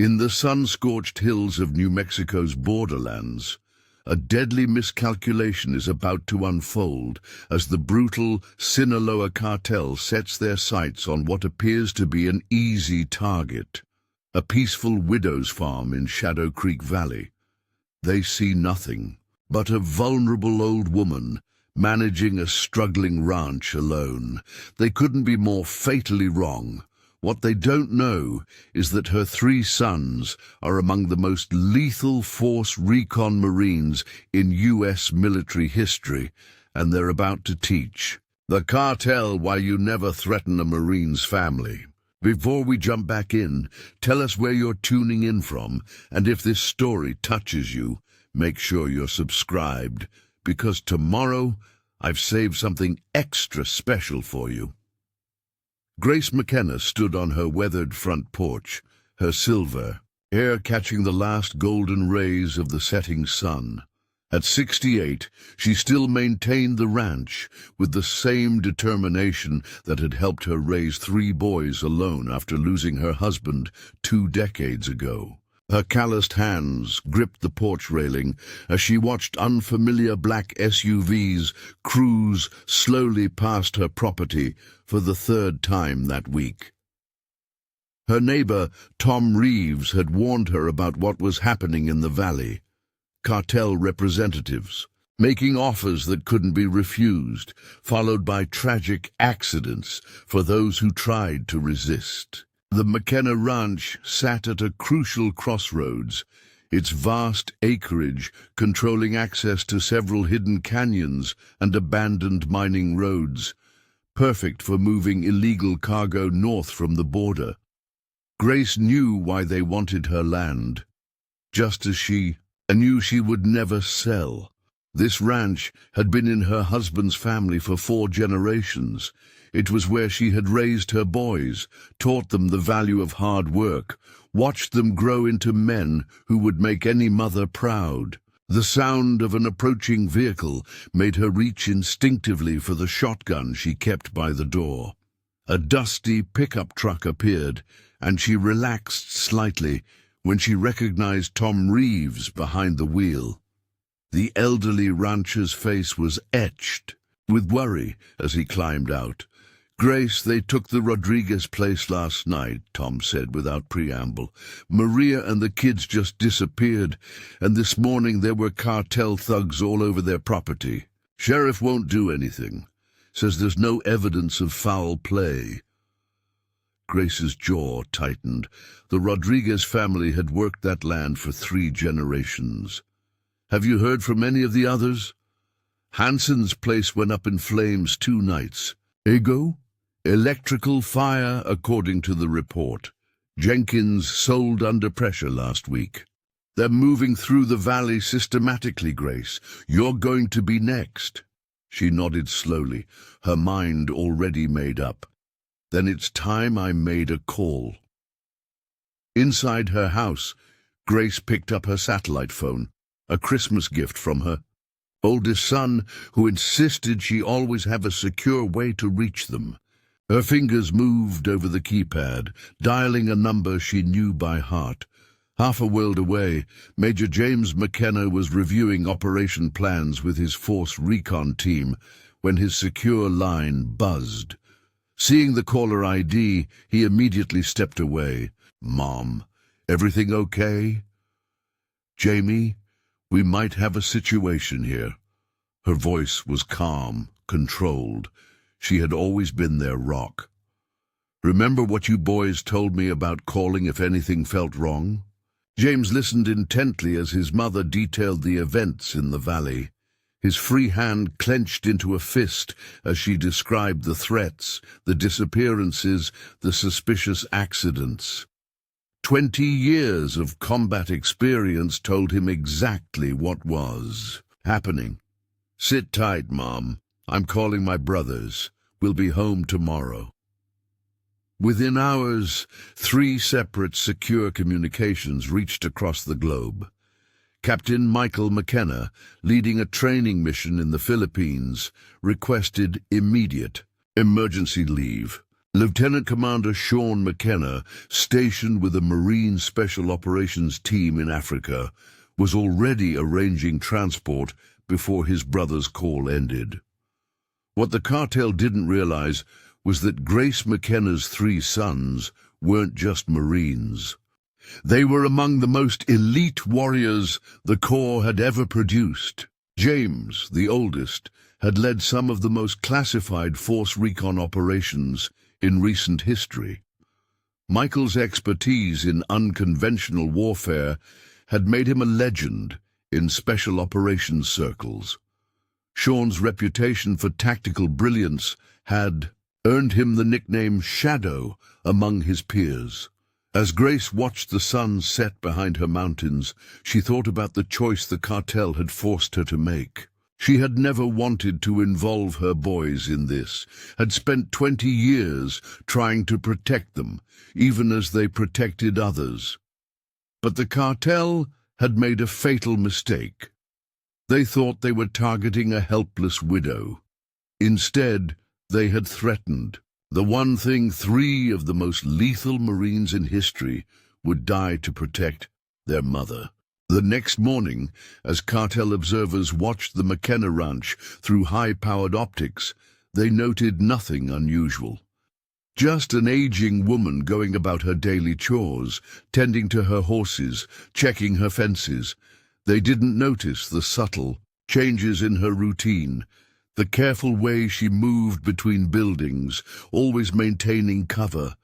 In the sun-scorched hills of New Mexico's borderlands, a deadly miscalculation is about to unfold as the brutal Sinaloa Cartel sets their sights on what appears to be an easy target, a peaceful widow's farm in Shadow Creek Valley. They see nothing but a vulnerable old woman managing a struggling ranch alone. They couldn't be more fatally wrong. What they don't know is that her 3 sons are among the most lethal Force Recon Marines in U.S. military history, and they're about to teach the cartel why you never threaten a Marine's family. Before we jump back in, tell us where you're tuning in from, and if this story touches you, make sure you're subscribed, because tomorrow I've saved something extra special for you. Grace McKenna stood on her weathered front porch, her silver hair catching the last golden rays of the setting sun. At 68, she still maintained the ranch with the same determination that had helped her raise 3 boys alone after losing her husband 2 decades ago. Her calloused hands gripped the porch railing as she watched unfamiliar black SUVs cruise slowly past her property for the 3rd time that week. Her neighbor, Tom Reeves, had warned her about what was happening in the valley. Cartel representatives making offers that couldn't be refused, followed by tragic accidents for those who tried to resist. The McKenna Ranch sat at a crucial crossroads, its vast acreage controlling access to several hidden canyons and abandoned mining roads, perfect for moving illegal cargo north from the border. Grace knew why they wanted her land, just as she knew she would never sell. This ranch had been in her husband's family for 4 generations. It was where she had raised her boys, taught them the value of hard work, watched them grow into men who would make any mother proud. The sound of an approaching vehicle made her reach instinctively for the shotgun she kept by the door. A dusty pickup truck appeared, and she relaxed slightly when she recognized Tom Reeves behind the wheel. The elderly rancher's face was etched with worry as he climbed out. "Grace, they took the Rodriguez place last night," Tom said without preamble. "Maria and the kids just disappeared, and this morning there were cartel thugs all over their property. Sheriff won't do anything. Says there's no evidence of foul play." Grace's jaw tightened. The Rodriguez family had worked that land for 3 generations. "Have you heard from any of the others?" "Hanson's place went up in flames 2 nights. Ego? Electrical fire, according to the report. Jenkins sold under pressure last week. They're moving through the valley systematically, Grace. You're going to be next." She nodded slowly, her mind already made up. "Then it's time I made a call." Inside her house, Grace picked up her satellite phone, a Christmas gift from her oldest son, who insisted she always have a secure way to reach them. Her fingers moved over the keypad, dialing a number she knew by heart. Half a world away, Major James McKenna was reviewing operation plans with his Force Recon team when his secure line buzzed. Seeing the caller ID, he immediately stepped away. "Mom, everything okay?" "Jamie, we might have a situation here." Her voice was calm, controlled. She had always been their rock. "Remember what you boys told me about calling if anything felt wrong?" James listened intently as his mother detailed the events in the valley. His free hand clenched into a fist as she described the threats, the disappearances, the suspicious accidents. 20 years of combat experience told him exactly what was happening. "Sit tight, Mom. I'm calling my brothers. We'll be home tomorrow." Within hours, 3 separate secure communications reached across the globe. Captain Michael McKenna, leading a training mission in the Philippines, requested immediate emergency leave. Lieutenant Commander Sean McKenna, stationed with a Marine Special Operations team in Africa, was already arranging transport before his brother's call ended. What the cartel didn't realize was that Grace McKenna's 3 sons weren't just Marines. They were among the most elite warriors the Corps had ever produced. James, the oldest, had led some of the most classified Force Recon operations in recent history. Michael's expertise in unconventional warfare had made him a legend in special operations circles. Sean's reputation for tactical brilliance had earned him the nickname Shadow among his peers. As Grace watched the sun set behind her mountains, she thought about the choice the cartel had forced her to make. She had never wanted to involve her boys in this, had spent 20 years trying to protect them, even as they protected others. But the cartel had made a fatal mistake. They thought they were targeting a helpless widow. Instead, they had threatened the one thing 3 of the most lethal Marines in history would die to protect: their mother. The next morning, as cartel observers watched the McKenna ranch through high-powered optics, they noted nothing unusual. Just an aging woman going about her daily chores, tending to her horses, checking her fences. They didn't notice the subtle changes in her routine, the careful way she moved between buildings, always maintaining cover.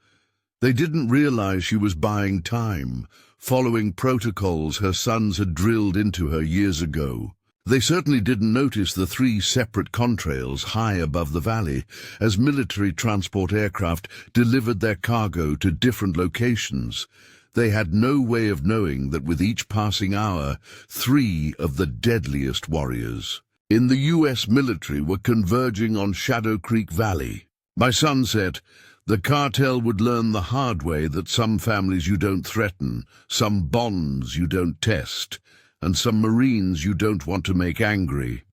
They didn't realize she was buying time, following protocols her sons had drilled into her years ago. They certainly didn't notice the 3 separate contrails high above the valley as military transport aircraft delivered their cargo to different locations. They had no way of knowing that with each passing hour, 3 of the deadliest warriors in the U.S. military were converging on Shadow Creek Valley. By sunset, the cartel would learn the hard way that some families you don't threaten, some bonds you don't test, and some Marines you don't want to make angry.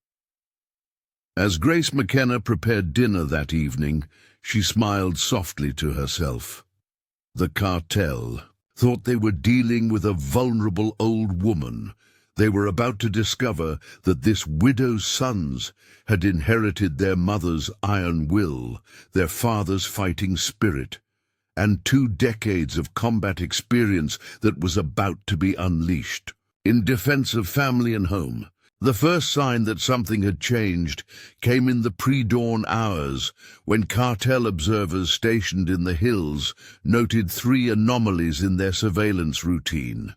As Grace McKenna prepared dinner that evening, she smiled softly to herself. The cartel thought they were dealing with a vulnerable old woman. They were about to discover that this widow's sons had inherited their mother's iron will, their father's fighting spirit, and 2 decades of combat experience that was about to be unleashed in defense of family and home. The first sign that something had changed came in the pre-dawn hours, when cartel observers stationed in the hills noted 3 anomalies in their surveillance routine.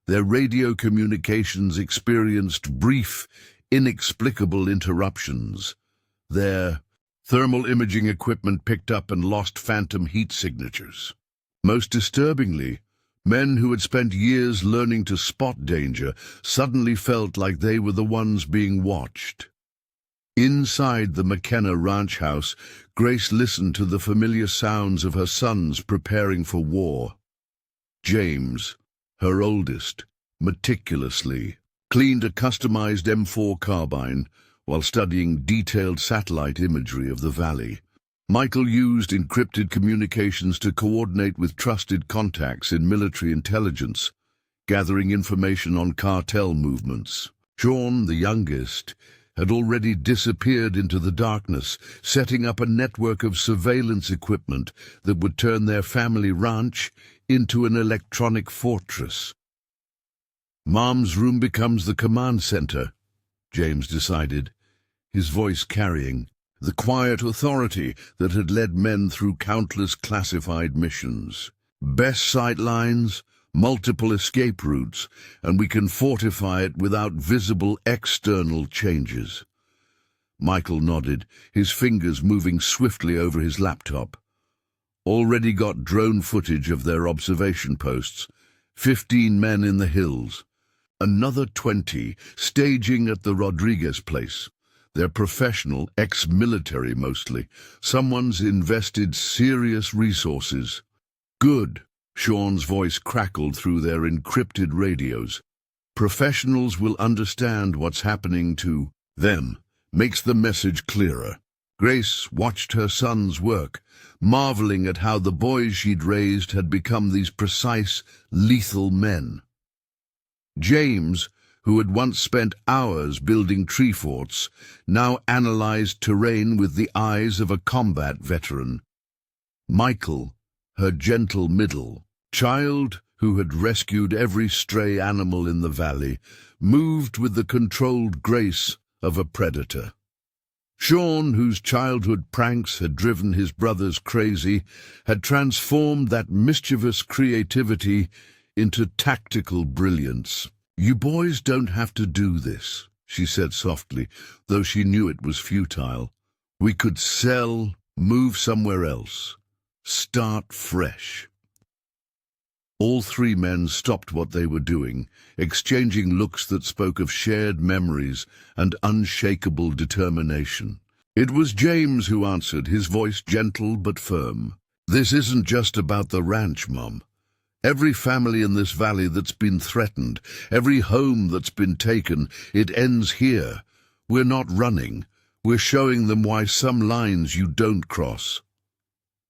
Their radio communications experienced brief, inexplicable interruptions. Their thermal imaging equipment picked up and lost phantom heat signatures. Most disturbingly, men who had spent years learning to spot danger suddenly felt like they were the ones being watched. Inside the McKenna ranch house, Grace listened to the familiar sounds of her sons preparing for war. James, her oldest, meticulously cleaned a customized M4 carbine while studying detailed satellite imagery of the valley. Michael used encrypted communications to coordinate with trusted contacts in military intelligence, gathering information on cartel movements. Sean, the youngest, had already disappeared into the darkness, setting up a network of surveillance equipment that would turn their family ranch into an electronic fortress. Mom's room becomes the command center, James decided, his voice carrying the quiet authority that had led men through countless classified missions. Best sight lines, multiple escape routes, and we can fortify it without visible external changes. Michael nodded, his fingers moving swiftly over his laptop. Already got drone footage of their observation posts. 15 men in the hills. Another 20 staging at the Rodriguez place. They're professional, ex-military mostly. Someone's invested serious resources. Good, Sean's voice crackled through their encrypted radios. Professionals will understand what's happening to them. Makes the message clearer. Grace watched her sons work, marveling at how the boys she'd raised had become these precise, lethal men. James, who had once spent hours building tree forts, now analyzed terrain with the eyes of a combat veteran. Michael, her gentle middle child, who had rescued every stray animal in the valley, moved with the controlled grace of a predator. Sean, whose childhood pranks had driven his brothers crazy, had transformed that mischievous creativity into tactical brilliance. "You boys don't have to do this," she said softly, though she knew it was futile. "We could sell, move somewhere else, start fresh." All three men stopped what they were doing, exchanging looks that spoke of shared memories and unshakable determination. It was James who answered, his voice gentle but firm. "This isn't just about the ranch, Mom. Every family in this valley that's been threatened, every home that's been taken, it ends here. We're not running. We're showing them why some lines you don't cross."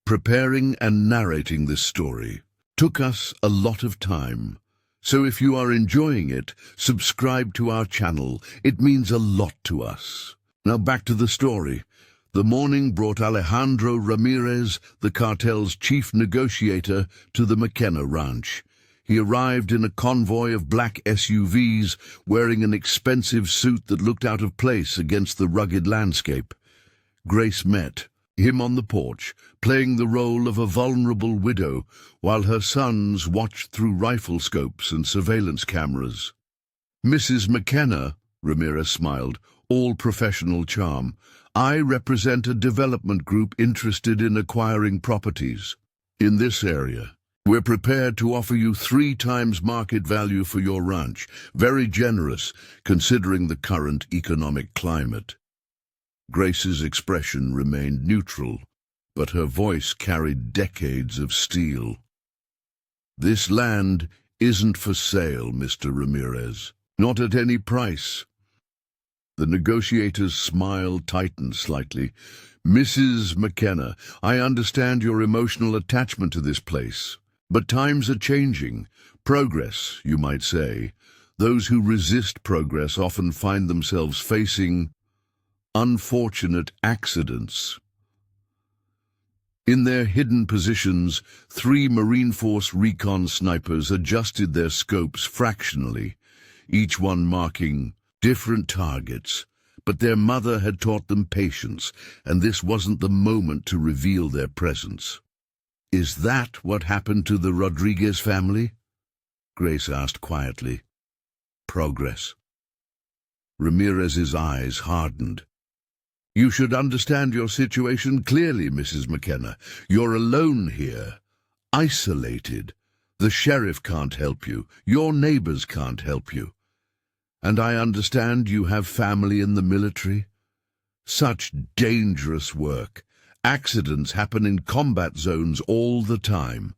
Preparing and narrating this story took us a lot of time. So if you are enjoying it, subscribe to our channel. It means a lot to us. Now back to the story. The morning brought Alejandro Ramirez, the cartel's chief negotiator, to the McKenna ranch. He arrived in a convoy of black SUVs, wearing an expensive suit that looked out of place against the rugged landscape. Grace met him on the porch, playing the role of a vulnerable widow, while her sons watched through rifle scopes and surveillance cameras. "Mrs. McKenna," Ramirez smiled, all professional charm, "I represent a development group interested in acquiring properties in this area. We're prepared to offer you 3 times market value for your ranch. Very generous, considering the current economic climate." Grace's expression remained neutral, but her voice carried decades of steel. "This land isn't for sale, Mr. Ramirez. Not at any price." The negotiator's smile tightened slightly. "Mrs. McKenna, I understand your emotional attachment to this place. But times are changing. Progress, you might say. Those who resist progress often find themselves facing unfortunate accidents." In their hidden positions, 3 Marine Force Recon snipers adjusted their scopes fractionally, each one marking different targets. But their mother had taught them patience, and this wasn't the moment to reveal their presence. "Is that what happened to the Rodriguez family?" Grace asked quietly. "Progress." Ramirez's eyes hardened. "You should understand your situation clearly, Mrs. McKenna. You're alone here, isolated. The sheriff can't help you. Your neighbors can't help you. And I understand you have family in the military. Such dangerous work. Accidents happen in combat zones all the time."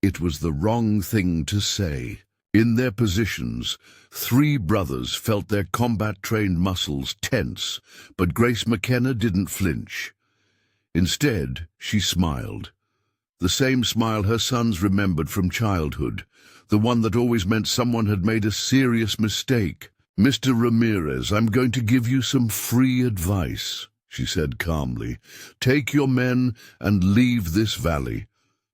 It was the wrong thing to say. In their positions, 3 brothers felt their combat-trained muscles tense, but Grace McKenna didn't flinch. Instead, she smiled. The same smile her sons remembered from childhood, the one that always meant someone had made a serious mistake. "Mr. Ramirez, I'm going to give you some free advice," she said calmly. "Take your men and leave this valley.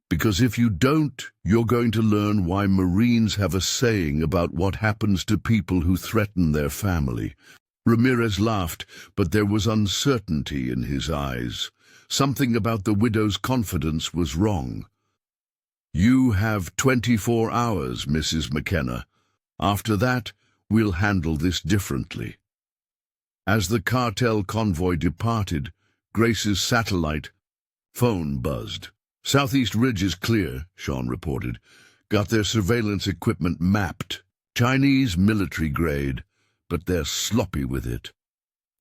Because if you don't, you're going to learn why Marines have a saying about what happens to people who threaten their family." Ramirez laughed, but there was uncertainty in his eyes. Something about the widow's confidence was wrong. "You have 24 hours, Mrs. McKenna. After that, we'll handle this differently." As the cartel convoy departed, Grace's satellite phone buzzed. "Southeast Ridge is clear," Sean reported. "Got their surveillance equipment mapped. Chinese military grade, but they're sloppy with it."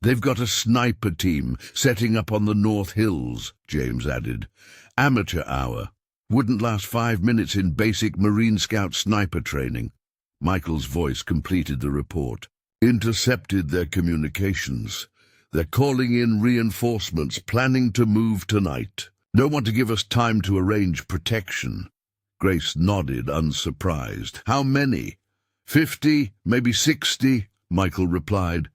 "They've got a sniper team setting up on the North Hills," James added. "Amateur hour. Wouldn't last 5 minutes in basic Marine Scout sniper training." Michael's voice completed the report. "Intercepted their communications. They're calling in reinforcements, planning to move tonight. Don't want to give us time to arrange protection." Grace nodded, unsurprised. "How many?" 50, maybe 60, Michael replied.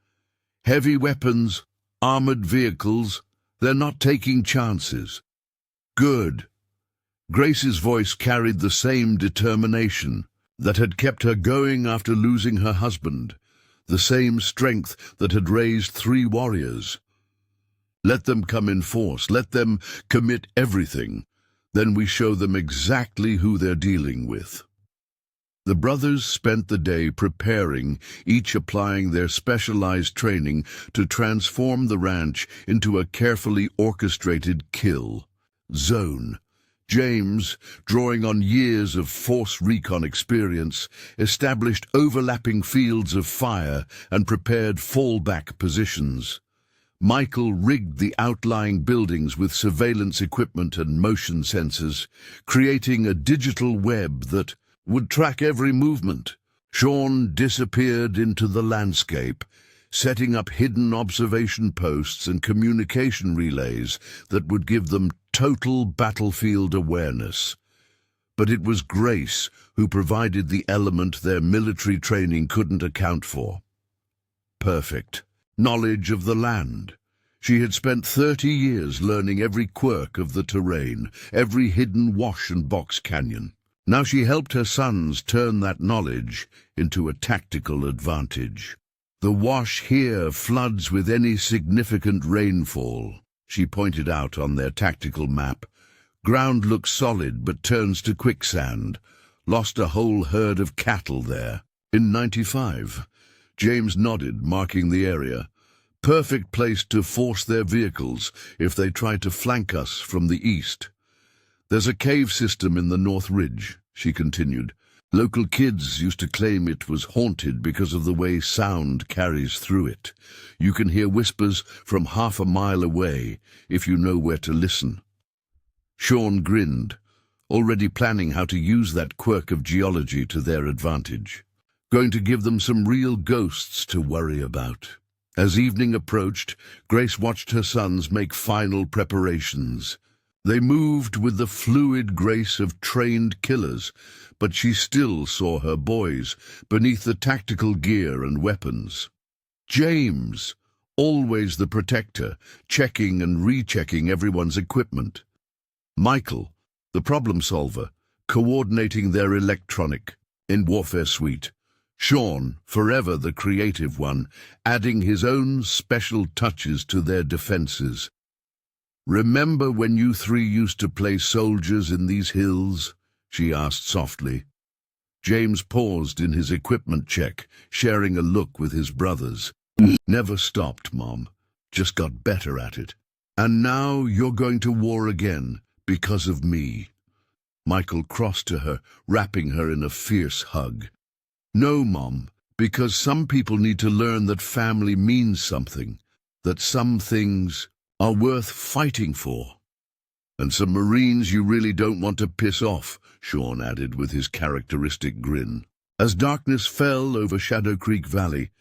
"Heavy weapons, armored vehicles. They're not taking chances." "Good." Grace's voice carried the same determination that had kept her going after losing her husband, the same strength that had raised 3 warriors. "Let them come in force. Let them commit everything. Then we show them exactly who they're dealing with." The brothers spent the day preparing, each applying their specialized training to transform the ranch into a carefully orchestrated kill zone. James, drawing on years of Force Recon experience, established overlapping fields of fire and prepared fallback positions. Michael rigged the outlying buildings with surveillance equipment and motion sensors, creating a digital web that would track every movement. Sean disappeared into the landscape, setting up hidden observation posts and communication relays that would give them total battlefield awareness. But it was Grace who provided the element their military training couldn't account for. Perfect knowledge of the land. She had spent 30 years learning every quirk of the terrain, every hidden wash and box canyon. Now she helped her sons turn that knowledge into a tactical advantage. "The wash here floods with any significant rainfall," she pointed out on their tactical map. "Ground looks solid but turns to quicksand. Lost a whole herd of cattle there." "In 95. James nodded, marking the area. "Perfect place to force their vehicles if they try to flank us from the east." "There's a cave system in the North Ridge," she continued. "Local kids used to claim it was haunted because of the way sound carries through it. You can hear whispers from half a mile away if you know where to listen." Sean grinned, already planning how to use that quirk of geology to their advantage. Going to give them some real ghosts to worry about. As evening approached, Grace watched her sons make final preparations. They moved with the fluid grace of trained killers, but she still saw her boys beneath the tactical gear and weapons. James, always the protector, checking and rechecking everyone's equipment. Michael, the problem solver, coordinating their electronic in warfare suite. Sean, forever the creative one, adding his own special touches to their defenses. "Remember when you 3 used to play soldiers in these hills?" she asked softly. James paused in his equipment check, sharing a look with his brothers. "Never stopped, Mom. Just got better at it. And now you're going to war again, because of me." Michael crossed to her, wrapping her in a fierce hug. "No, Mom, because some people need to learn that family means something, that some things are worth fighting for." "And some Marines you really don't want to piss off," Sean added with his characteristic grin. As darkness fell over Shadow Creek Valley,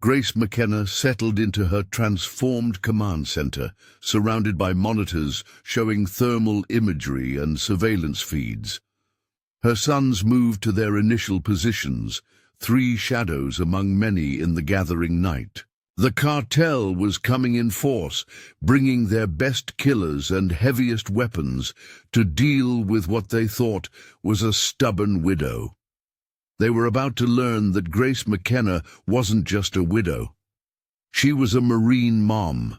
Grace McKenna settled into her transformed command center, surrounded by monitors showing thermal imagery and surveillance feeds. Her sons moved to their initial positions, 3 shadows among many in the gathering night. The cartel was coming in force, bringing their best killers and heaviest weapons to deal with what they thought was a stubborn widow. They were about to learn that Grace McKenna wasn't just a widow. She was a Marine mom,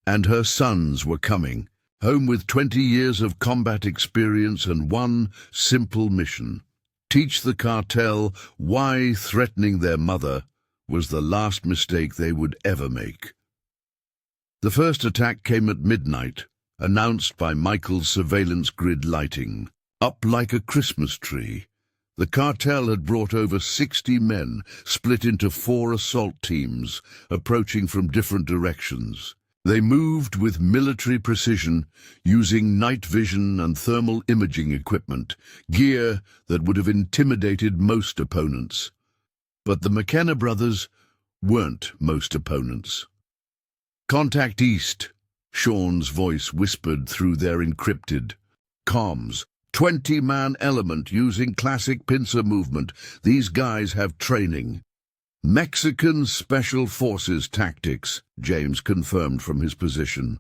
and her sons were coming, home with 20 years of combat experience and one simple mission: teach the cartel why threatening their mother was the last mistake they would ever make. The first attack came at midnight, announced by Michael's surveillance grid lighting. Up like a Christmas tree, the cartel had brought over 60 men, split into 4 assault teams, approaching from different directions. They moved with military precision, using night vision and thermal imaging equipment, gear that would have intimidated most opponents. But the McKenna brothers weren't most opponents. Contact east, Sean's voice whispered through their encrypted comms. 20-man element using classic pincer movement. These guys have training. Mexican Special Forces tactics, James confirmed from his position.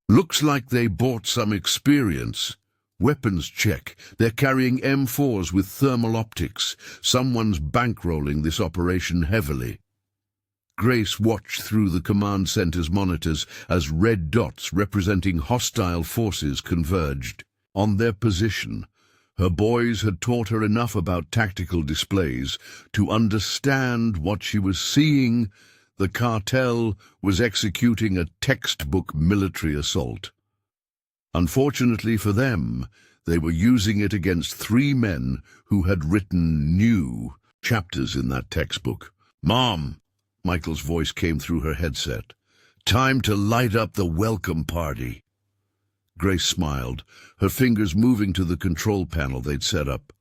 Looks like they bought some experience. Weapons check. They're carrying M4s with thermal optics. Someone's bankrolling this operation heavily. Grace watched through the command center's monitors as red dots representing hostile forces converged. On their position, her boys had taught her enough about tactical displays to understand what she was seeing. The cartel was executing a textbook military assault. Unfortunately for them, they were using it against 3 men who had written new chapters in that textbook. "Mom," Michael's voice came through her headset. "Time to light up the welcome party." Grace smiled, her fingers moving to the control panel they'd set up.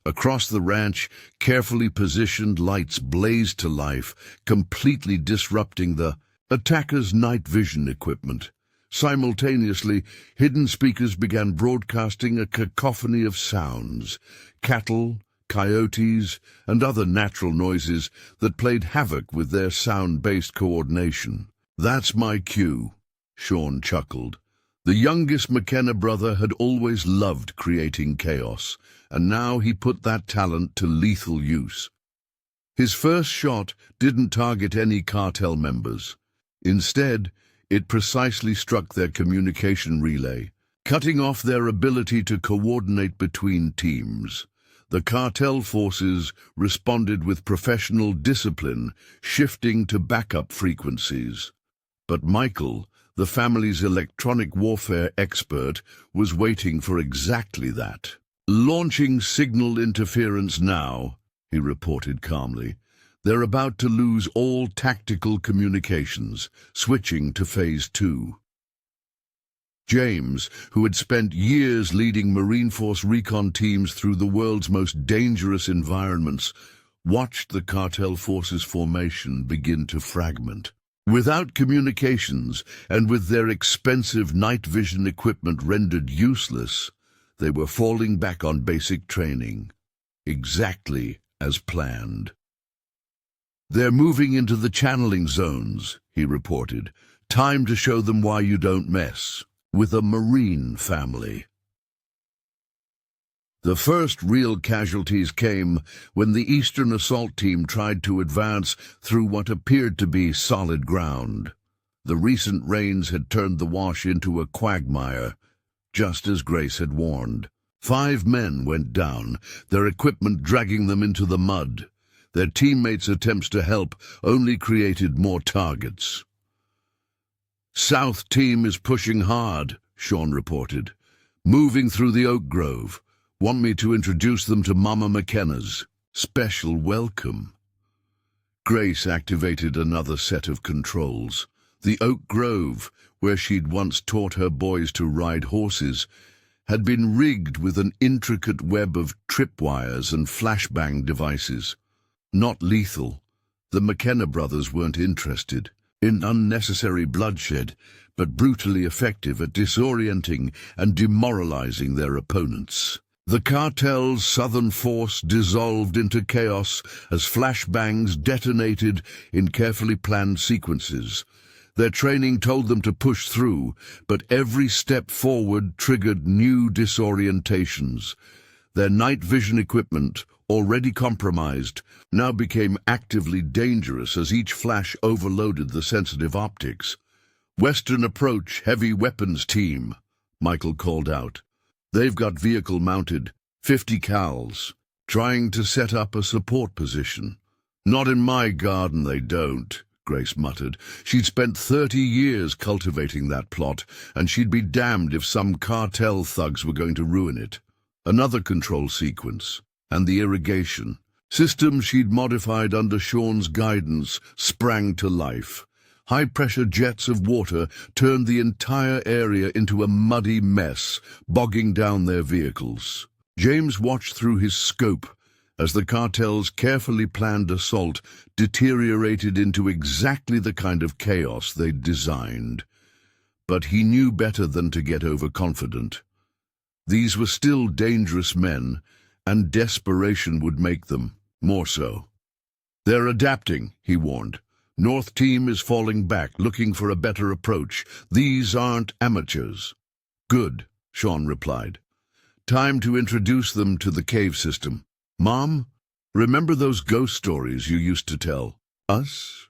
Across the ranch, carefully positioned lights blazed to life, completely disrupting the attackers' night vision equipment. Simultaneously, hidden speakers began broadcasting a cacophony of sounds, cattle, coyotes, and other natural noises that played havoc with their sound-based coordination. "That's my cue," Sean chuckled. The youngest McKenna brother had always loved creating chaos, and now he put that talent to lethal use. His first shot didn't target any cartel members. Instead, it precisely struck their communication relay, cutting off their ability to coordinate between teams. The cartel forces responded with professional discipline, shifting to backup frequencies. But Michael, the family's electronic warfare expert, was waiting for exactly that. "Launching signal interference now," he reported calmly. "They're about to lose all tactical communications, switching to Phase 2. James, who had spent years leading Marine Force Recon teams through the world's most dangerous environments, watched the cartel forces' formation begin to fragment. Without communications, and with their expensive night vision equipment rendered useless, they were falling back on basic training, exactly as planned. "They're moving into the channeling zones," he reported. "Time to show them why you don't mess with a Marine family." The first real casualties came when the Eastern Assault Team tried to advance through what appeared to be solid ground. The recent rains had turned the wash into a quagmire, just as Grace had warned. 5 men went down, their equipment dragging them into the mud. Their teammates' attempts to help only created more targets. "South Team is pushing hard," Sean reported. "Moving through the oak grove. Want me to introduce them to Mama McKenna's special welcome?" Grace activated another set of controls. The oak grove, where she'd once taught her boys to ride horses, had been rigged with an intricate web of tripwires and flashbang devices. Not lethal. The McKenna brothers weren't interested in unnecessary bloodshed, but brutally effective at disorienting and demoralizing their opponents. The cartel's southern force dissolved into chaos as flashbangs detonated in carefully planned sequences. Their training told them to push through, but every step forward triggered new disorientations. Their night vision equipment, already compromised, now became actively dangerous as each flash overloaded the sensitive optics. "Western approach, heavy weapons team," Michael called out. "They've got vehicle mounted, 50 cals, trying to set up a support position." "Not in my garden, they don't," Grace muttered. She'd spent 30 years cultivating that plot, and she'd be damned if some cartel thugs were going to ruin it. Another control sequence, and the irrigation system she'd modified under Sean's guidance sprang to life. High-pressure jets of water turned the entire area into a muddy mess, bogging down their vehicles. James watched through his scope as the cartel's carefully planned assault deteriorated into exactly the kind of chaos they'd designed. But he knew better than to get overconfident. These were still dangerous men, and desperation would make them more so. "They're adapting," he warned. "North team is falling back, looking for a better approach. These aren't amateurs." "Good," Sean replied. "Time to introduce them to the cave system. Mom, remember those ghost stories you used to tell us?"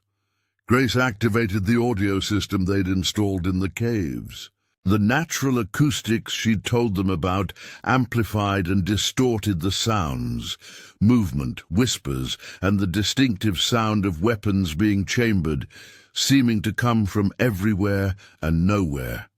Grace activated the audio system they'd installed in the caves. The natural acoustics she'd told them about amplified and distorted the sounds, movement, whispers, and the distinctive sound of weapons being chambered, seeming to come from everywhere and nowhere.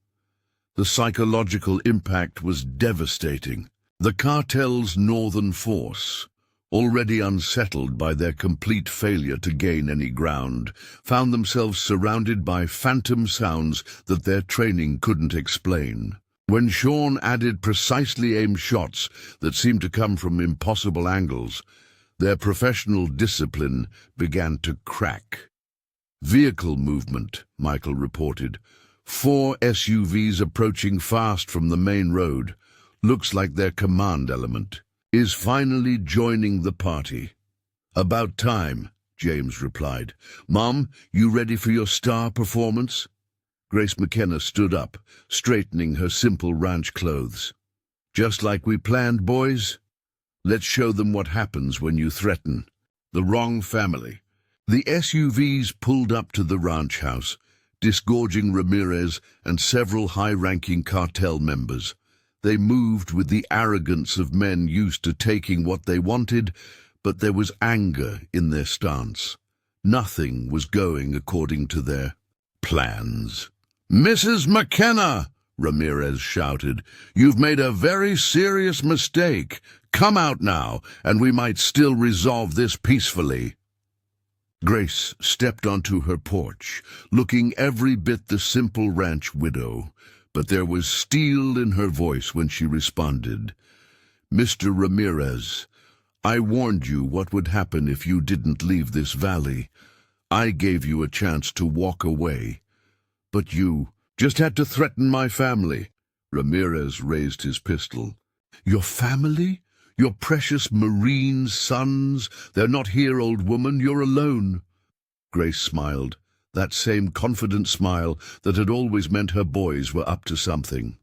The psychological impact was devastating. The cartel's northern force, already unsettled by their complete failure to gain any ground, found themselves surrounded by phantom sounds that their training couldn't explain. When Sean added precisely aimed shots that seemed to come from impossible angles, their professional discipline began to crack. "Vehicle movement," Michael reported. 4 SUVs approaching fast from the main road. Looks like their command element is finally joining the party. "About time," James replied. "Mom, you ready for your star performance?" Grace McKenna stood up, straightening her simple ranch clothes. "Just like we planned, boys? Let's show them what happens when you threaten the wrong family." The SUVs pulled up to the ranch house, disgorging Ramirez and several high-ranking cartel members. They moved with the arrogance of men used to taking what they wanted, but there was anger in their stance. Nothing was going according to their plans. "Mrs. McKenna!" Ramirez shouted. "You've made a very serious mistake. Come out now, and we might still resolve this peacefully." Grace stepped onto her porch, looking every bit the simple ranch widow, but there was steel in her voice when she responded. "Mr. Ramirez, I warned you what would happen if you didn't leave this valley. I gave you a chance to walk away. But you just had to threaten my family." Ramirez raised his pistol. "Your family? Your precious Marine sons? They're not here, old woman. You're alone." Grace smiled, that same confident smile that had always meant her boys were up to something.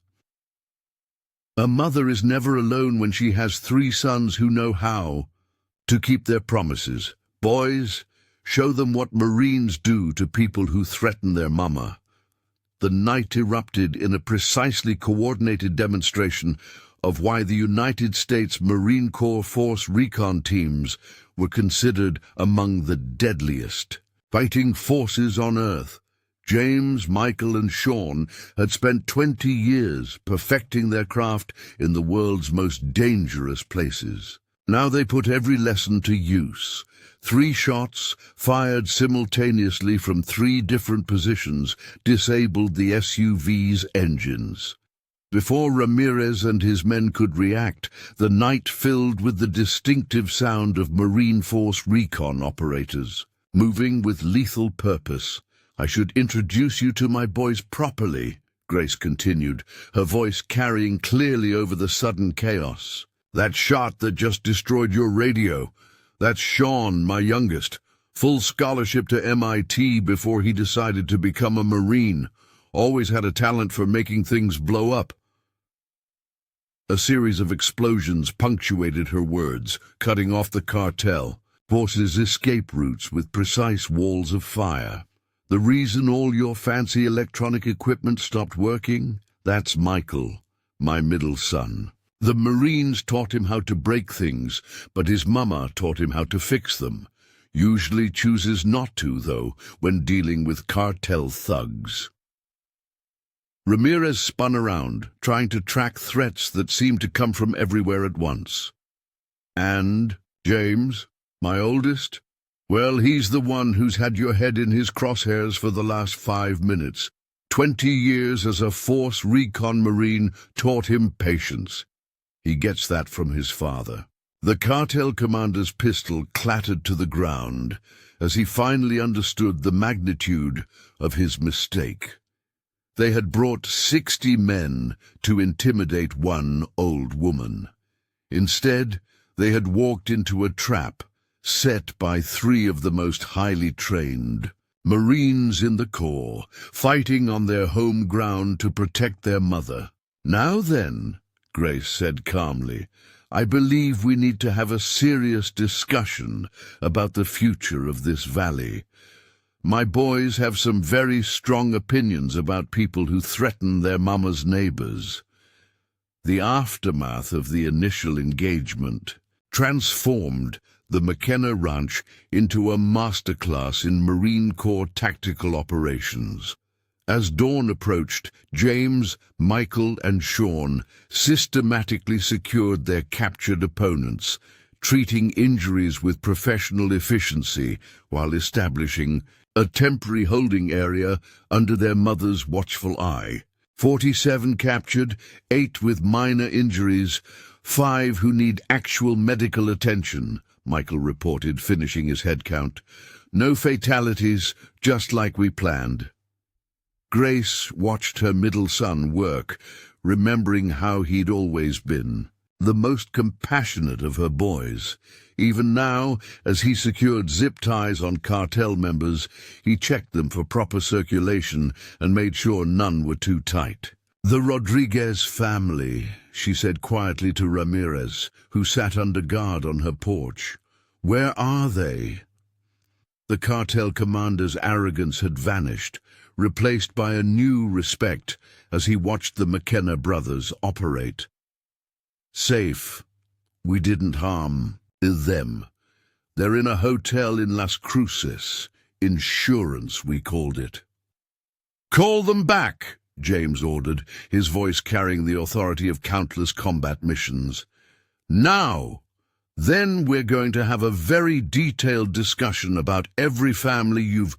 "A mother is never alone when she has 3 sons who know how to keep their promises. Boys, show them what Marines do to people who threaten their mama." The night erupted in a precisely coordinated demonstration of why the United States Marine Corps Force Recon teams were considered among the deadliest fighting forces on Earth. James, Michael, and Sean had spent 20 years perfecting their craft in the world's most dangerous places. Now they put every lesson to use. 3 shots, fired simultaneously from 3 different positions, disabled the SUV's engines. Before Ramirez and his men could react, the night filled with the distinctive sound of Marine Force Recon operators, moving with lethal purpose. "I should introduce you to my boys properly," Grace continued, her voice carrying clearly over the sudden chaos. "That shot that just destroyed your radio, that's Sean, my youngest. Full scholarship to MIT before he decided to become a Marine. Always had a talent for making things blow up." A series of explosions punctuated her words, cutting off the cartel force's escape routes with precise walls of fire. "The reason all your fancy electronic equipment stopped working? That's Michael, my middle son. The Marines taught him how to break things, but his mama taught him how to fix them. Usually chooses not to, though, when dealing with cartel thugs." Ramirez spun around, trying to track threats that seemed to come from everywhere at once. "And James, my oldest? Well, he's the one who's had your head in his crosshairs for the last 5 minutes. 20 years as a Force Recon Marine taught him patience. He gets that from his father. The cartel commander's pistol clattered to the ground as he finally understood the magnitude of his mistake. They had brought 60 men to intimidate one old woman. Instead, they had walked into a trap set by 3 of the most highly trained Marines in the Corps, fighting on their home ground to protect their mother. "Now then," Grace said calmly, "I believe we need to have a serious discussion about the future of this valley. My boys have some very strong opinions about people who threaten their mama's neighbors." The aftermath of the initial engagement transformed the McKenna Ranch into a masterclass in Marine Corps tactical operations. As dawn approached, James, Michael, and Sean systematically secured their captured opponents, treating injuries with professional efficiency while establishing a temporary holding area under their mother's watchful eye. 47 captured, 8 with minor injuries, 5 who need actual medical attention, Michael reported, finishing his head count. "No fatalities, just like we planned." Grace watched her middle son work, remembering how he'd always been the most compassionate of her boys. Even now, as he secured zip ties on cartel members, he checked them for proper circulation and made sure none were too tight. "The Rodriguez family," she said quietly to Ramirez, who sat under guard on her porch. "Where are they?" The cartel commander's arrogance had vanished, replaced by a new respect as he watched the McKenna brothers operate. "Safe. We didn't harm them. They're in a hotel in Las Cruces. Insurance, we called it." "Call them back," James ordered, his voice carrying the authority of countless combat missions. "Now! Then we're going to have a very detailed discussion about every family you've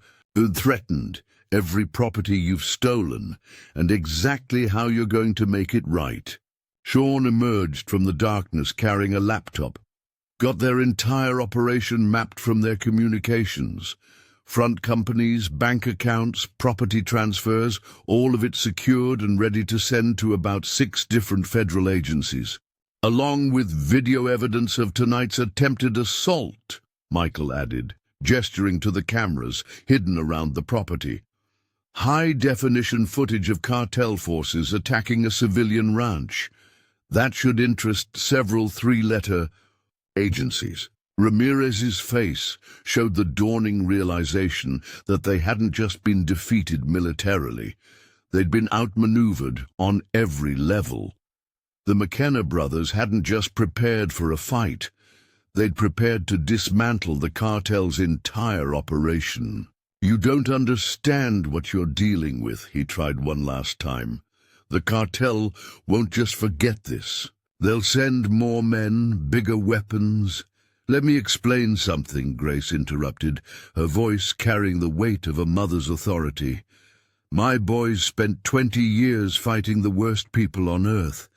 threatened, every property you've stolen, and exactly how you're going to make it right." Sean emerged from the darkness carrying a laptop. Got their entire operation mapped from their communications. Front companies, bank accounts, property transfers, all of it secured and ready to send to about 6 different federal agencies. "Along with video evidence of tonight's attempted assault," Michael added, gesturing to the cameras hidden around the property. "High-definition footage of cartel forces attacking a civilian ranch. That should interest several 3-letter agencies." Ramirez's face showed the dawning realization that they hadn't just been defeated militarily. They'd been outmaneuvered on every level. The McKenna brothers hadn't just prepared for a fight. They'd prepared to dismantle the cartel's entire operation. "You don't understand what you're dealing with," he tried one last time. "The cartel won't just forget this. They'll send more men, bigger weapons." "Let me explain something," Grace interrupted, her voice carrying the weight of a mother's authority. "My boys spent 20 years fighting the worst people on Earth.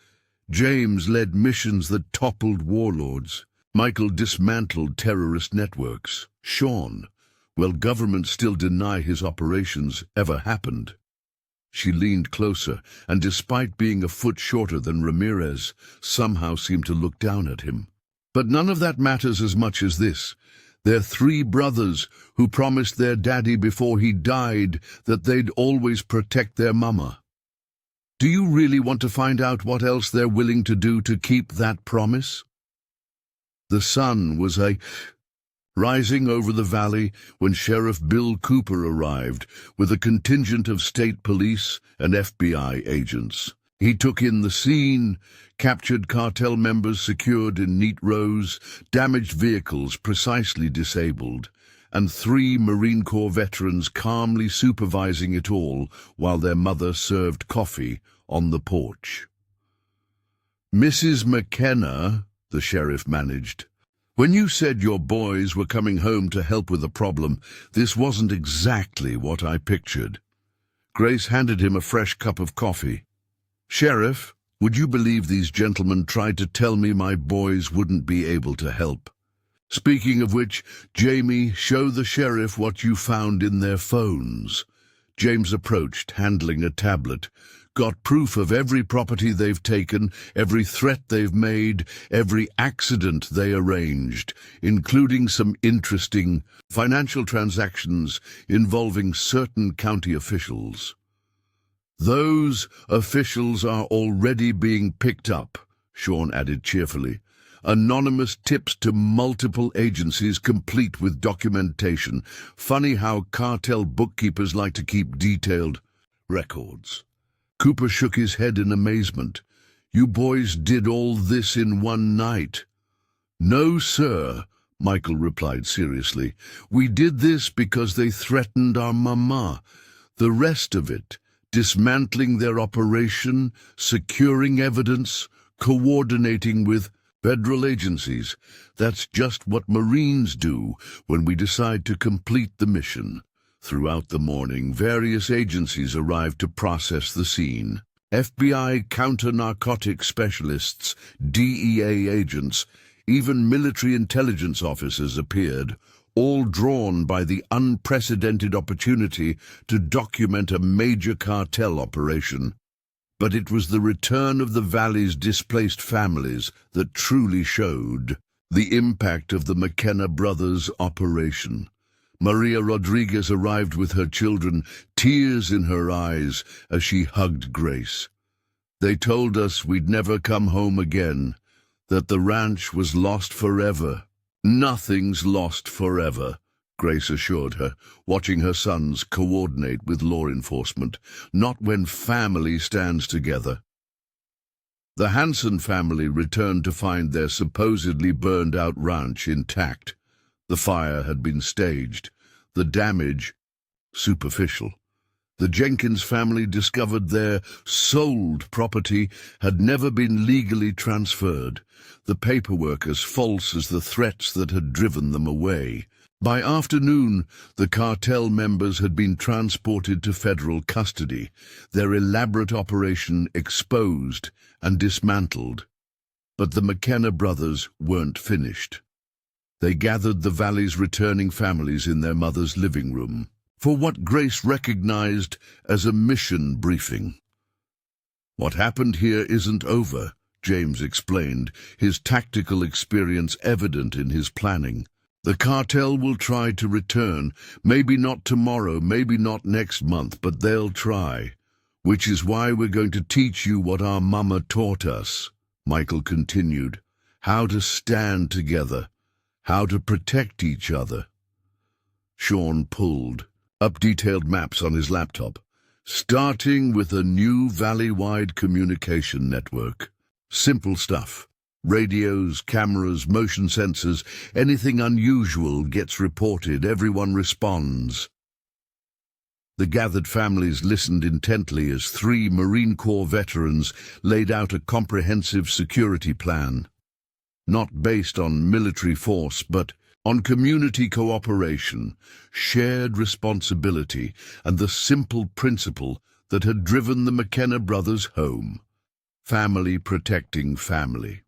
James led missions that toppled warlords. Michael dismantled terrorist networks. Sean, well, governments still deny his operations ever happened." She leaned closer, and despite being a foot shorter than Ramirez, somehow seemed to look down at him. "But none of that matters as much as this. They're 3 brothers who promised their daddy before he died that they'd always protect their mama. Do you really want to find out what else they're willing to do to keep that promise?" The sun was rising over the valley when Sheriff Bill Cooper arrived with a contingent of state police and FBI agents. He took in the scene, captured cartel members secured in neat rows, damaged vehicles precisely disabled, and 3 Marine Corps veterans calmly supervising it all while their mother served coffee on the porch. "Mrs. McKenna," the sheriff managed, "when you said your boys were coming home to help with the problem, this wasn't exactly what I pictured." Grace handed him a fresh cup of coffee. "Sheriff," Would you believe these gentlemen tried to tell me my boys wouldn't be able to help? Speaking of which, Jamie, show the sheriff what you found in their phones." James approached, handling a tablet. "Got proof of every property they've taken, every threat they've made, every accident they arranged, including some interesting financial transactions involving certain county officials." "Those officials are already being picked up," Sean added cheerfully. "Anonymous tips to multiple agencies complete with documentation. Funny how cartel bookkeepers like to keep detailed records." Cooper shook his head in amazement. "You boys did all this in one night?" "No, sir," Michael replied seriously. "We did this because they threatened our mama. The rest of it, dismantling their operation, securing evidence, coordinating with federal agencies, that's just what Marines do when we decide to complete the mission." Throughout the morning, various agencies arrived to process the scene. FBI counter-narcotics specialists, DEA agents, even military intelligence officers appeared, all drawn by the unprecedented opportunity to document a major cartel operation. But it was the return of the Valley's displaced families that truly showed the impact of the McKenna brothers' operation. Maria Rodriguez arrived with her children, tears in her eyes as she hugged Grace. "They told us we'd never come home again, that the ranch was lost forever." "Nothing's lost forever," Grace assured her, watching her sons coordinate with law enforcement. "Not when family stands together." The Hanson family returned to find their supposedly burned-out ranch intact. The fire had been staged, the damage superficial. The Jenkins family discovered their sold property had never been legally transferred, the paperwork as false as the threats that had driven them away. By afternoon, the cartel members had been transported to federal custody, their elaborate operation exposed and dismantled. But the McKenna brothers weren't finished. They gathered the Valley's returning families in their mother's living room for what Grace recognized as a mission briefing. "What happened here isn't over," James explained, his tactical experience evident in his planning. "The cartel will try to return, maybe not tomorrow, maybe not next month, but they'll try. Which is why we're going to teach you what our mama taught us," Michael continued. "How to stand together, how to protect each other." Sean pulled up detailed maps on his laptop, starting with a new valley-wide communication network. Simple stuff. Radios, cameras, motion sensors, anything unusual gets reported, everyone responds. The gathered families listened intently as 3 Marine Corps veterans laid out a comprehensive security plan. Not based on military force, but on community cooperation, shared responsibility, and the simple principle that had driven the McKenna brothers home: family protecting family.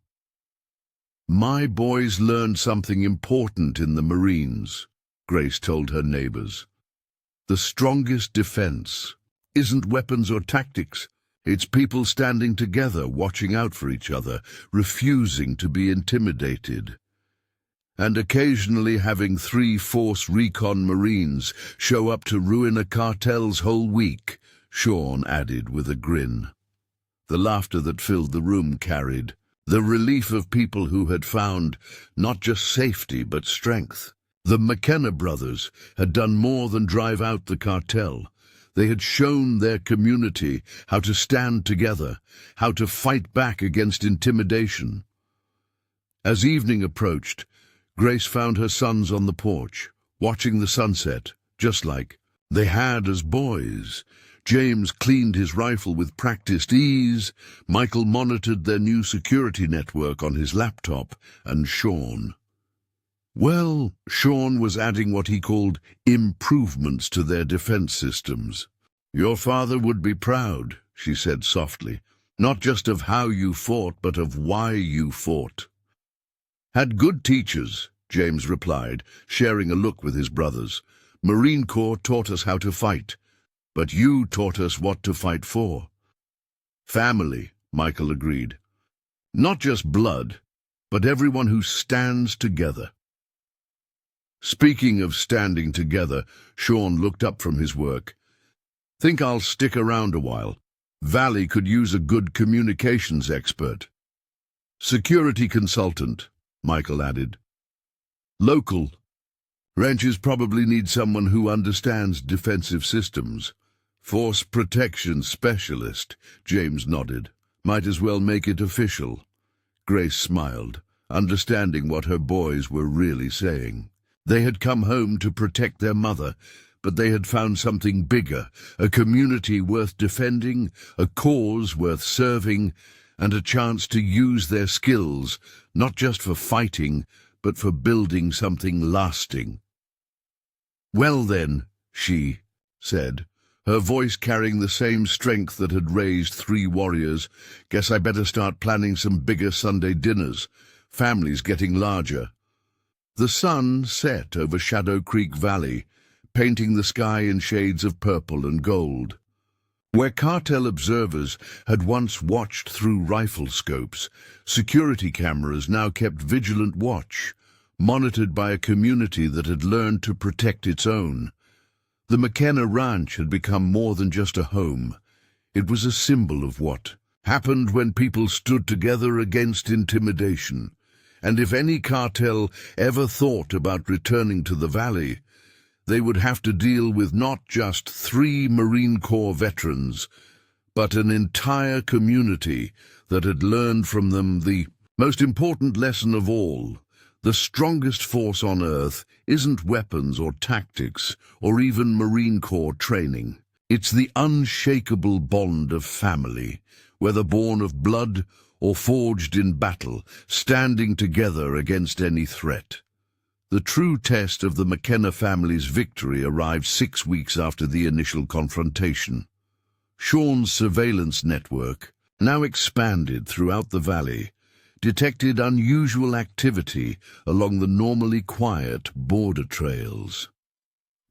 "My boys learned something important in the Marines," Grace told her neighbors. "The strongest defense isn't weapons or tactics. It's people standing together, watching out for each other, refusing to be intimidated. And occasionally having 3 Force Recon Marines show up to ruin a cartel's whole week," Sean added with a grin. The laughter that filled the room carried the relief of people who had found not just safety but strength. The McKenna brothers had done more than drive out the cartel. They had shown their community how to stand together, how to fight back against intimidation. As evening approached, Grace found her sons on the porch, watching the sunset, just like they had as boys. James cleaned his rifle with practiced ease, Michael monitored their new security network on his laptop, and Sean was adding what he called improvements to their defense systems. "Your father would be proud," she said softly. Not just of how you fought, but of why you fought. Had good teachers, James replied, sharing a look with his brothers. Marine Corps taught us how to fight, but you taught us what to fight for. Family, Michael agreed. Not just blood, but everyone who stands together. Speaking of standing together, Sean looked up from his work. Think I'll stick around a while. Valley could use a good communications expert. Security consultant, Michael added. Local. Ranches probably need someone who understands defensive systems. Force protection specialist, James nodded. Might as well make it official. Grace smiled, understanding what her boys were really saying. They had come home to protect their mother, but they had found something bigger, a community worth defending, a cause worth serving, and a chance to use their skills, not just for fighting, but for building something lasting. Well then, she said, her voice carrying the same strength that had raised 3 warriors, guess I better start planning some bigger Sunday dinners. Families getting larger. The sun set over Shadow Creek Valley, painting the sky in shades of purple and gold. Where cartel observers had once watched through rifle scopes, security cameras now kept vigilant watch, monitored by a community that had learned to protect its own. The McKenna ranch had become more than just a home. It was a symbol of what happened when people stood together against intimidation. And if any cartel ever thought about returning to the valley, they would have to deal with not just 3 Marine Corps veterans, but an entire community that had learned from them the most important lesson of all. The strongest force on Earth isn't weapons or tactics or even Marine Corps training. It's the unshakable bond of family, whether born of blood or forged in battle, standing together against any threat. The true test of the McKenna family's victory arrived 6 weeks after the initial confrontation. Sean's surveillance network, now expanded throughout the valley, detected unusual activity along the normally quiet border trails.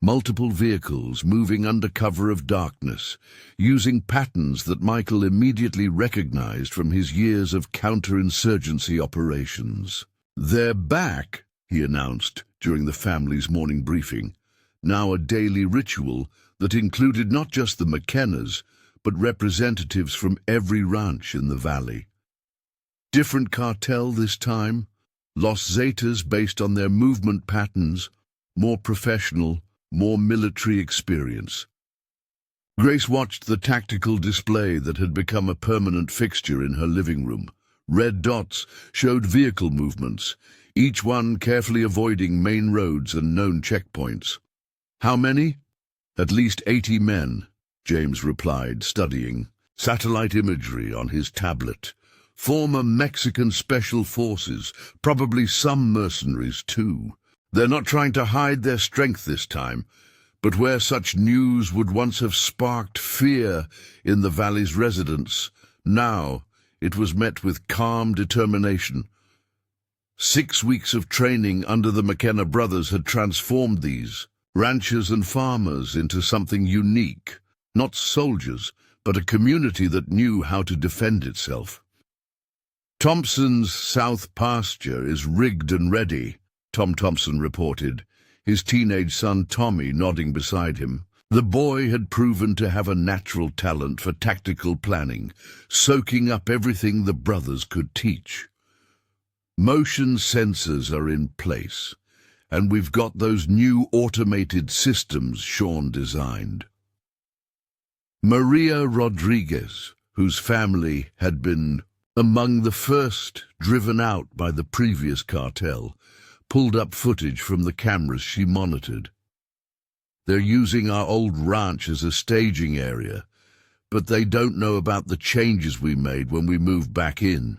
Multiple vehicles moving under cover of darkness, using patterns that Michael immediately recognized from his years of counterinsurgency operations. "They're back," he announced during the family's morning briefing, now a daily ritual that included not just the McKennas, but representatives from every ranch in the valley. Different cartel this time, Los Zetas based on their movement patterns, more professional, more military experience. Grace watched the tactical display that had become a permanent fixture in her living room. Red dots showed vehicle movements, each one carefully avoiding main roads and known checkpoints. How many? At least 80 men, James replied, studying satellite imagery on his tablet. Former Mexican special forces, probably some mercenaries too. They're not trying to hide their strength this time, but where such news would once have sparked fear in the valley's residents, now it was met with calm determination. 6 weeks of training under the McKenna brothers had transformed these ranchers and farmers into something unique, not soldiers, but a community that knew how to defend itself. "Thompson's south pasture is rigged and ready," Tom Thompson reported, his teenage son Tommy nodding beside him. The boy had proven to have a natural talent for tactical planning, soaking up everything the brothers could teach. "Motion sensors are in place, and we've got those new automated systems Sean designed." Maria Rodriguez, whose family had been among the first driven out by the previous cartel, pulled up footage from the cameras she monitored. "They're using our old ranch as a staging area, but they don't know about the changes we made when we moved back in."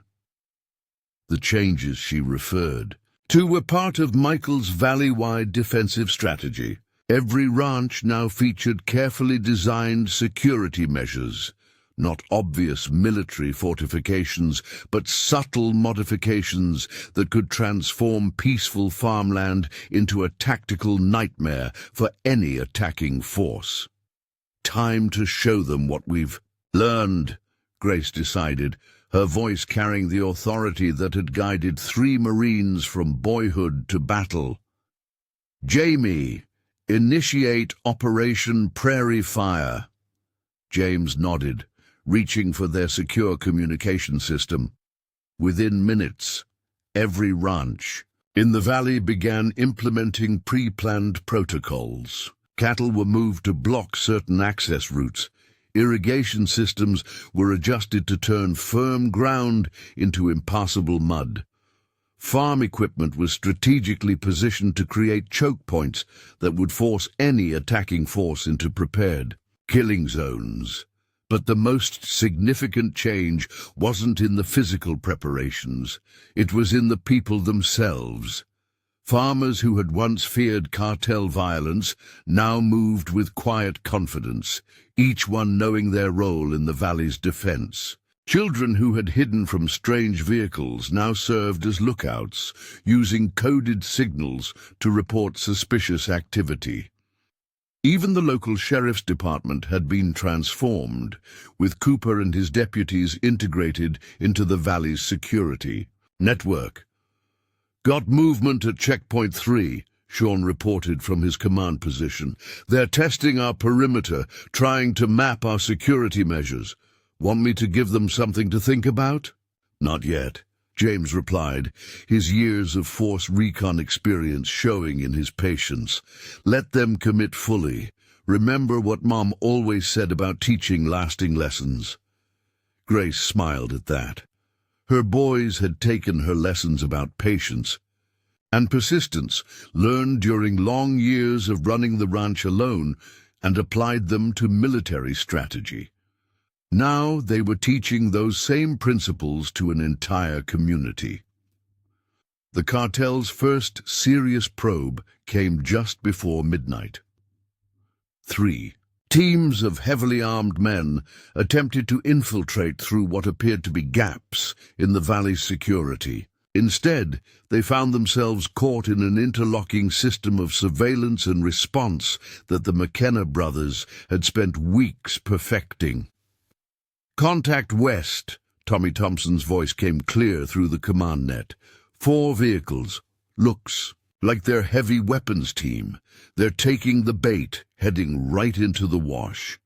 The changes she referred to were part of Michael's valley-wide defensive strategy. Every ranch now featured carefully designed security measures, Not obvious military fortifications, but subtle modifications that could transform peaceful farmland into a tactical nightmare for any attacking force. Time to show them what we've learned, Grace decided, her voice carrying the authority that had guided 3 Marines from boyhood to battle. Jamie, initiate Operation Prairie Fire. James nodded, reaching for their secure communication system. Within minutes, every ranch in the valley began implementing pre-planned protocols. Cattle were moved to block certain access routes. Irrigation systems were adjusted to turn firm ground into impassable mud. Farm equipment was strategically positioned to create choke points that would force any attacking force into prepared killing zones. But the most significant change wasn't in the physical preparations. It was in the people themselves. Farmers who had once feared cartel violence now moved with quiet confidence, each one knowing their role in the valley's defense. Children who had hidden from strange vehicles now served as lookouts, using coded signals to report suspicious activity. Even the local sheriff's department had been transformed, with Cooper and his deputies integrated into the valley's security network. Got movement at Checkpoint 3, Sean reported from his command position. They're testing our perimeter, trying to map our security measures. Want me to give them something to think about? Not yet, James replied, his years of Force Recon experience showing in his patience. Let them commit fully. Remember what Mom always said about teaching lasting lessons. Grace smiled at that. Her boys had taken her lessons about patience and persistence, learned during long years of running the ranch alone, and applied them to military strategy. Now they were teaching those same principles to an entire community. The cartel's first serious probe came just before midnight. 3 teams of heavily armed men attempted to infiltrate through what appeared to be gaps in the valley's security. Instead, they found themselves caught in an interlocking system of surveillance and response that the McKenna brothers had spent weeks perfecting. Contact west, Tommy Thompson's voice came clear through the command net. 4 vehicles. Looks like their heavy weapons team. They're taking the bait, heading right into the wash.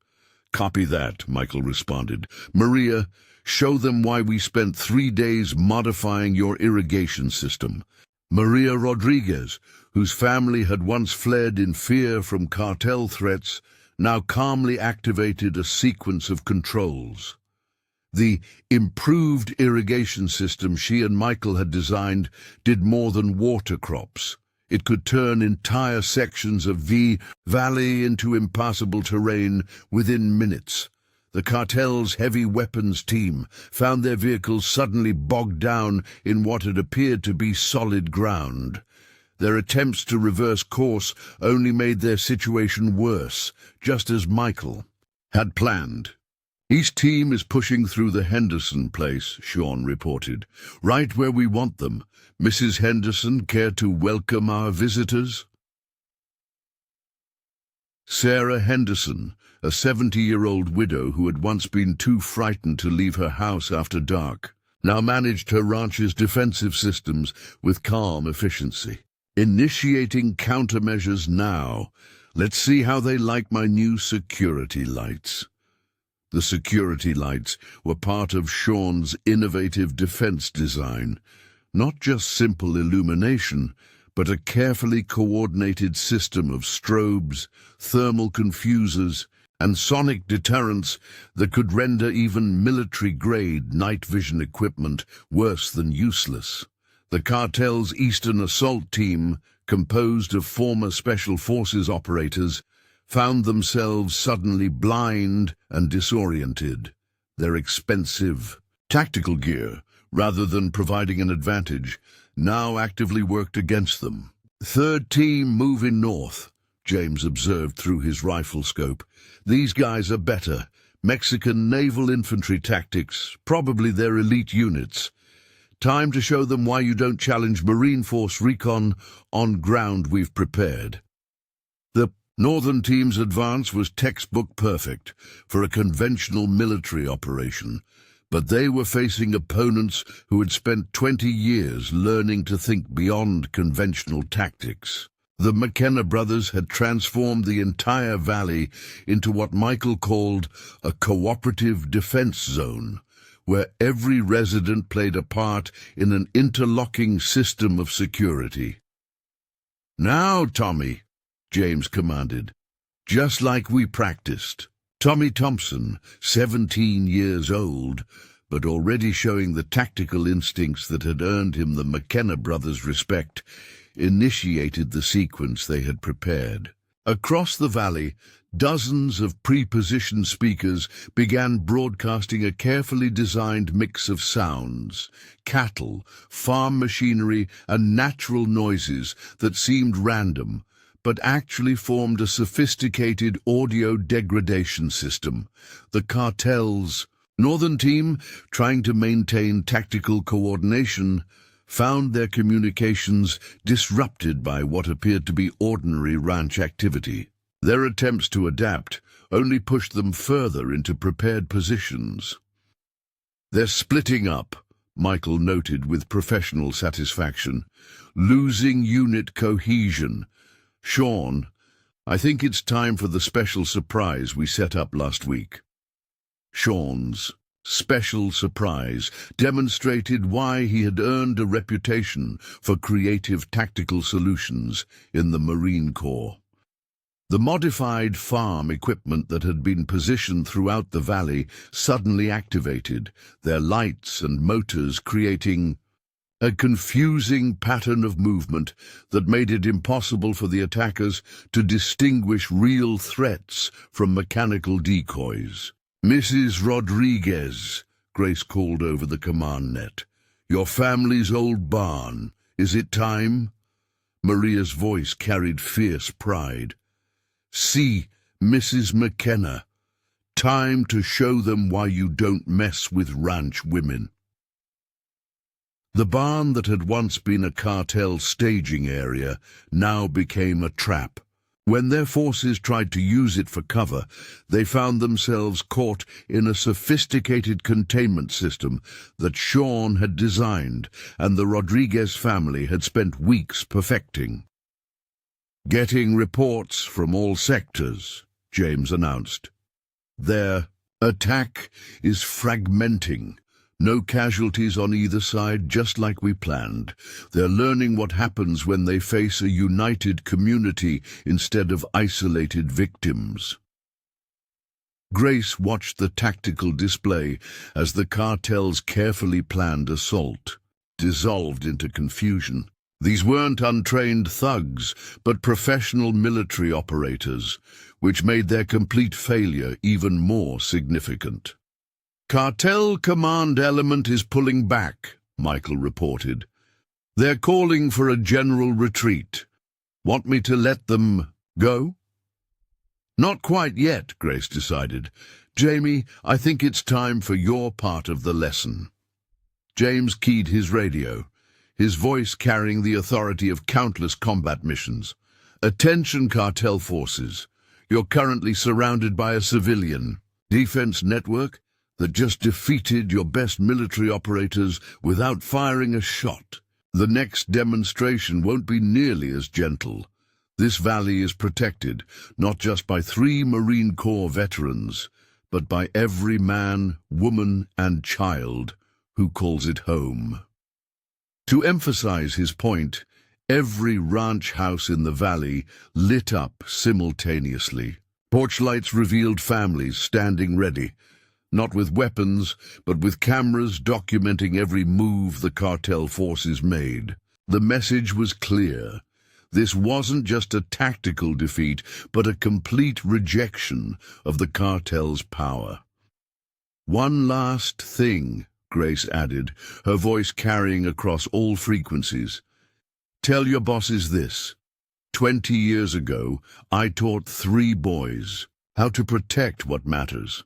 Copy that, Michael responded. Maria, show them why we spent 3 days modifying your irrigation system. Maria Rodriguez, whose family had once fled in fear from cartel threats, now calmly activated a sequence of controls. The improved irrigation system she and Michael had designed did more than water crops. It could turn entire sections of the valley into impassable terrain within minutes. The cartel's heavy weapons team found their vehicles suddenly bogged down in what had appeared to be solid ground. Their attempts to reverse course only made their situation worse, just as Michael had planned. Each team is pushing through the Henderson place, Sean reported. Right where we want them. Mrs. Henderson, care to welcome our visitors? Sarah Henderson, a 70-year-old widow who had once been too frightened to leave her house after dark, now managed her ranch's defensive systems with calm efficiency. Initiating countermeasures now. Let's see how they like my new security lights. The security lights were part of Sean's innovative defense design. Not just simple illumination, but a carefully coordinated system of strobes, thermal confusers, and sonic deterrents that could render even military-grade night vision equipment worse than useless. The cartel's Eastern Assault Team, composed of former Special Forces operators, found themselves suddenly blind and disoriented. Their expensive tactical gear, rather than providing an advantage, now actively worked against them. Third team moving north, James observed through his rifle scope. These guys are better, Mexican naval infantry tactics, probably their elite units. Time to show them why you don't challenge Marine Force Recon on ground we've prepared. The northern team's advance was textbook perfect for a conventional military operation, but they were facing opponents who had spent 20 years learning to think beyond conventional tactics. The McKenna brothers had transformed the entire valley into what Michael called a cooperative defense zone, where every resident played a part in an interlocking system of security. "Now, Tommy," James commanded, "just like we practiced." Tommy Thompson, 17 years old, but already showing the tactical instincts that had earned him the McKenna brothers' respect, initiated the sequence they had prepared. Across the valley, dozens of pre-positioned speakers began broadcasting a carefully designed mix of sounds, cattle, farm machinery, and natural noises that seemed random, but actually formed a sophisticated audio degradation system. The cartel's northern team, trying to maintain tactical coordination, found their communications disrupted by what appeared to be ordinary ranch activity. Their attempts to adapt only pushed them further into prepared positions. "They're splitting up," Michael noted with professional satisfaction, "losing unit cohesion. Sean, I think it's time for the special surprise we set up last week." Sean's special surprise demonstrated why he had earned a reputation for creative tactical solutions in the Marine Corps. The modified farm equipment that had been positioned throughout the valley suddenly activated, their lights and motors creating a confusing pattern of movement that made it impossible for the attackers to distinguish real threats from mechanical decoys. "Mrs. Rodriguez," Grace called over the command net, "your family's old barn. Is it time?" Maria's voice carried fierce pride. "See, Mrs. McKenna, time to show them why you don't mess with ranch women." The barn that had once been a cartel staging area now became a trap. When their forces tried to use it for cover, they found themselves caught in a sophisticated containment system that Sean had designed and the Rodriguez family had spent weeks perfecting. "Getting reports from all sectors," James announced. "Their attack is fragmenting. No casualties on either side, just like we planned. They're learning what happens when they face a united community instead of isolated victims." Grace watched the tactical display as the cartel's carefully planned assault dissolved into confusion. These weren't untrained thugs, but professional military operators, which made their complete failure even more significant. "Cartel command element is pulling back," Michael reported. "They're calling for a general retreat. Want me to let them go?" "Not quite yet," Grace decided. "Jamie, I think it's time for your part of the lesson." James keyed his radio, his voice carrying the authority of countless combat missions. "Attention, cartel forces. You're currently surrounded by a civilian defense network that just defeated your best military operators without firing a shot. The next demonstration won't be nearly as gentle. This valley is protected not just by 3 Marine Corps veterans, but by every man, woman, and child who calls it home." To emphasize his point, every ranch house in the valley lit up simultaneously. Porch lights revealed families standing ready, not with weapons, but with cameras documenting every move the cartel forces made. The message was clear. This wasn't just a tactical defeat, but a complete rejection of the cartel's power. "One last thing," Grace added, her voice carrying across all frequencies. "Tell your bosses this. 20 years ago, I taught 3 boys how to protect what matters.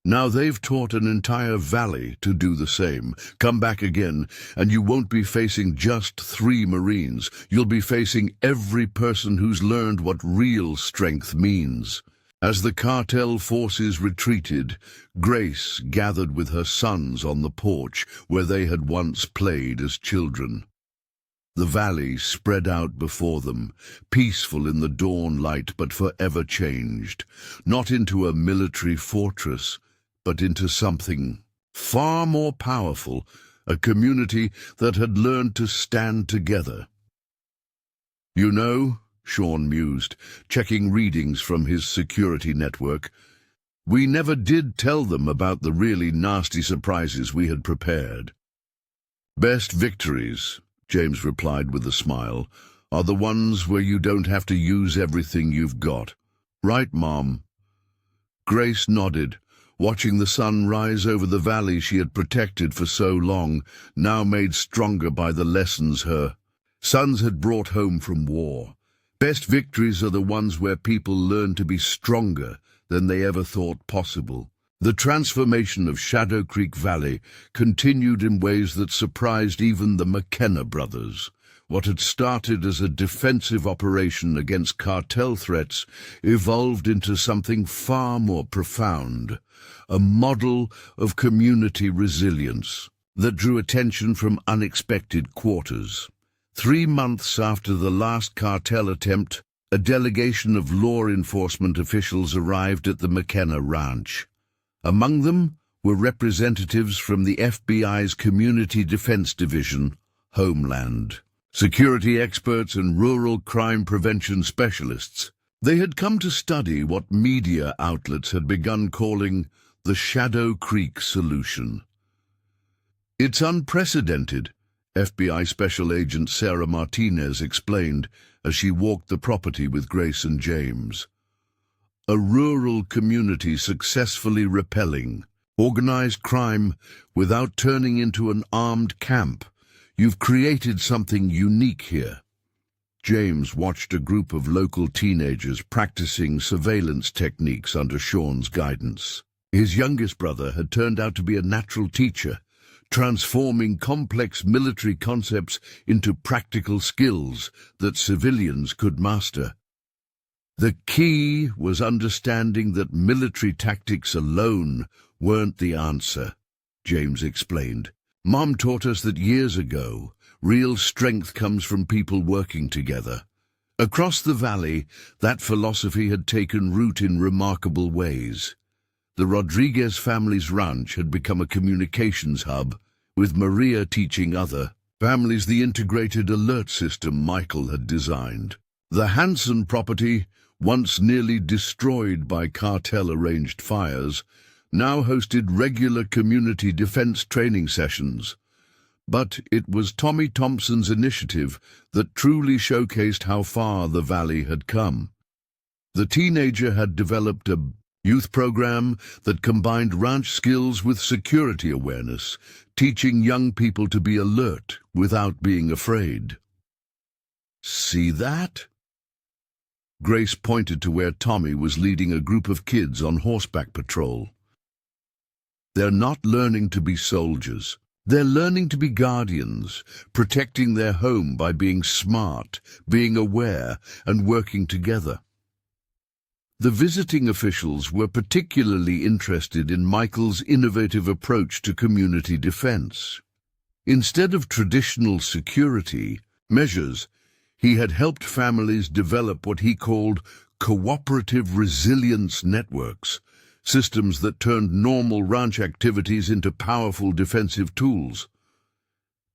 Now they've taught an entire valley to do the same. Come back again, and you won't be facing just 3 Marines. You'll be facing every person who's learned what real strength means. As the cartel forces retreated, Grace gathered with her sons on the porch where they had once played as children. The valley spread out before them, peaceful in the dawn light but forever changed, not into a military fortress, but into something far more powerful, a community that had learned to stand together. "You know," Sean mused, checking readings from his security network, "we never did tell them about the really nasty surprises we had prepared." "Best victories," James replied with a smile, "are the ones where you don't have to use everything you've got. Right, Mom?" Grace nodded, watching the sun rise over the valley she had protected for so long, now made stronger by the lessons her sons had brought home from war. Best victories are the ones where people learn to be stronger than they ever thought possible. The transformation of Shadow Creek Valley continued in ways that surprised even the McKenna brothers. What had started as a defensive operation against cartel threats evolved into something far more profound, a model of community resilience that drew attention from unexpected quarters. 3 months after the last cartel attempt, a delegation of law enforcement officials arrived at the McKenna ranch. Among them were representatives from the FBI's Community Defense Division, Homeland, security experts and rural crime prevention specialists. They had come to study what media outlets had begun calling the Shadow Creek solution. "It's unprecedented," FBI Special Agent Sarah Martinez explained as she walked the property with Grace and James. "A rural community successfully repelling organized crime without turning into an armed camp. You've created something unique here." James watched a group of local teenagers practicing surveillance techniques under Sean's guidance. His youngest brother had turned out to be a natural teacher, transforming complex military concepts into practical skills that civilians could master. The key was understanding that military tactics alone weren't the answer, James explained. "Mom taught us that years ago, real strength comes from people working together." Across the valley, that philosophy had taken root in remarkable ways. The Rodriguez family's ranch had become a communications hub, with Maria teaching other families the integrated alert system Michael had designed. The Hanson property, once nearly destroyed by cartel-arranged fires, now hosted regular community defense training sessions. But it was Tommy Thompson's initiative that truly showcased how far the valley had come. The teenager had developed a youth program that combined ranch skills with security awareness, teaching young people to be alert without being afraid. "See that?" Grace pointed to where Tommy was leading a group of kids on horseback patrol. "They're not learning to be soldiers. They're learning to be guardians, protecting their home by being smart, being aware, and working together." The visiting officials were particularly interested in Michael's innovative approach to community defense. Instead of traditional security measures, he had helped families develop what he called cooperative resilience networks, systems that turned normal ranch activities into powerful defensive tools.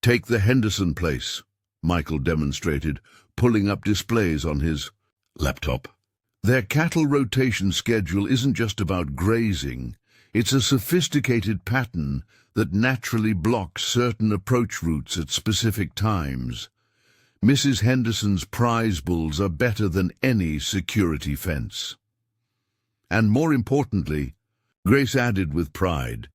"Take the Henderson place," Michael demonstrated, pulling up displays on his laptop. "Their cattle rotation schedule isn't just about grazing. It's a sophisticated pattern that naturally blocks certain approach routes at specific times. Mrs. Henderson's prize bulls are better than any security fence." And more importantly, Grace added with pride,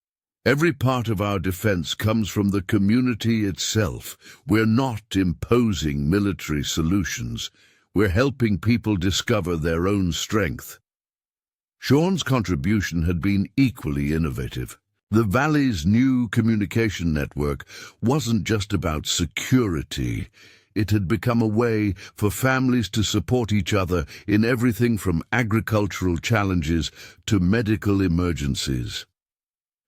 "Every part of our defense comes from the community itself. We're not imposing military solutions. We're helping people discover their own strength." Sean's contribution had been equally innovative. The valley's new communication network wasn't just about security. It had become a way for families to support each other in everything from agricultural challenges to medical emergencies.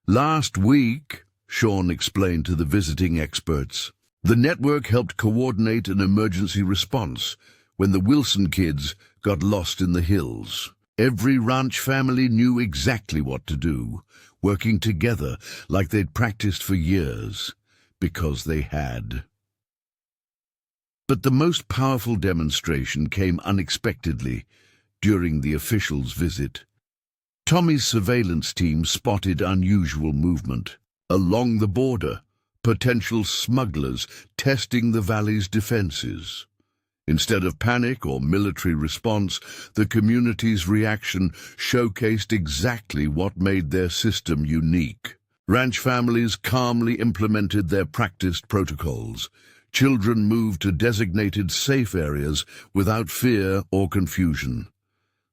Last week, Sean explained to the visiting experts, the network helped coordinate an emergency response when the Wilson kids got lost in the hills. Every ranch family knew exactly what to do, working together like they'd practiced for years, because they had. But the most powerful demonstration came unexpectedly during the officials' visit. Tommy's surveillance team spotted unusual movement. Along the border, potential smugglers testing the valley's defenses. Instead of panic or military response, the community's reaction showcased exactly what made their system unique. Ranch families calmly implemented their practiced protocols. Children moved to designated safe areas without fear or confusion.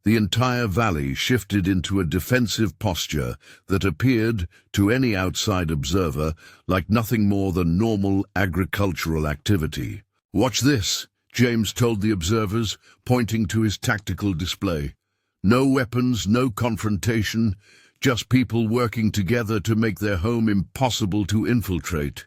The entire valley shifted into a defensive posture that appeared, to any outside observer, like nothing more than normal agricultural activity. "Watch this," James told the observers, pointing to his tactical display. "No weapons, no confrontation, just people working together to make their home impossible to infiltrate."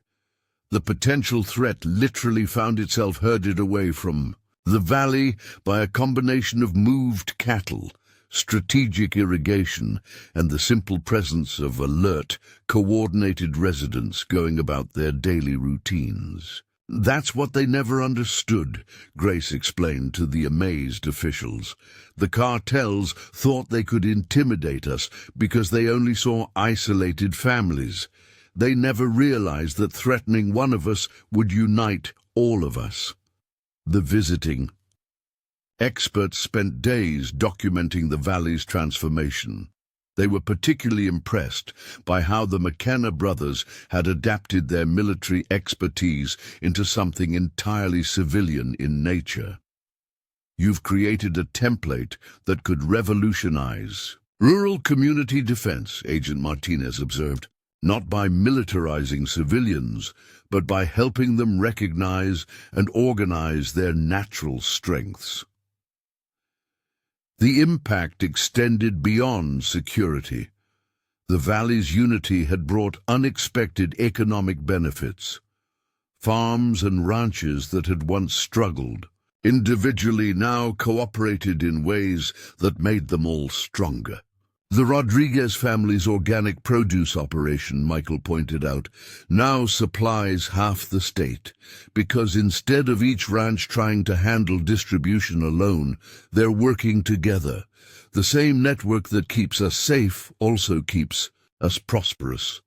The potential threat literally found itself herded away from the valley by a combination of moved cattle, strategic irrigation, and the simple presence of alert, coordinated residents going about their daily routines. "That's what they never understood," Grace explained to the amazed officials. "The cartels thought they could intimidate us because they only saw isolated families. They never realized that threatening one of us would unite all of us." The visiting experts spent days documenting the valley's transformation. They were particularly impressed by how the McKenna brothers had adapted their military expertise into something entirely civilian in nature. "You've created a template that could revolutionize rural community defense," Agent Martinez observed. "Not by militarizing civilians, but by helping them recognize and organize their natural strengths." The impact extended beyond security. The valley's unity had brought unexpected economic benefits. Farms and ranches that had once struggled, individually now cooperated in ways that made them all stronger. The Rodriguez family's organic produce operation, Michael pointed out, now supplies half the state, because instead of each ranch trying to handle distribution alone, they're working together. The same network that keeps us safe also keeps us prosperous.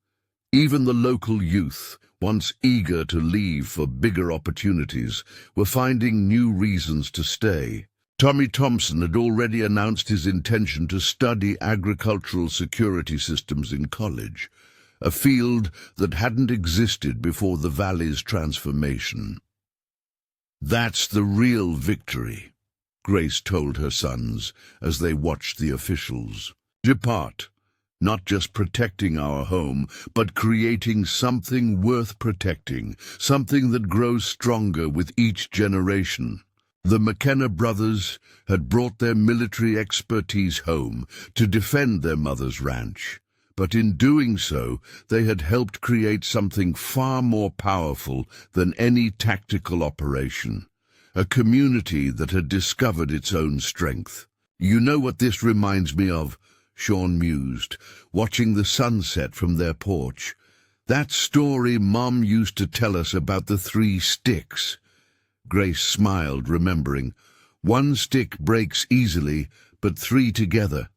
Even the local youth, once eager to leave for bigger opportunities, were finding new reasons to stay. Tommy Thompson had already announced his intention to study agricultural security systems in college, a field that hadn't existed before the valley's transformation. "That's the real victory," Grace told her sons as they watched the officials depart, not just protecting our home, but creating something worth protecting, something that grows stronger with each generation. The McKenna brothers had brought their military expertise home to defend their mother's ranch, but in doing so, they had helped create something far more powerful than any tactical operation, a community that had discovered its own strength. "You know what this reminds me of?" Sean mused, watching the sunset from their porch. "That story Mom used to tell us about the 3 sticks. Grace smiled, remembering. "One stick breaks easily, but 3 together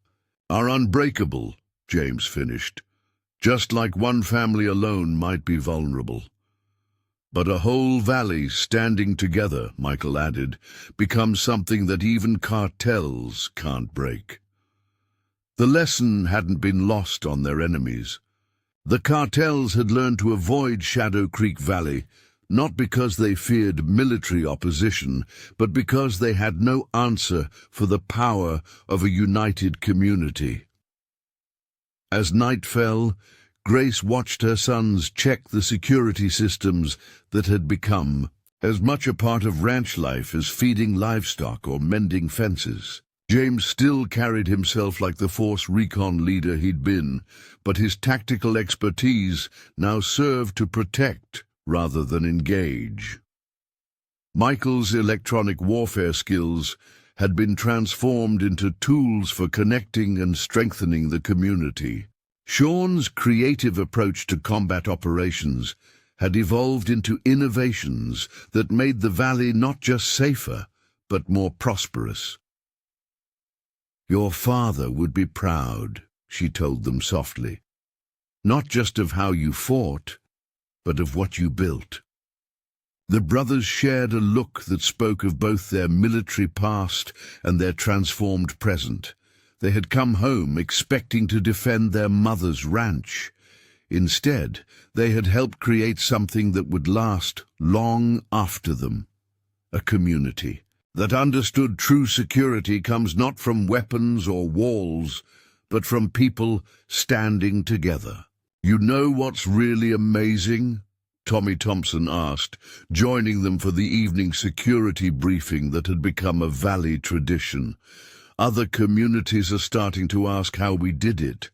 are unbreakable," James finished. "Just like one family alone might be vulnerable. But a whole valley standing together," Michael added, "becomes something that even cartels can't break." The lesson hadn't been lost on their enemies. The cartels had learned to avoid Shadow Creek Valley, not because they feared military opposition, but because they had no answer for the power of a united community. As night fell, Grace watched her sons check the security systems that had become as much a part of ranch life as feeding livestock or mending fences. James still carried himself like the Force Recon leader he'd been, but his tactical expertise now served to protect rather than engage. Michael's electronic warfare skills had been transformed into tools for connecting and strengthening the community. Sean's creative approach to combat operations had evolved into innovations that made the valley not just safer, but more prosperous. "Your father would be proud," she told them softly, "not just of how you fought, but of what you built." The brothers shared a look that spoke of both their military past and their transformed present. They had come home expecting to defend their mother's ranch. Instead, they had helped create something that would last long after them. A community that understood true security comes not from weapons or walls, but from people standing together. "You know what's really amazing?" Tommy Thompson asked, joining them for the evening security briefing that had become a valley tradition. "Other communities are starting to ask how we did it.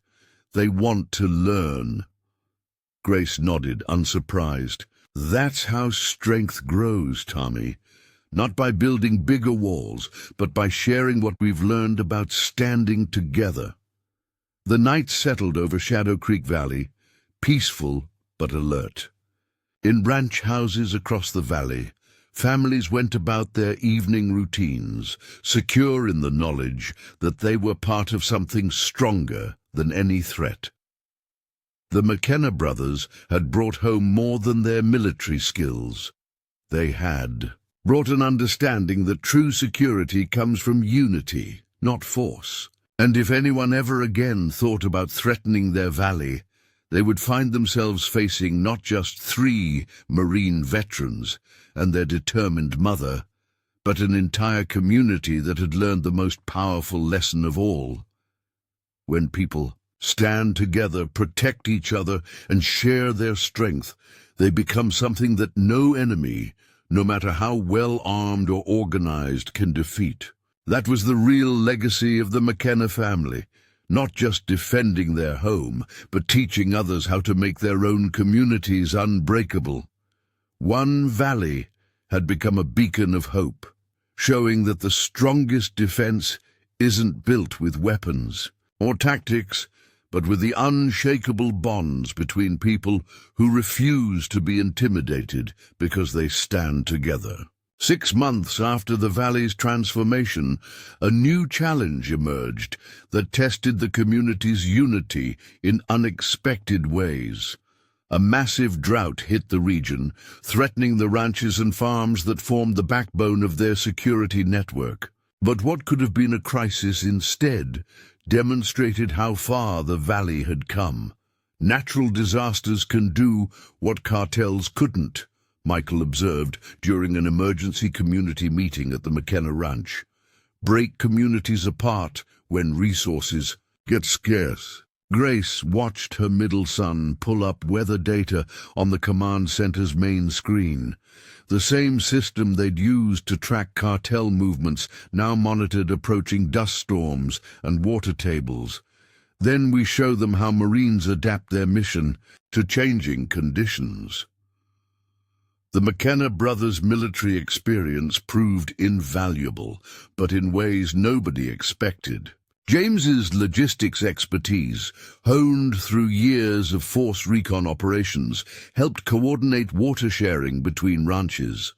They want to learn." Grace nodded, unsurprised. "That's how strength grows, Tommy. Not by building bigger walls, but by sharing what we've learned about standing together." The night settled over Shadow Creek Valley, peaceful but alert. In ranch houses across the valley, families went about their evening routines, secure in the knowledge that they were part of something stronger than any threat. The McKenna brothers had brought home more than their military skills. They had brought an understanding that true security comes from unity, not force. And if anyone ever again thought about threatening their valley, they would find themselves facing not just 3 Marine veterans and their determined mother, but an entire community that had learned the most powerful lesson of all. When people stand together, protect each other, and share their strength, they become something that no enemy, no matter how well armed or organized, can defeat. That was the real legacy of the McKenna family, not just defending their home, but teaching others how to make their own communities unbreakable. One valley had become a beacon of hope, showing that the strongest defense isn't built with weapons or tactics, but with the unshakable bonds between people who refuse to be intimidated because they stand together. 6 months after the valley's transformation, a new challenge emerged that tested the community's unity in unexpected ways. A massive drought hit the region, threatening the ranches and farms that formed the backbone of their security network. But what could have been a crisis instead demonstrated how far the valley had come. "Natural disasters can do what cartels couldn't," Michael observed during an emergency community meeting at the McKenna Ranch. "Break communities apart when resources get scarce." Grace watched her middle son pull up weather data on the command center's main screen. The same system they'd used to track cartel movements now monitored approaching dust storms and water tables. "Then we show them how Marines adapt their mission to changing conditions." The McKenna brothers' military experience proved invaluable, but in ways nobody expected. James's logistics expertise, honed through years of Force Recon operations, helped coordinate water sharing between ranches.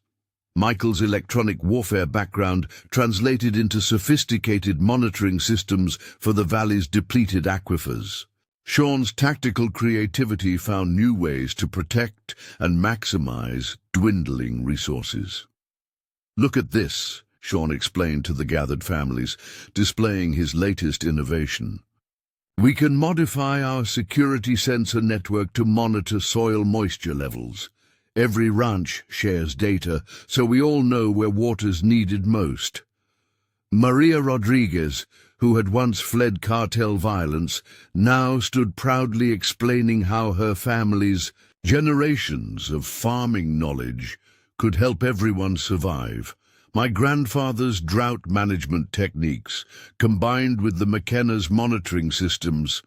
Michael's electronic warfare background translated into sophisticated monitoring systems for the valley's depleted aquifers. Sean's tactical creativity found new ways to protect and maximize dwindling resources. "Look at this," Sean explained to the gathered families, displaying his latest innovation. "We can modify our security sensor network to monitor soil moisture levels. Every ranch shares data, so we all know where water's needed most. Maria Rodriguez, who had once fled cartel violence, now stood proudly explaining how her family's generations of farming knowledge could help everyone survive. My grandfather's drought management techniques, combined with the McKenna's monitoring systems,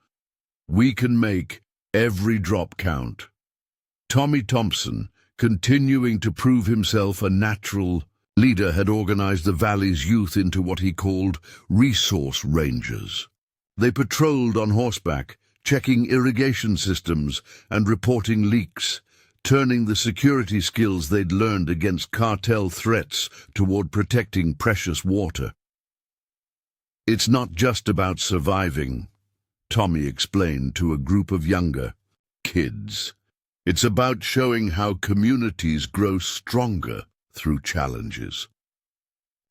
we can make every drop count. Tommy Thompson, continuing to prove himself a natural leader, had organized the valley's youth into what he called resource rangers. They patrolled on horseback, checking irrigation systems and reporting leaks, turning the security skills they'd learned against cartel threats toward protecting precious water. It's not just about surviving, Tommy explained to a group of younger kids. It's about showing how communities grow stronger through challenges.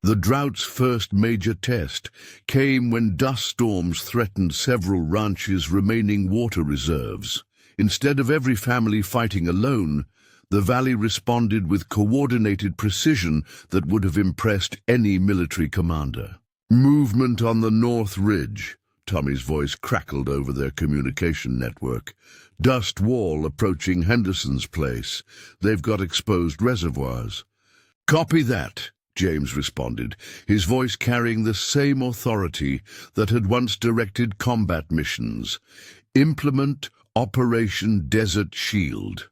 The drought's first major test came when dust storms threatened several ranches' remaining water reserves. Instead of every family fighting alone, the valley responded with coordinated precision that would have impressed any military commander. Movement on the North Ridge. Tommy's voice crackled over their communication network. Dust wall approaching Henderson's place. They've got exposed reservoirs. Copy that, James responded, his voice carrying the same authority that had once directed combat missions. Implement Operation Desert Shield.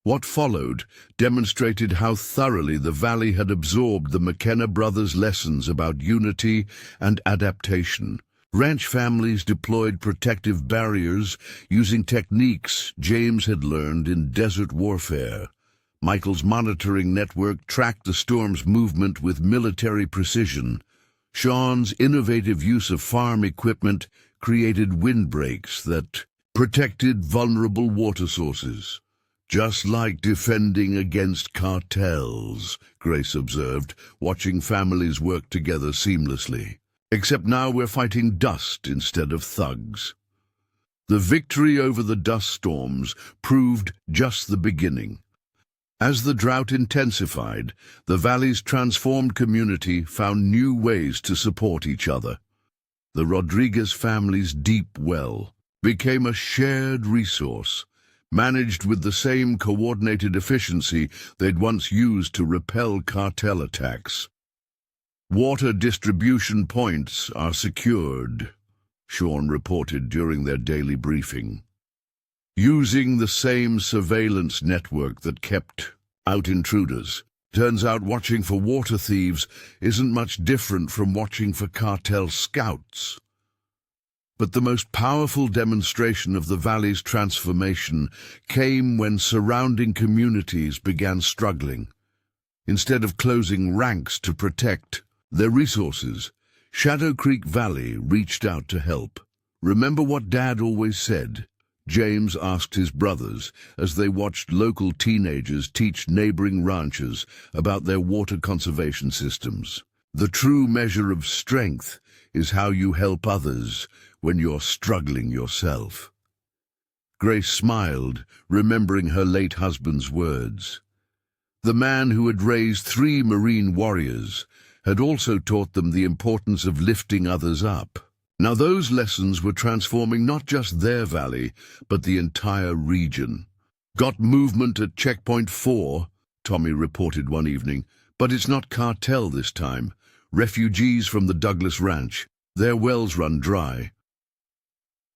What followed demonstrated how thoroughly the valley had absorbed the McKenna brothers' lessons about unity and adaptation. Ranch families deployed protective barriers using techniques James had learned in desert warfare. Michael's monitoring network tracked the storm's movement with military precision. Sean's innovative use of farm equipment created windbreaks that protected vulnerable water sources. Just like defending against cartels, Grace observed, watching families work together seamlessly. Except now we're fighting dust instead of thugs. The victory over the dust storms proved just the beginning. As the drought intensified, the valley's transformed community found new ways to support each other. The Rodriguez family's deep well became a shared resource, managed with the same coordinated efficiency they'd once used to repel cartel attacks. Water distribution points are secured, Sean reported during their daily briefing. Using the same surveillance network that kept out intruders. Turns out watching for water thieves isn't much different from watching for cartel scouts. But the most powerful demonstration of the valley's transformation came when surrounding communities began struggling. Instead of closing ranks to protect their resources, Shadow Creek Valley reached out to help. Remember what Dad always said? James asked his brothers as they watched local teenagers teach neighboring ranchers about their water conservation systems. The true measure of strength is how you help others when you're struggling yourself. Grace smiled, remembering her late husband's words. The man who had raised 3 Marine warriors had also taught them the importance of lifting others up. Now those lessons were transforming not just their valley, but the entire region. Got movement at Checkpoint 4, Tommy reported one evening, but it's not cartel this time. Refugees from the Douglas Ranch. Their wells run dry.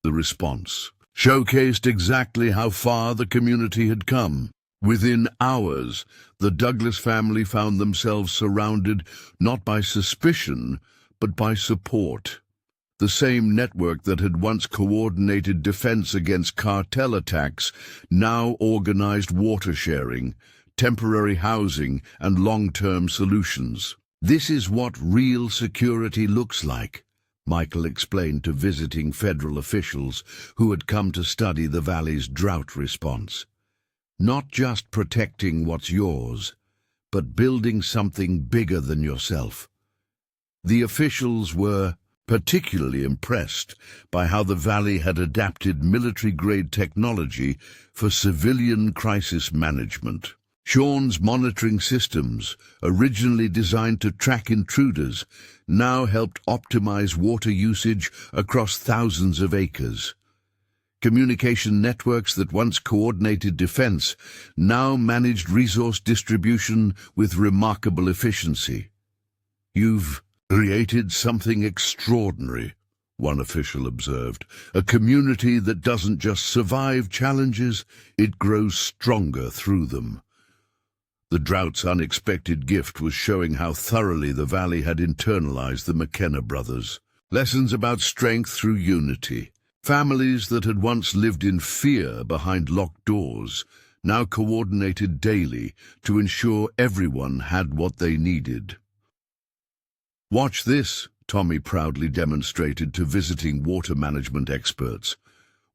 The response showcased exactly how far the community had come. Within hours, the Douglas family found themselves surrounded not by suspicion, but by support. The same network that had once coordinated defense against cartel attacks now organized water sharing, temporary housing, and long-term solutions. This is what real security looks like, Michael explained to visiting federal officials who had come to study the valley's drought response. Not just protecting what's yours, but building something bigger than yourself. The officials were particularly impressed by how the valley had adapted military-grade technology for civilian crisis management. Sean's monitoring systems, originally designed to track intruders, now helped optimize water usage across thousands of acres. Communication networks that once coordinated defense now managed resource distribution with remarkable efficiency. "You've created something extraordinary," one official observed. "A community that doesn't just survive challenges, it grows stronger through them." The drought's unexpected gift was showing how thoroughly the valley had internalized the McKenna brothers. Lessons about strength through unity. Families that had once lived in fear behind locked doors now coordinated daily to ensure everyone had what they needed. "Watch this," Tommy proudly demonstrated to visiting water management experts.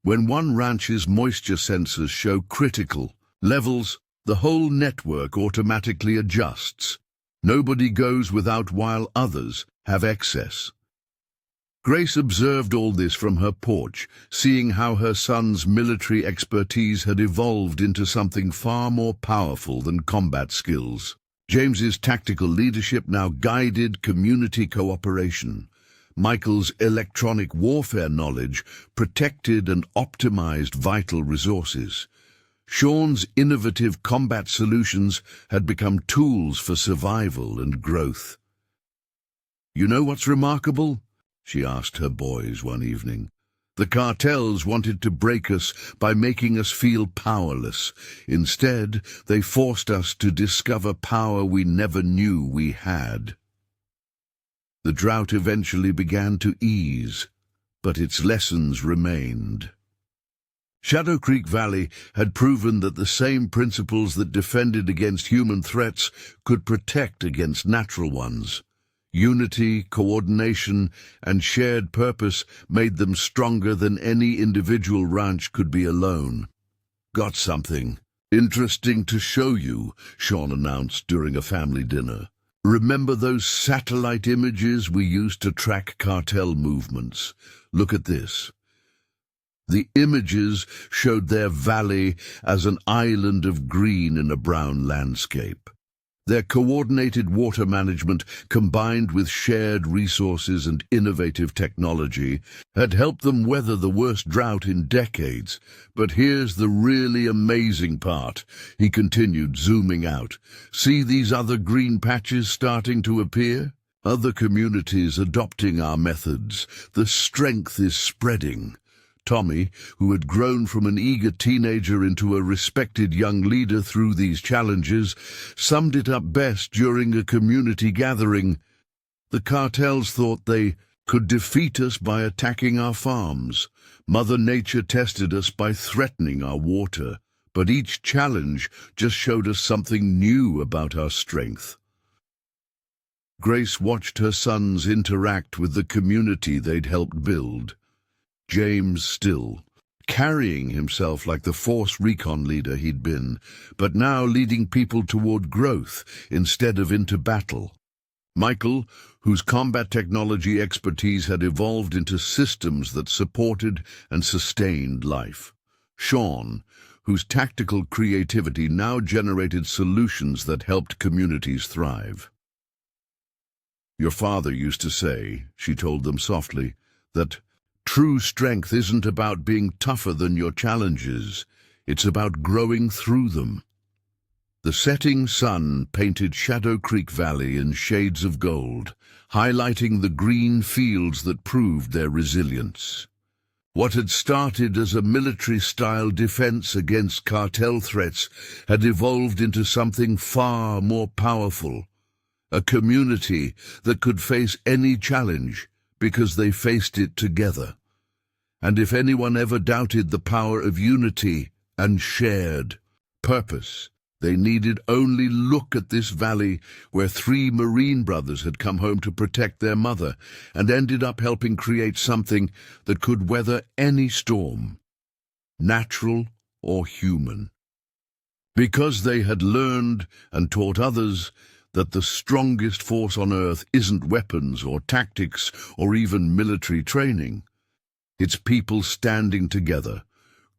When one ranch's moisture sensors show critical levels, the whole network automatically adjusts. Nobody goes without while others have excess. Grace observed all this from her porch, seeing how her son's military expertise had evolved into something far more powerful than combat skills. James's tactical leadership now guided community cooperation. Michael's electronic warfare knowledge protected and optimized vital resources. Sean's innovative combat solutions had become tools for survival and growth. "You know what's remarkable?" she asked her boys one evening. "The cartels wanted to break us by making us feel powerless. Instead, they forced us to discover power we never knew we had." The drought eventually began to ease, but its lessons remained. Shadow Creek Valley had proven that the same principles that defended against human threats could protect against natural ones. Unity, coordination, and shared purpose made them stronger than any individual ranch could be alone. "Got something interesting to show you," Sean announced during a family dinner. "Remember those satellite images we used to track cartel movements? Look at this." The images showed their valley as an island of green in a brown landscape. Their coordinated water management, combined with shared resources and innovative technology, had helped them weather the worst drought in decades. "But here's the really amazing part," he continued, zooming out. "See these other green patches starting to appear? Other communities adopting our methods. The strength is spreading." Tommy, who had grown from an eager teenager into a respected young leader through these challenges, summed it up best during a community gathering. "The cartels thought they could defeat us by attacking our farms. Mother Nature tested us by threatening our water. But each challenge just showed us something new about our strength." Grace watched her sons interact with the community they'd helped build. James still, carrying himself like the Force Recon leader he'd been, but now leading people toward growth instead of into battle. Michael, whose combat technology expertise had evolved into systems that supported and sustained life. Sean, whose tactical creativity now generated solutions that helped communities thrive. "Your father used to say," she told them softly, "that true strength isn't about being tougher than your challenges. It's about growing through them." The setting sun painted Shadow Creek Valley in shades of gold, highlighting the green fields that proved their resilience. What had started as a military-style defense against cartel threats had evolved into something far more powerful. A community that could face any challenge because they faced it together. And if anyone ever doubted the power of unity and shared purpose, they needed only look at this valley where 3 Marine brothers had come home to protect their mother and ended up helping create something that could weather any storm, natural or human. Because they had learned and taught others, that the strongest force on Earth isn't weapons or tactics or even military training. It's people standing together,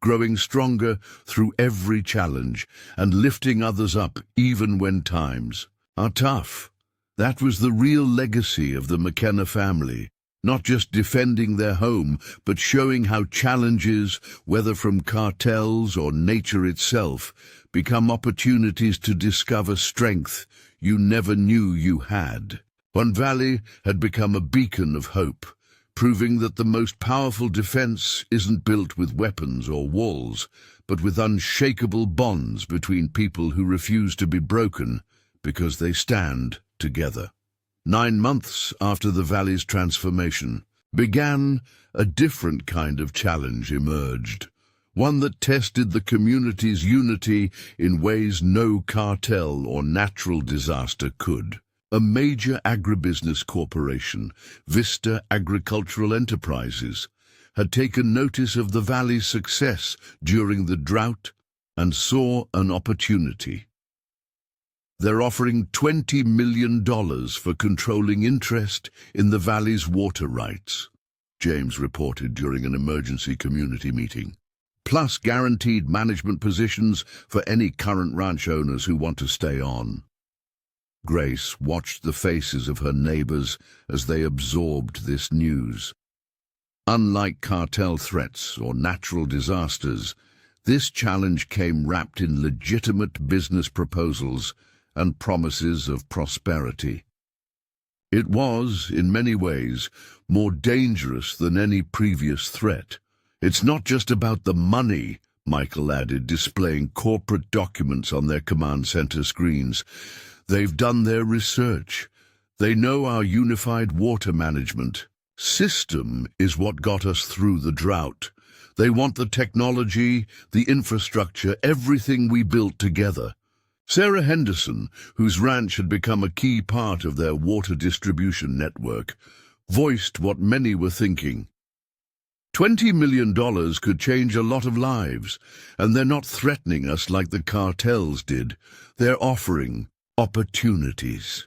growing stronger through every challenge and lifting others up even when times are tough. That was the real legacy of the McKenna family, not just defending their home, but showing how challenges, whether from cartels or nature itself, become opportunities to discover strength you never knew you had. One valley had become a beacon of hope, proving that the most powerful defense isn't built with weapons or walls, but with unshakable bonds between people who refuse to be broken because they stand together. 9 months after the valley's transformation began, a different kind of challenge emerged, one that tested the community's unity in ways no cartel or natural disaster could. A major agribusiness corporation, Vista Agricultural Enterprises, had taken notice of the valley's success during the drought and saw an opportunity. They're offering $20 million for controlling interest in the valley's water rights, James reported during an emergency community meeting, plus guaranteed management positions for any current ranch owners who want to stay on. Grace watched the faces of her neighbors as they absorbed this news. Unlike cartel threats or natural disasters, this challenge came wrapped in legitimate business proposals and promises of prosperity. It was, in many ways, more dangerous than any previous threat. It's not just about the money, Michael added, displaying corporate documents on their command center screens. They've done their research. They know our unified water management system is what got us through the drought. They want the technology, the infrastructure, everything we built together. Sarah Henderson, whose ranch had become a key part of their water distribution network, voiced what many were thinking. $20 million could change a lot of lives, and they're not threatening us like the cartels did. They're offering opportunities.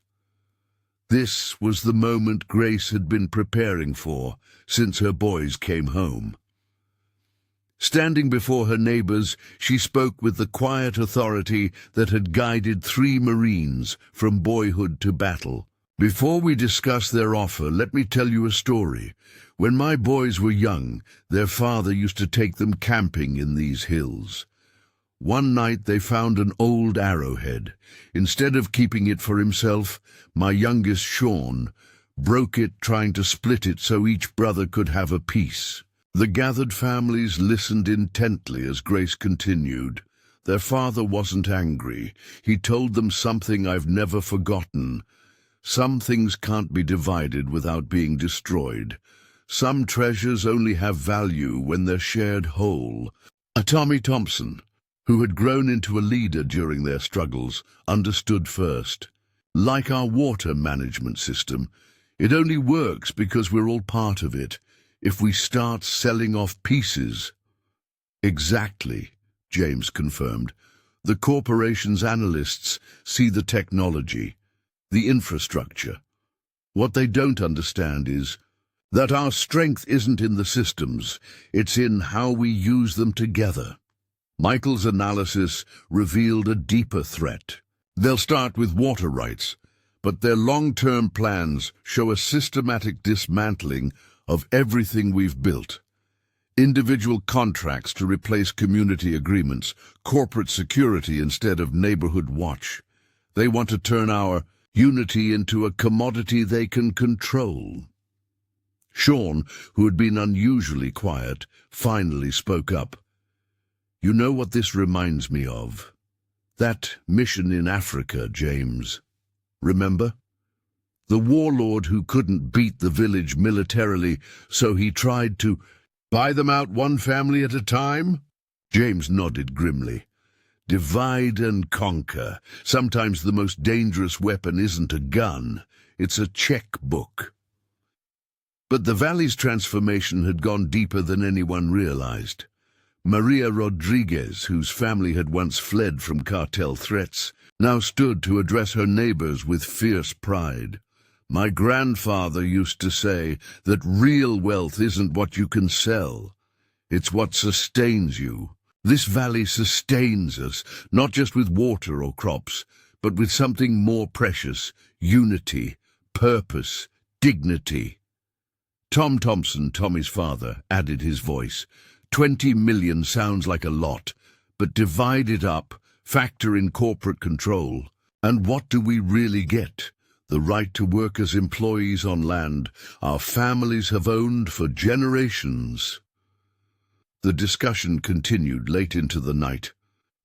This was the moment Grace had been preparing for since her boys came home. Standing before her neighbors, she spoke with the quiet authority that had guided 3 Marines from boyhood to battle. Before we discuss their offer, let me tell you a story. When my boys were young, their father used to take them camping in these hills. One night they found an old arrowhead. Instead of keeping it for himself, my youngest Sean broke it, trying to split it so each brother could have a piece. The gathered families listened intently as Grace continued. Their father wasn't angry. He told them something I've never forgotten. Some things can't be divided without being destroyed. Some treasures only have value when they're shared whole. Tommy Thompson, who had grown into a leader during their struggles, understood first. Like our water management system, it only works because we're all part of it. If we start selling off pieces. Exactly, James confirmed. The corporation's analysts see the technology, the infrastructure. What they don't understand is that our strength isn't in the systems, it's in how we use them together. Michael's analysis revealed a deeper threat. They'll start with water rights, but their long-term plans show a systematic dismantling of everything we've built. Individual contracts to replace community agreements, corporate security instead of neighborhood watch. They want to turn our unity into a commodity they can control. Sean, who had been unusually quiet, finally spoke up. You know what this reminds me of? That mission in Africa, James. Remember? The warlord who couldn't beat the village militarily, so he tried to buy them out one family at a time? James nodded grimly. Divide and conquer. Sometimes the most dangerous weapon isn't a gun, it's a checkbook. But the valley's transformation had gone deeper than anyone realized. Maria Rodriguez, whose family had once fled from cartel threats, now stood to address her neighbors with fierce pride. My grandfather used to say that real wealth isn't what you can sell, it's what sustains you. This valley sustains us, not just with water or crops, but with something more precious: unity, purpose, dignity. Tom Thompson, Tommy's father, added his voice. 20 million sounds like a lot, but divide it up, factor in corporate control, and what do we really get? The right to work as employees on land our families have owned for generations. The discussion continued late into the night,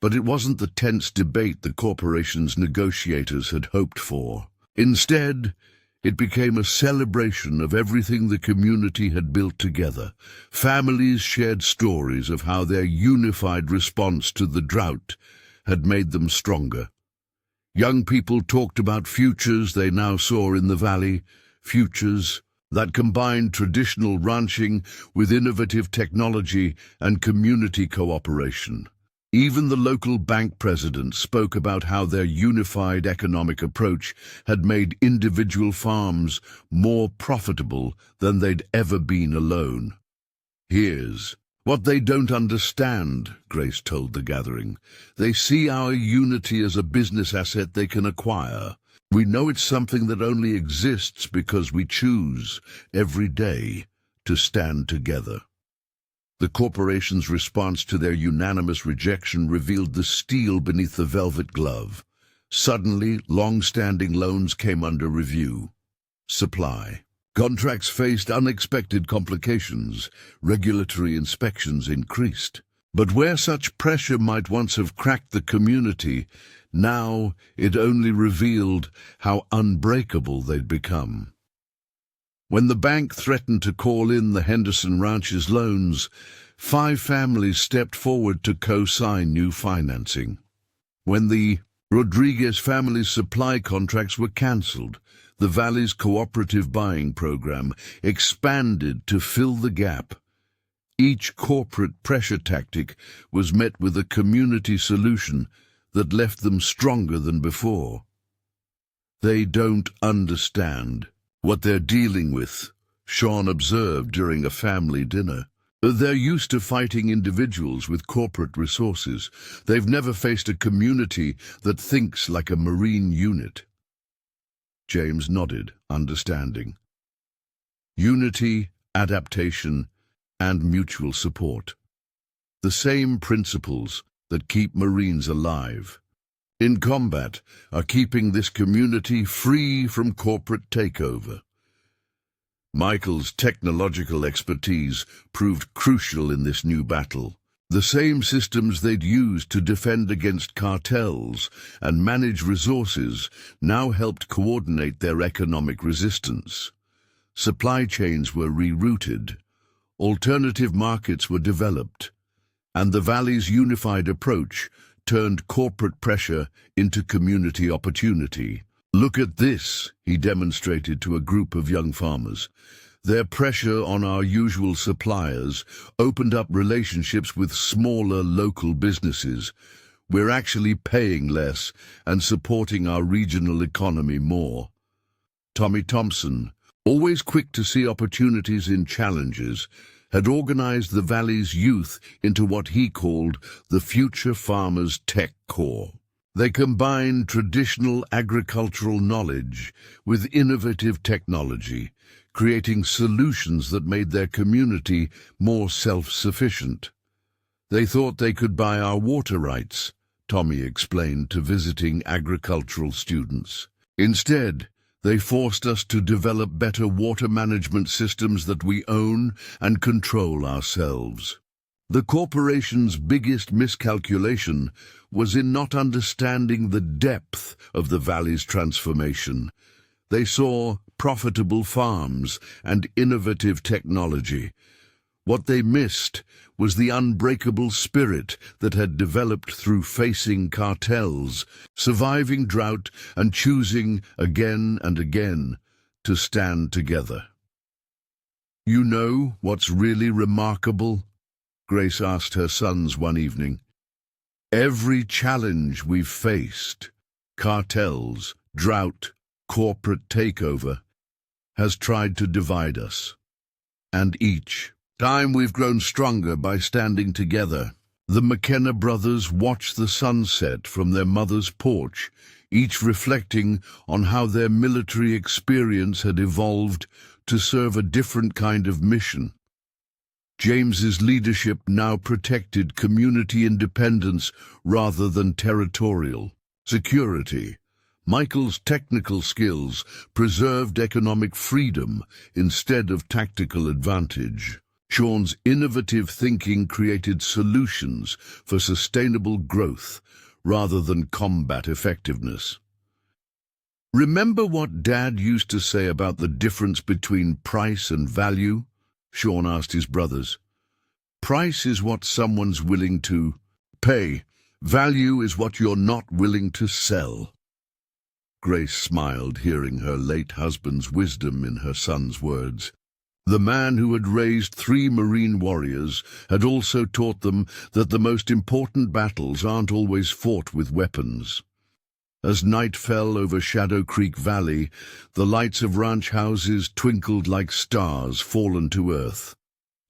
but it wasn't the tense debate the corporation's negotiators had hoped for. Instead, it became a celebration of everything the community had built together. Families shared stories of how their unified response to the drought had made them stronger. Young people talked about futures they now saw in the valley, futures that combined traditional ranching with innovative technology and community cooperation. Even the local bank president spoke about how their unified economic approach had made individual farms more profitable than they'd ever been alone. "Here's what they don't understand," Grace told the gathering. "They see our unity as a business asset they can acquire. We know it's something that only exists because we choose, every day, to stand together." The corporation's response to their unanimous rejection revealed the steel beneath the velvet glove. Suddenly, long-standing loans came under review. Supply. Contracts faced unexpected complications. Regulatory inspections increased. But where such pressure might once have cracked the community, now it only revealed how unbreakable they'd become. When the bank threatened to call in the Henderson Ranch's loans, 5 families stepped forward to co-sign new financing. When the Rodriguez family's supply contracts were cancelled, the Valley's cooperative buying program expanded to fill the gap. Each corporate pressure tactic was met with a community solution that left them stronger than before. "They don't understand what they're dealing with," Sean observed during a family dinner. "They're used to fighting individuals with corporate resources. They've never faced a community that thinks like a Marine unit." James nodded, understanding. Unity, adaptation, and mutual support. The same principles that keep Marines alive in combat are keeping this community free from corporate takeover. Michael's technological expertise proved crucial in this new battle. The same systems they'd used to defend against cartels and manage resources now helped coordinate their economic resistance. Supply chains were rerouted, alternative markets were developed, and the Valley's unified approach turned corporate pressure into community opportunity. "Look at this," he demonstrated to a group of young farmers. "Their pressure on our usual suppliers opened up relationships with smaller local businesses. We're actually paying less and supporting our regional economy more." Tommy Thompson, always quick to see opportunities in challenges, had organized the Valley's youth into what he called the Future Farmers Tech Corps. They combined traditional agricultural knowledge with innovative technology, creating solutions that made their community more self-sufficient. "They thought they could buy our water rights," Tommy explained to visiting agricultural students. "Instead, they forced us to develop better water management systems that we own and control ourselves." The corporation's biggest miscalculation was in not understanding the depth of the Valley's transformation. They saw profitable farms and innovative technology. What they missed was the unbreakable spirit that had developed through facing cartels, surviving drought, and choosing again and again to stand together. "You know what's really remarkable?" Grace asked her sons one evening. "Every challenge we've faced, cartels, drought, corporate takeover, has tried to divide us. And each time we've grown stronger by standing together. The McKenna brothers watched the sunset from their mother's porch, each reflecting on how their military experience had evolved to serve a different kind of mission. James's leadership now protected community independence rather than territorial security. Michael's technical skills preserved economic freedom instead of tactical advantage. Sean's innovative thinking created solutions for sustainable growth rather than combat effectiveness. Remember what Dad used to say about the difference between price and value? Sean asked his brothers. Price is what someone's willing to pay. Value is what you're not willing to sell. Grace smiled, hearing her late husband's wisdom in her son's words. The man who had raised 3 Marine warriors had also taught them that the most important battles aren't always fought with weapons. As night fell over Shadow Creek Valley, the lights of ranch houses twinkled like stars fallen to earth.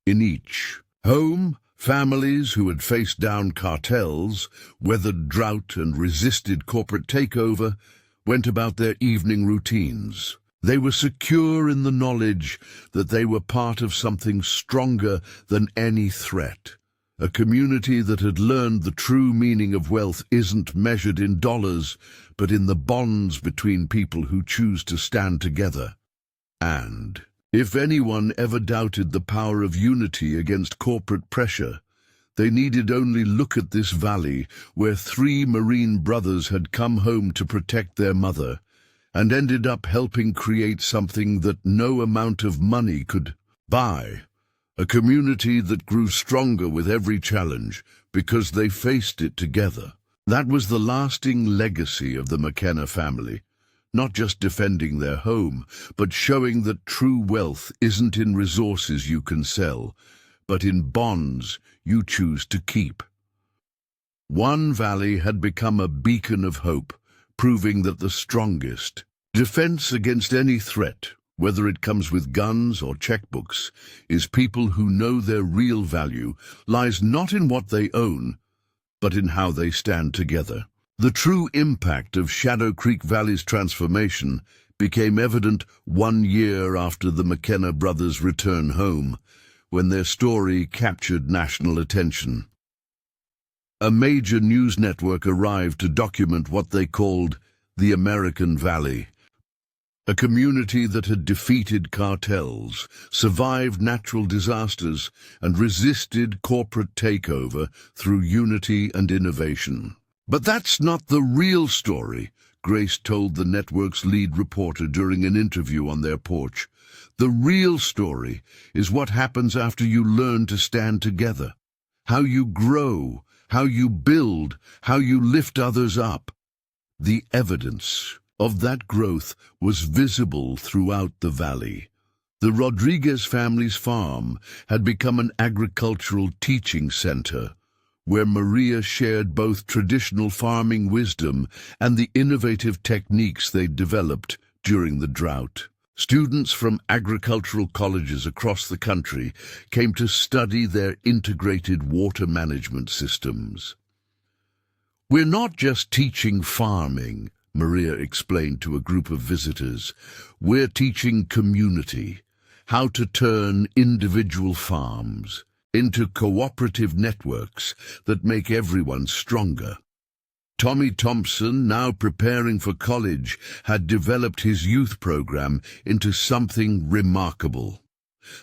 In each home, families who had faced down cartels, weathered drought and resisted corporate takeover, went about their evening routines. They were secure in the knowledge that they were part of something stronger than any threat. A community that had learned the true meaning of wealth isn't measured in dollars, but in the bonds between people who choose to stand together. And if anyone ever doubted the power of unity against corporate pressure, they needed only look at this valley where 3 Marine brothers had come home to protect their mother, and ended up helping create something that no amount of money could buy. A community that grew stronger with every challenge because they faced it together. That was the lasting legacy of the McKenna family, not just defending their home, but showing that true wealth isn't in resources you can sell, but in bonds you choose to keep. One valley had become a beacon of hope, proving that the strongest defense against any threat, whether it comes with guns or checkbooks, is people who know their real value lies not in what they own, but in how they stand together. The true impact of Shadow Creek Valley's transformation became evident 1 year after the McKenna brothers' return home, when their story captured national attention. A major news network arrived to document what they called the American Valley, a community that had defeated cartels, survived natural disasters, and resisted corporate takeover through unity and innovation. But that's not the real story, Grace told the network's lead reporter during an interview on their porch. The real story is what happens after you learn to stand together, how you grow, how you build, how you lift others up. The evidence of that growth was visible throughout the valley. The Rodriguez family's farm had become an agricultural teaching center, where Maria shared both traditional farming wisdom and the innovative techniques they'd developed during the drought. Students from agricultural colleges across the country came to study their integrated water management systems. "We're not just teaching farming," Maria explained to a group of visitors. "We're teaching community, how to turn individual farms into cooperative networks that make everyone stronger." Tommy Thompson, now preparing for college, had developed his youth program into something remarkable.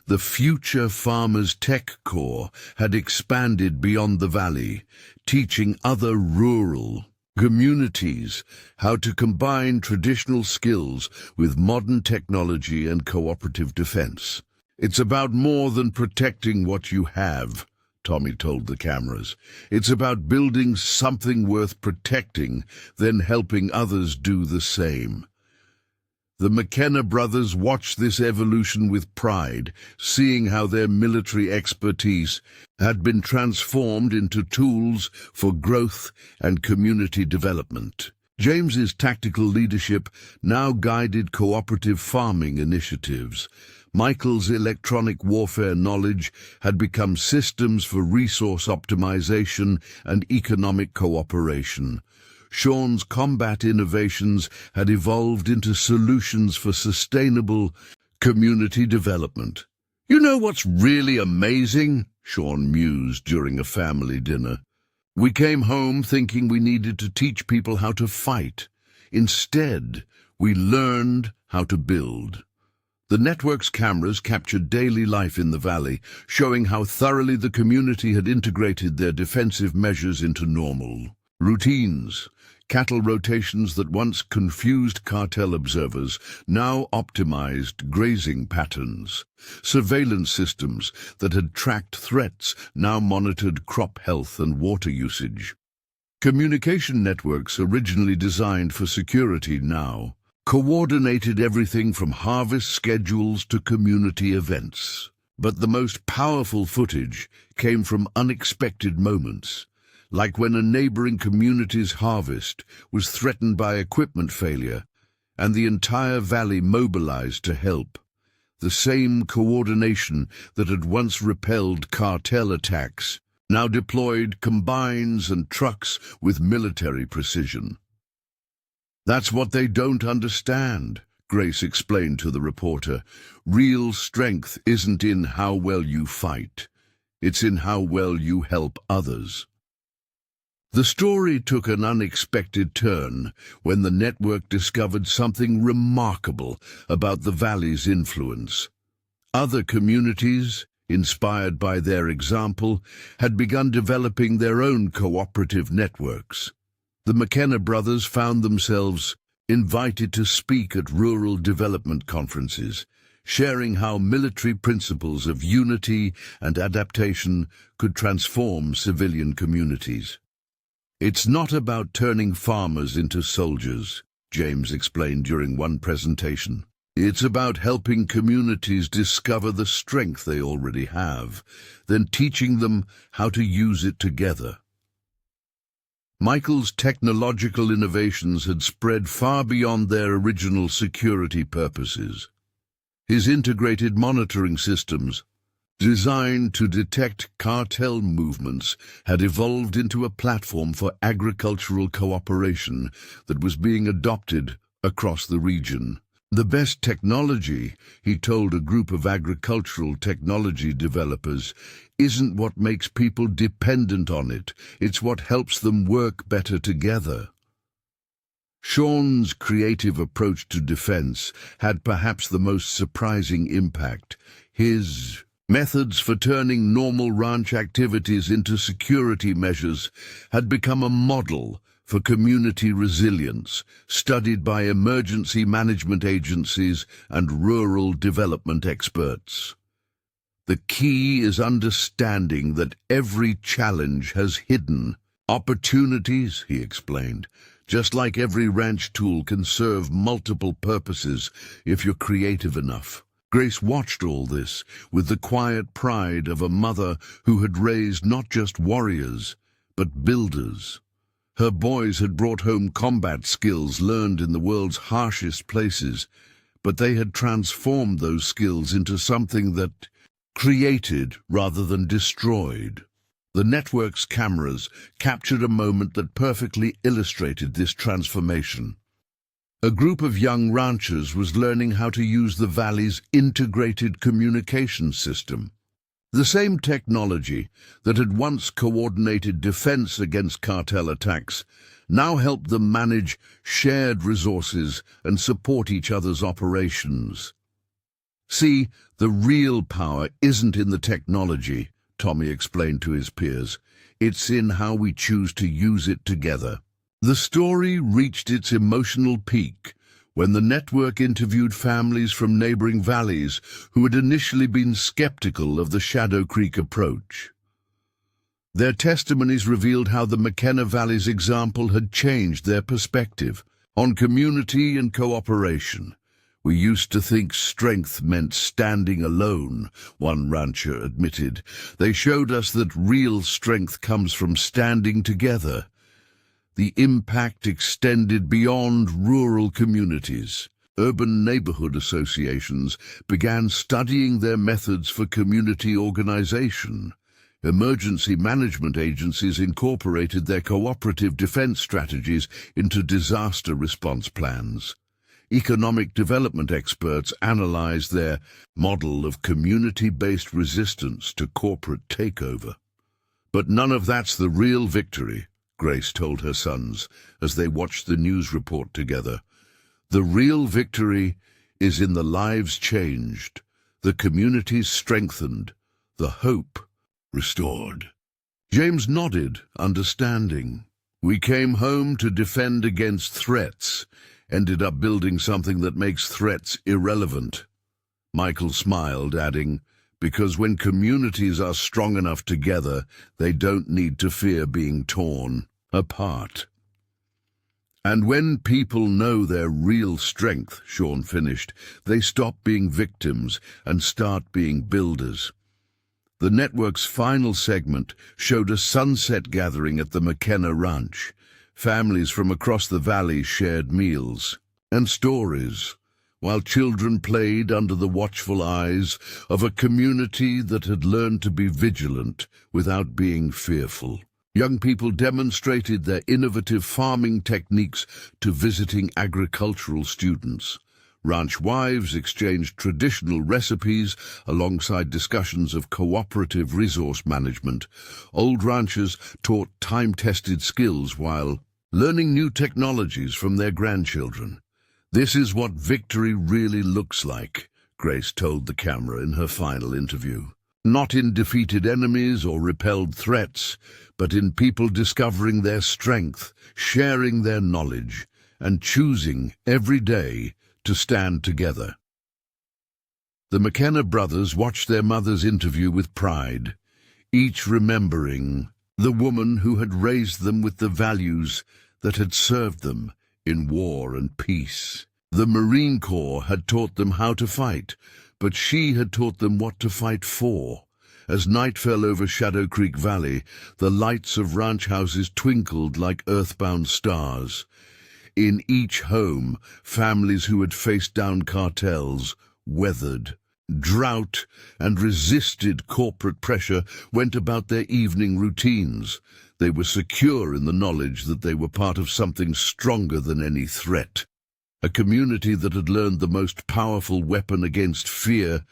The Future Farmers Tech Corps had expanded beyond the valley, teaching other rural communities how to combine traditional skills with modern technology and cooperative defense. "It's about more than protecting what you have," Tommy told the cameras. "It's about building something worth protecting, then helping others do the same." The McKenna brothers watched this evolution with pride, seeing how their military expertise had been transformed into tools for growth and community development. James's tactical leadership now guided cooperative farming initiatives. Michael's electronic warfare knowledge had become systems for resource optimization and economic cooperation. Sean's combat innovations had evolved into solutions for sustainable community development. "You know what's really amazing?" Sean mused during a family dinner. "We came home thinking we needed to teach people how to fight. Instead, we learned how to build." The network's cameras captured daily life in the valley, showing how thoroughly the community had integrated their defensive measures into normal routines. Cattle rotations that once confused cartel observers now optimized grazing patterns. Surveillance systems that had tracked threats now monitored crop health and water usage. Communication networks originally designed for security now coordinated everything from harvest schedules to community events. But the most powerful footage came from unexpected moments, like when a neighboring community's harvest was threatened by equipment failure, and the entire valley mobilized to help. The same coordination that had once repelled cartel attacks now deployed combines and trucks with military precision. "That's what they don't understand," Grace explained to the reporter. "Real strength isn't in how well you fight. It's in how well you help others." The story took an unexpected turn when the network discovered something remarkable about the valley's influence. Other communities, inspired by their example, had begun developing their own cooperative networks. The McKenna brothers found themselves invited to speak at rural development conferences, sharing how military principles of unity and adaptation could transform civilian communities. "It's not about turning farmers into soldiers," James explained during one presentation. "It's about helping communities discover the strength they already have, then teaching them how to use it together." Michael's technological innovations had spread far beyond their original security purposes. His integrated monitoring systems, designed to detect cartel movements, had evolved into a platform for agricultural cooperation that was being adopted across the region. "The best technology," he told a group of agricultural technology developers, "isn't what makes people dependent on it, it's what helps them work better together." Sean's creative approach to defense had perhaps the most surprising impact. His methods for turning normal ranch activities into security measures had become a model for community resilience, studied by emergency management agencies and rural development experts. "The key is understanding that every challenge has hidden opportunities," he explained. "Just like every ranch tool can serve multiple purposes if you're creative enough." Grace watched all this with the quiet pride of a mother who had raised not just warriors, but builders. Her boys had brought home combat skills learned in the world's harshest places, but they had transformed those skills into something that created rather than destroyed. The network's cameras captured a moment that perfectly illustrated this transformation. A group of young ranchers was learning how to use the valley's integrated communication system. The same technology that had once coordinated defense against cartel attacks now helped them manage shared resources and support each other's operations. "See, the real power isn't in the technology," Tommy explained to his peers. "It's in how we choose to use it together." The story reached its emotional peak when the network interviewed families from neighboring valleys who had initially been skeptical of the Shadow Creek approach. Their testimonies revealed how the McKenna Valley's example had changed their perspective on community and cooperation. "We used to think strength meant standing alone," one rancher admitted. "They showed us that real strength comes from standing together." The impact extended beyond rural communities. Urban neighborhood associations began studying their methods for community organization. Emergency management agencies incorporated their cooperative defense strategies into disaster response plans. Economic development experts analyzed their model of community-based resistance to corporate takeover. But none of that's the real victory, Grace told her sons as they watched the news report together. The real victory is in the lives changed, the communities strengthened, the hope restored. James nodded, understanding. We came home to defend against threats, ended up building something that makes threats irrelevant. Michael smiled, adding, because when communities are strong enough together, they don't need to fear being torn apart. And when people know their real strength, Sean finished, they stop being victims and start being builders. The network's final segment showed a sunset gathering at the McKenna ranch. Families from across the valley shared meals and stories, while children played under the watchful eyes of a community that had learned to be vigilant without being fearful. Young people demonstrated their innovative farming techniques to visiting agricultural students. Ranch wives exchanged traditional recipes alongside discussions of cooperative resource management. Old ranchers taught time-tested skills while learning new technologies from their grandchildren. This is what victory really looks like, Grace told the camera in her final interview. Not in defeated enemies or repelled threats, but in people discovering their strength, sharing their knowledge, and choosing every day to stand together. The McKenna brothers watched their mother's interview with pride, each remembering the woman who had raised them with the values that had served them in war and peace. The Marine Corps had taught them how to fight, but she had taught them what to fight for. As night fell over Shadow Creek Valley, the lights of ranch houses twinkled like earthbound stars. In each home, families who had faced down cartels, weathered drought, and resisted corporate pressure went about their evening routines. They were secure in the knowledge that they were part of something stronger than any threat. A community that had learned the most powerful weapon against fear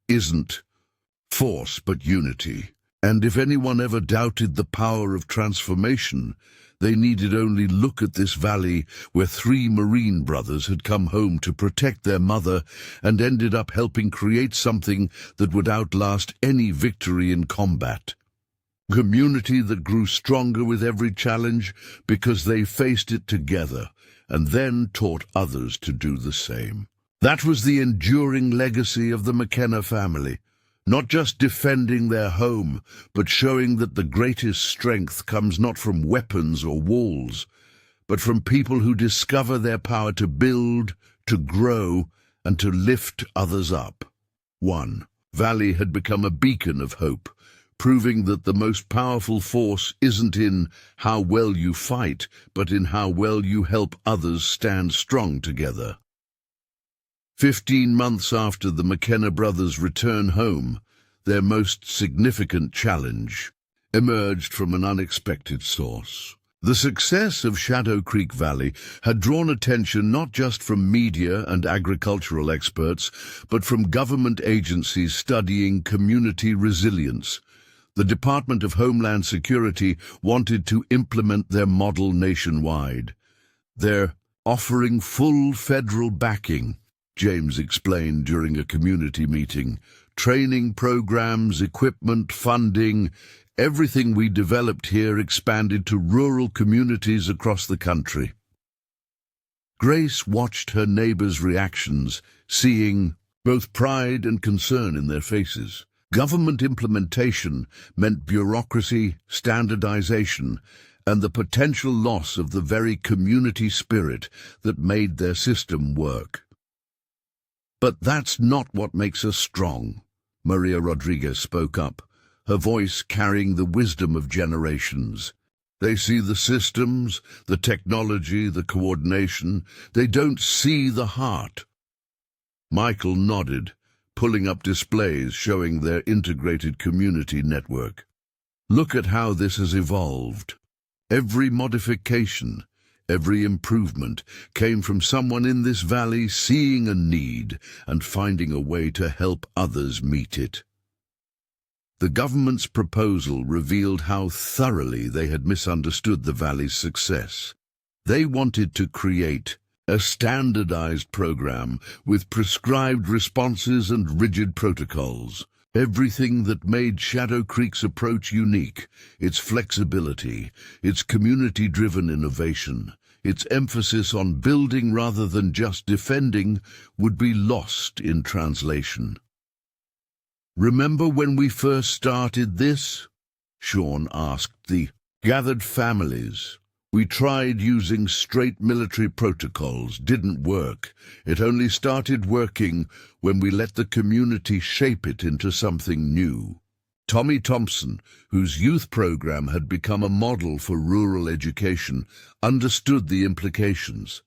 isn't force but unity. And if anyone ever doubted the power of transformation, they needed only look at this valley where 3 Marine brothers had come home to protect their mother and ended up helping create something that would outlast any victory in combat. A community that grew stronger with every challenge because they faced it together and then taught others to do the same. That was the enduring legacy of the McKenna family. Not just defending their home, but showing that the greatest strength comes not from weapons or walls, but from people who discover their power to build, to grow, and to lift others up. 1. Valley had become a beacon of hope, proving that the most powerful force isn't in how well you fight, but in how well you help others stand strong together. 15 months after the McKenna brothers' return home, their most significant challenge emerged from an unexpected source. The success of Shadow Creek Valley had drawn attention not just from media and agricultural experts, but from government agencies studying community resilience. The Department of Homeland Security wanted to implement their model nationwide. They're offering full federal backing, James explained during a community meeting. Training programs, equipment, funding, everything we developed here expanded to rural communities across the country. Grace watched her neighbors' reactions, seeing both pride and concern in their faces. Government implementation meant bureaucracy, standardization, and the potential loss of the very community spirit that made their system work. But that's not what makes us strong, Maria Rodriguez spoke up, her voice carrying the wisdom of generations. They see the systems, the technology, the coordination. They don't see the heart. Michael nodded, pulling up displays showing their integrated community network. Look at how this has evolved. Every modification, every improvement came from someone in this valley seeing a need and finding a way to help others meet it. The government's proposal revealed how thoroughly they had misunderstood the valley's success. They wanted to create a standardized program with prescribed responses and rigid protocols. Everything that made Shadow Creek's approach unique, its flexibility, its community-driven innovation, its emphasis on building rather than just defending, would be lost in translation. "Remember when we first started this?" Sean asked the gathered families. "We tried using straight military protocols, didn't work. It only started working when we let the community shape it into something new." Tommy Thompson, whose youth program had become a model for rural education, understood the implications.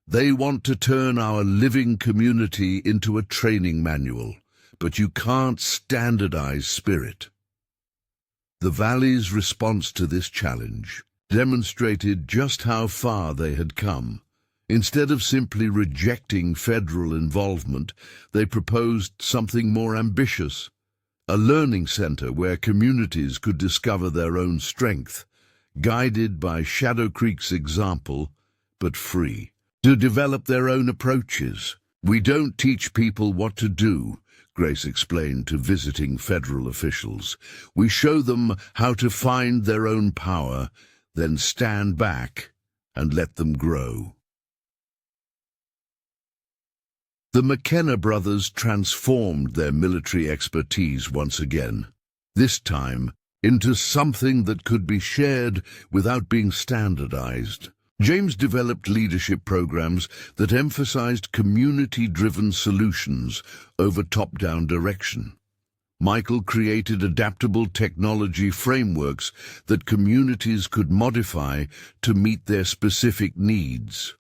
"They want to turn our living community into a training manual, but you can't standardize spirit." The Valley's response to this challenge demonstrated just how far they had come. Instead of simply rejecting federal involvement, they proposed something more ambitious, a learning center where communities could discover their own strength, guided by Shadow Creek's example, but free to develop their own approaches. "We don't teach people what to do," Grace explained to visiting federal officials. "We show them how to find their own power, then stand back and let them grow." The McKenna brothers transformed their military expertise once again, this time into something that could be shared without being standardized. James developed leadership programs that emphasized community-driven solutions over top-down direction. Michael created adaptable technology frameworks that communities could modify to meet their specific needs.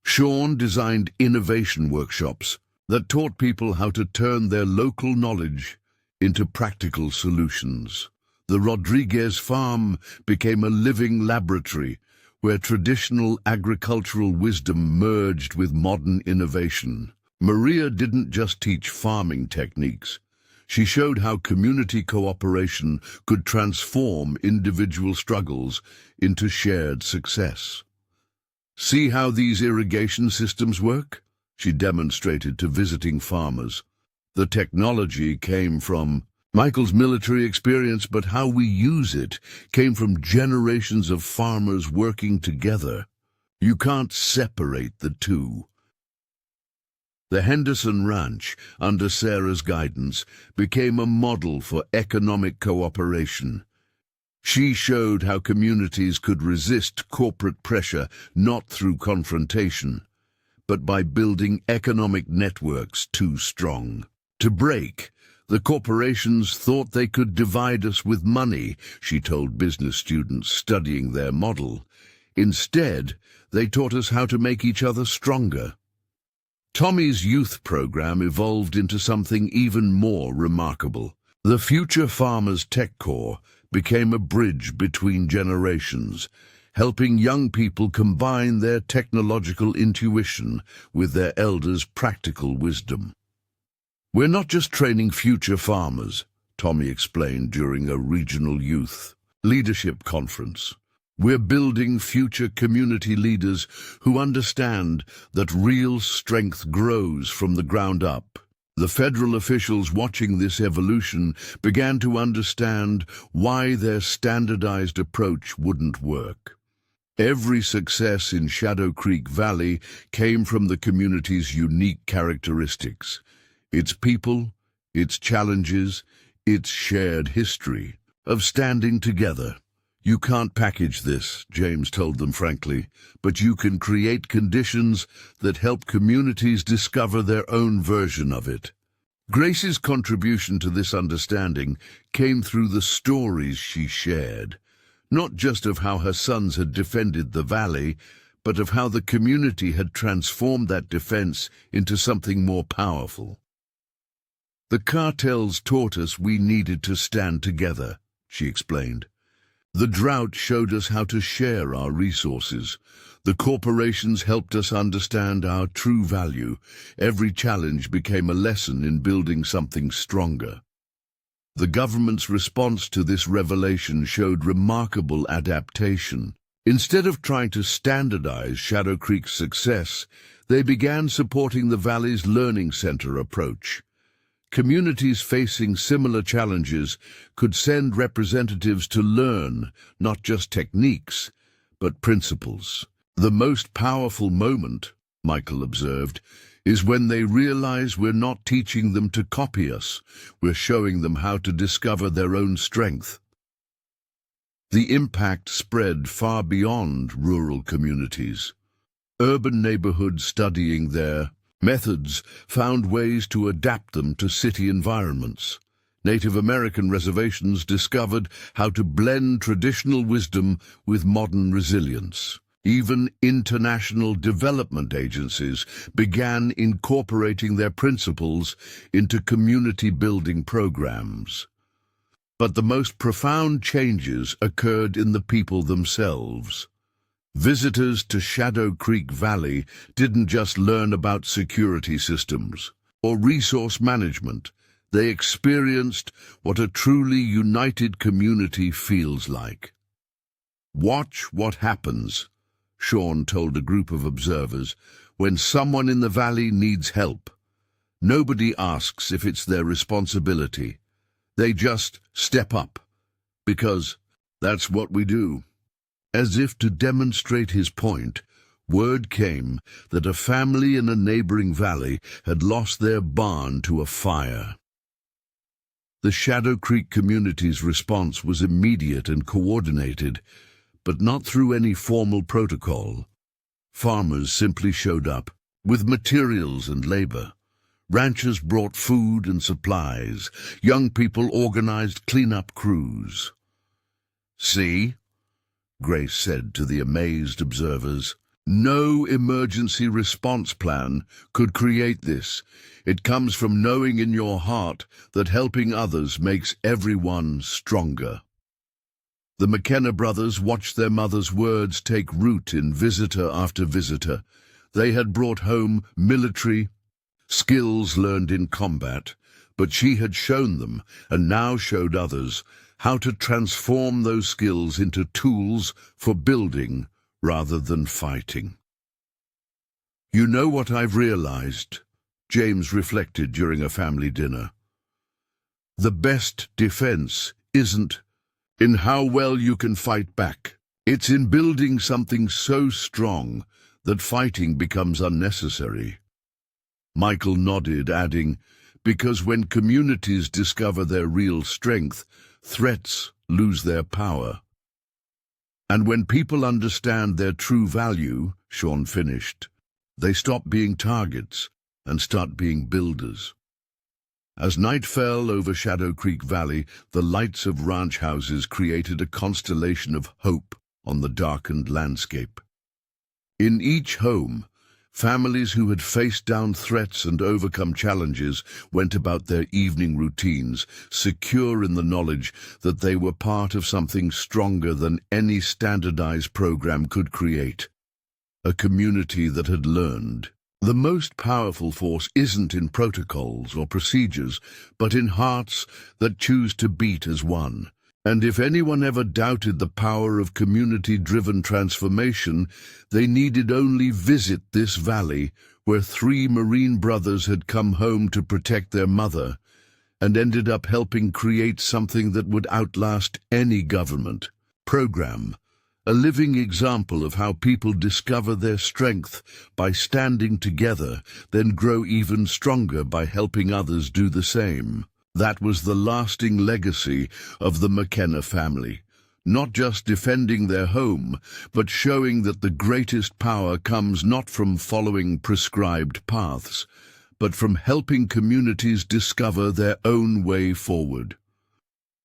Sean designed innovation workshops that taught people how to turn their local knowledge into practical solutions. The Rodriguez farm became a living laboratory where traditional agricultural wisdom merged with modern innovation. Maria didn't just teach farming techniques. She showed how community cooperation could transform individual struggles into shared success. "See how these irrigation systems work?" she demonstrated to visiting farmers. "The technology came from Michael's military experience, but how we use it came from generations of farmers working together. You can't separate the two." The Henderson Ranch, under Sarah's guidance, became a model for economic cooperation. She showed how communities could resist corporate pressure not through confrontation, but by building economic networks too strong to break. "The corporations thought they could divide us with money," she told business students studying their model. "Instead, they taught us how to make each other stronger." Tommy's youth program evolved into something even more remarkable. The Future Farmers Tech Corps became a bridge between generations, helping young people combine their technological intuition with their elders' practical wisdom. "We're not just training future farmers," Tommy explained during a regional youth leadership conference. "We're building future community leaders who understand that real strength grows from the ground up." The federal officials watching this evolution began to understand why their standardized approach wouldn't work. Every success in Shadow Creek Valley came from the community's unique characteristics: its people, its challenges, its shared history of standing together. "You can't package this," James told them frankly, "but you can create conditions that help communities discover their own version of it." Grace's contribution to this understanding came through the stories she shared. not just of how her sons had defended the valley, but of how the community had transformed that defense into something more powerful. "The cartels taught us we needed to stand together," she explained. "The drought showed us how to share our resources. The corporations helped us understand our true value. Every challenge became a lesson in building something stronger." The government's response to this revelation showed remarkable adaptation. Instead of trying to standardize Shadow Creek's success, they began supporting the Valley's Learning Center approach. Communities facing similar challenges could send representatives to learn not just techniques, but principles. "The most powerful moment," Michael observed, "is when they realize we're not teaching them to copy us, we're showing them how to discover their own strength." The impact spread far beyond rural communities. Urban neighborhoods studying their methods found ways to adapt them to city environments. Native American reservations discovered how to blend traditional wisdom with modern resilience. Even international development agencies began incorporating their principles into community-building programs. But the most profound changes occurred in the people themselves. Visitors to Shadow Creek Valley didn't just learn about security systems or resource management. They experienced what a truly united community feels like. "Watch what happens," Sean told a group of observers, "when someone in the valley needs help. Nobody asks if it's their responsibility. They just step up, because that's what we do." As if to demonstrate his point, word came that a family in a neighboring valley had lost their barn to a fire. The Shadow Creek community's response was immediate and coordinated, but not through any formal protocol. Farmers simply showed up, with materials and labor. Ranchers brought food and supplies. Young people organized cleanup crews. "See?" Grace said to the amazed observers. "No emergency response plan could create this. It comes from knowing in your heart that helping others makes everyone stronger." The McKenna brothers watched their mother's words take root in visitor after visitor. They had brought home military skills learned in combat, but she had shown them, and now showed others, how to transform those skills into tools for building rather than fighting. "You know what I've realized," James reflected during a family dinner. "The best defense isn't in how well you can fight back. It's in building something so strong that fighting becomes unnecessary." Michael nodded, adding, "Because when communities discover their real strength, threats lose their power. And when people understand their true value," Sean finished, "they stop being targets and start being builders." As night fell over Shadow Creek Valley, the lights of ranch houses created a constellation of hope on the darkened landscape. In each home, families who had faced down threats and overcome challenges went about their evening routines, secure in the knowledge that they were part of something stronger than any standardized program could create. A community that had learned. The most powerful force isn't in protocols or procedures, but in hearts that choose to beat as one. And if anyone ever doubted the power of community-driven transformation, they needed only visit this valley where 3 Marine brothers had come home to protect their mother and ended up helping create something that would outlast any government program. A living example of how people discover their strength by standing together, then grow even stronger by helping others do the same. That was the lasting legacy of the McKenna family, not just defending their home, but showing that the greatest power comes not from following prescribed paths, but from helping communities discover their own way forward.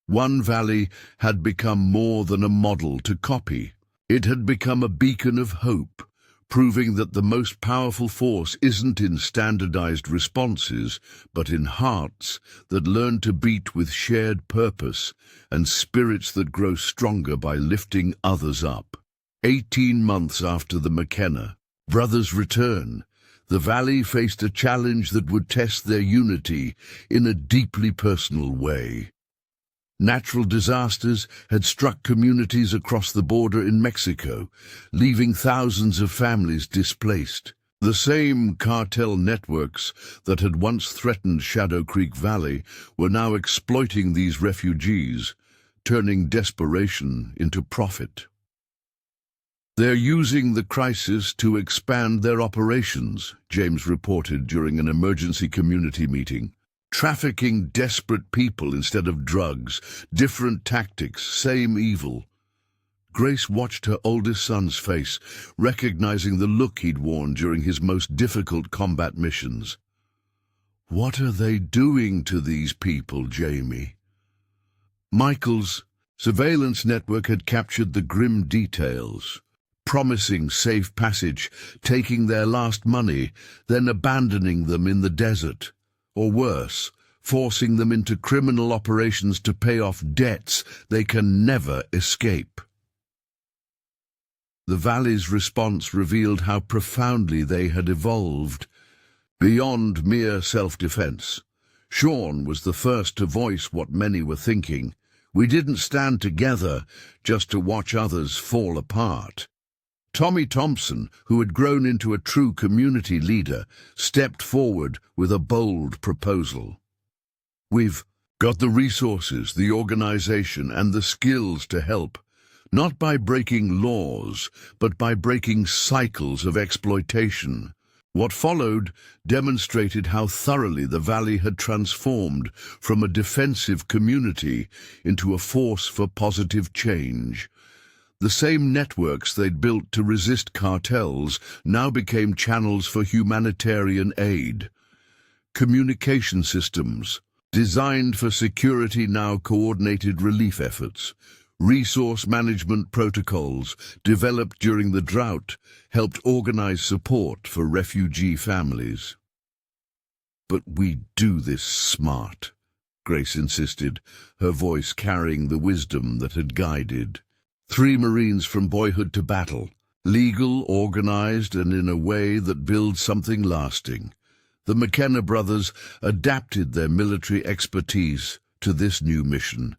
One valley had become more than a model to copy. It had become a beacon of hope, proving that the most powerful force isn't in standardized responses, but in hearts that learn to beat with shared purpose and spirits that grow stronger by lifting others up. 18 months after the McKenna brothers' return, the valley faced a challenge that would test their unity in a deeply personal way. Natural disasters had struck communities across the border in Mexico, leaving thousands of families displaced. The same cartel networks that had once threatened Shadow Creek Valley were now exploiting these refugees, turning desperation into profit. "They're using the crisis to expand their operations," James reported during an emergency community meeting. "Trafficking desperate people instead of drugs, different tactics, same evil." Grace watched her oldest son's face, recognizing the look he'd worn during his most difficult combat missions. "What are they doing to these people, Jamie?" Michael's surveillance network had captured the grim details, promising safe passage, taking their last money, then abandoning them in the desert. Or worse, forcing them into criminal operations to pay off debts they can never escape. The valley's response revealed how profoundly they had evolved. Beyond mere self-defense, Sean was the first to voice what many were thinking. We didn't stand together just to watch others fall apart. Tommy Thompson, who had grown into a true community leader, stepped forward with a bold proposal. "We've got the resources, the organization, and the skills to help, not by breaking laws, but by breaking cycles of exploitation." What followed demonstrated how thoroughly the valley had transformed from a defensive community into a force for positive change. The same networks they'd built to resist cartels now became channels for humanitarian aid. Communication systems, designed for security, now coordinated relief efforts. Resource management protocols, developed during the drought, helped organize support for refugee families. "But we do this smart," Grace insisted, her voice carrying the wisdom that had guided 3 Marines from boyhood to battle, legal, organized, and in a way that builds something lasting. The McKenna brothers adapted their military expertise to this new mission.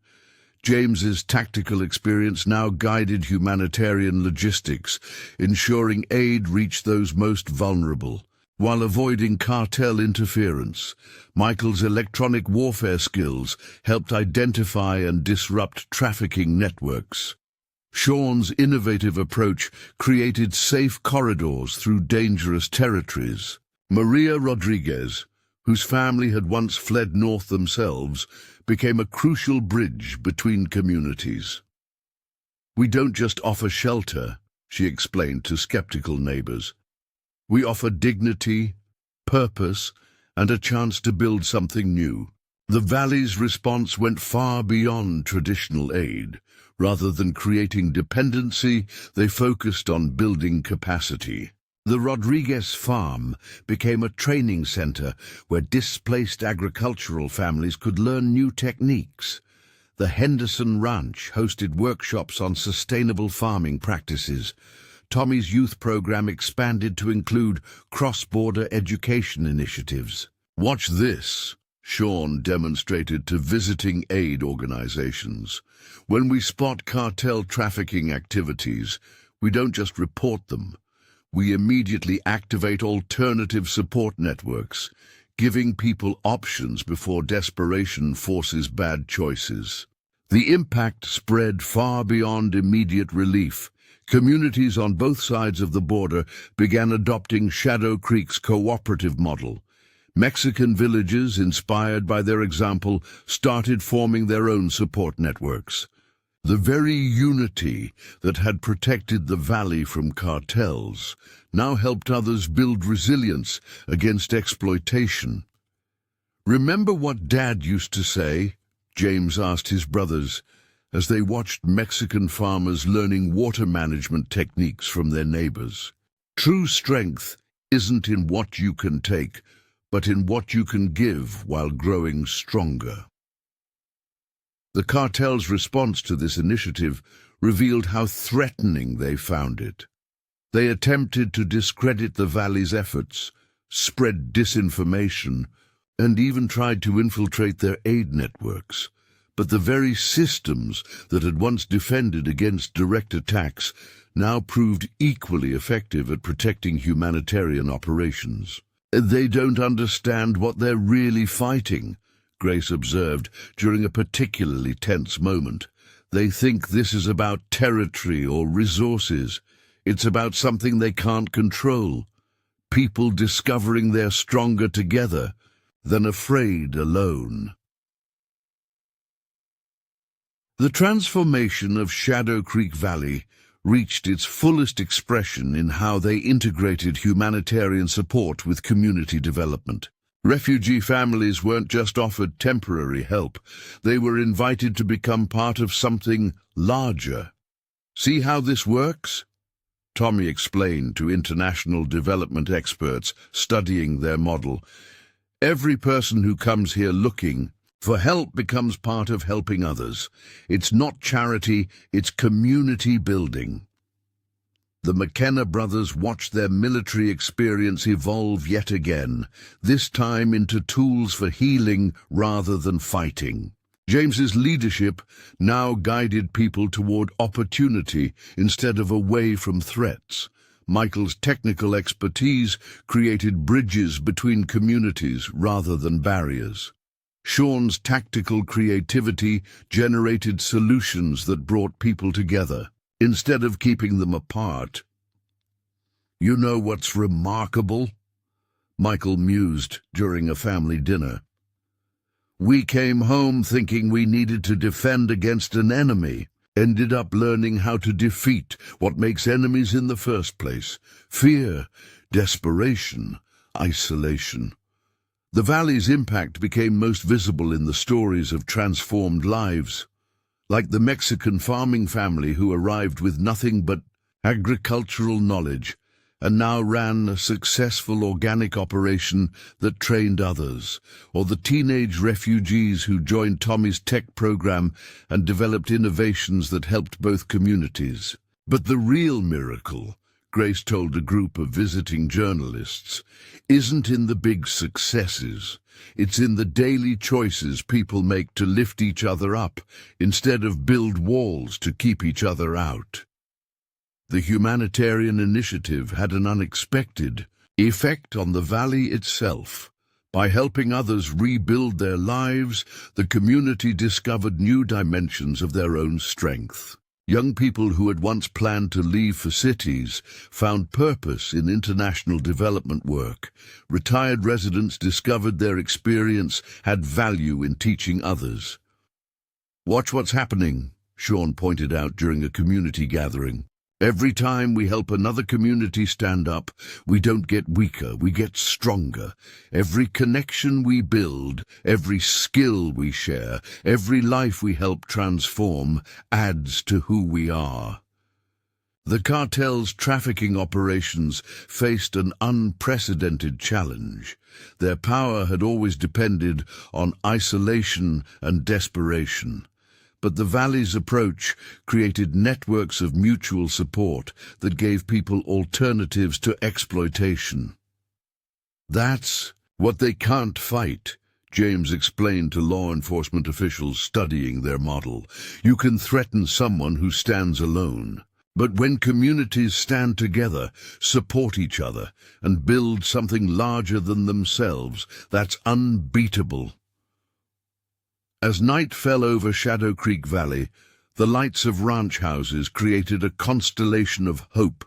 James's tactical experience now guided humanitarian logistics, ensuring aid reached those most vulnerable, while avoiding cartel interference. Michael's electronic warfare skills helped identify and disrupt trafficking networks. Sean's innovative approach created safe corridors through dangerous territories. Maria Rodriguez, whose family had once fled north themselves, became a crucial bridge between communities. "We don't just offer shelter," she explained to skeptical neighbors. "We offer dignity, purpose, and a chance to build something new." The valley's response went far beyond traditional aid. Rather than creating dependency, they focused on building capacity. The Rodriguez farm became a training center where displaced agricultural families could learn new techniques. The Henderson Ranch hosted workshops on sustainable farming practices. Tommy's youth program expanded to include cross-border education initiatives. "Watch this," Sean demonstrated to visiting aid organizations. "When we spot cartel trafficking activities, we don't just report them. We immediately activate alternative support networks, giving people options before desperation forces bad choices." The impact spread far beyond immediate relief. Communities on both sides of the border began adopting Shadow Creek's cooperative model. Mexican villages, inspired by their example, started forming their own support networks. The very unity that had protected the valley from cartels now helped others build resilience against exploitation. "Remember what Dad used to say? James asked his brothers as they watched Mexican farmers learning water management techniques from their neighbors. True strength isn't in what you can take, but in what you can give while growing stronger. The cartel's response to this initiative revealed how threatening they found it. They attempted to discredit the valley's efforts, spread disinformation, and even tried to infiltrate their aid networks. But the very systems that had once defended against direct attacks now proved equally effective at protecting humanitarian operations. They don't understand what they're really fighting, Grace observed during a particularly tense moment. They think this is about territory or resources. It's about something they can't control. People discovering they're stronger together than afraid alone. The transformation of Shadow Creek Valley reached its fullest expression in how they integrated humanitarian support with community development. Refugee families weren't just offered temporary help, they were invited to become part of something larger. See how this works? Tommy explained to international development experts studying their model. Every person who comes here looking for help becomes part of helping others. It's not charity, it's community building. The McKenna brothers watched their military experience evolve yet again, this time into tools for healing rather than fighting. James's leadership now guided people toward opportunity instead of away from threats. Michael's technical expertise created bridges between communities rather than barriers. Sean's tactical creativity generated solutions that brought people together, instead of keeping them apart. You know what's remarkable? Michael mused during a family dinner. We came home thinking we needed to defend against an enemy, ended up learning how to defeat what makes enemies in the first place: fear, desperation, isolation. The valley's impact became most visible in the stories of transformed lives, like the Mexican farming family who arrived with nothing but agricultural knowledge and now ran a successful organic operation that trained others, or the teenage refugees who joined Tommy's tech program and developed innovations that helped both communities. But the real miracle, Grace told a group of visiting journalists, isn't in the big successes. It's in the daily choices people make to lift each other up instead of build walls to keep each other out. The humanitarian initiative had an unexpected effect on the valley itself. By helping others rebuild their lives, the community discovered new dimensions of their own strength. Young people who had once planned to leave for cities found purpose in international development work. Retired residents discovered their experience had value in teaching others. Watch what's happening, Sean pointed out during a community gathering. Every time we help another community stand up, we don't get weaker, we get stronger. Every connection we build, every skill we share, every life we help transform adds to who we are. The cartel's trafficking operations faced an unprecedented challenge. Their power had always depended on isolation and desperation. But the valley's approach created networks of mutual support that gave people alternatives to exploitation. That's what they can't fight, James explained to law enforcement officials studying their model. You can threaten someone who stands alone. But when communities stand together, support each other, and build something larger than themselves, that's unbeatable. As night fell over Shadow Creek Valley, the lights of ranch houses created a constellation of hope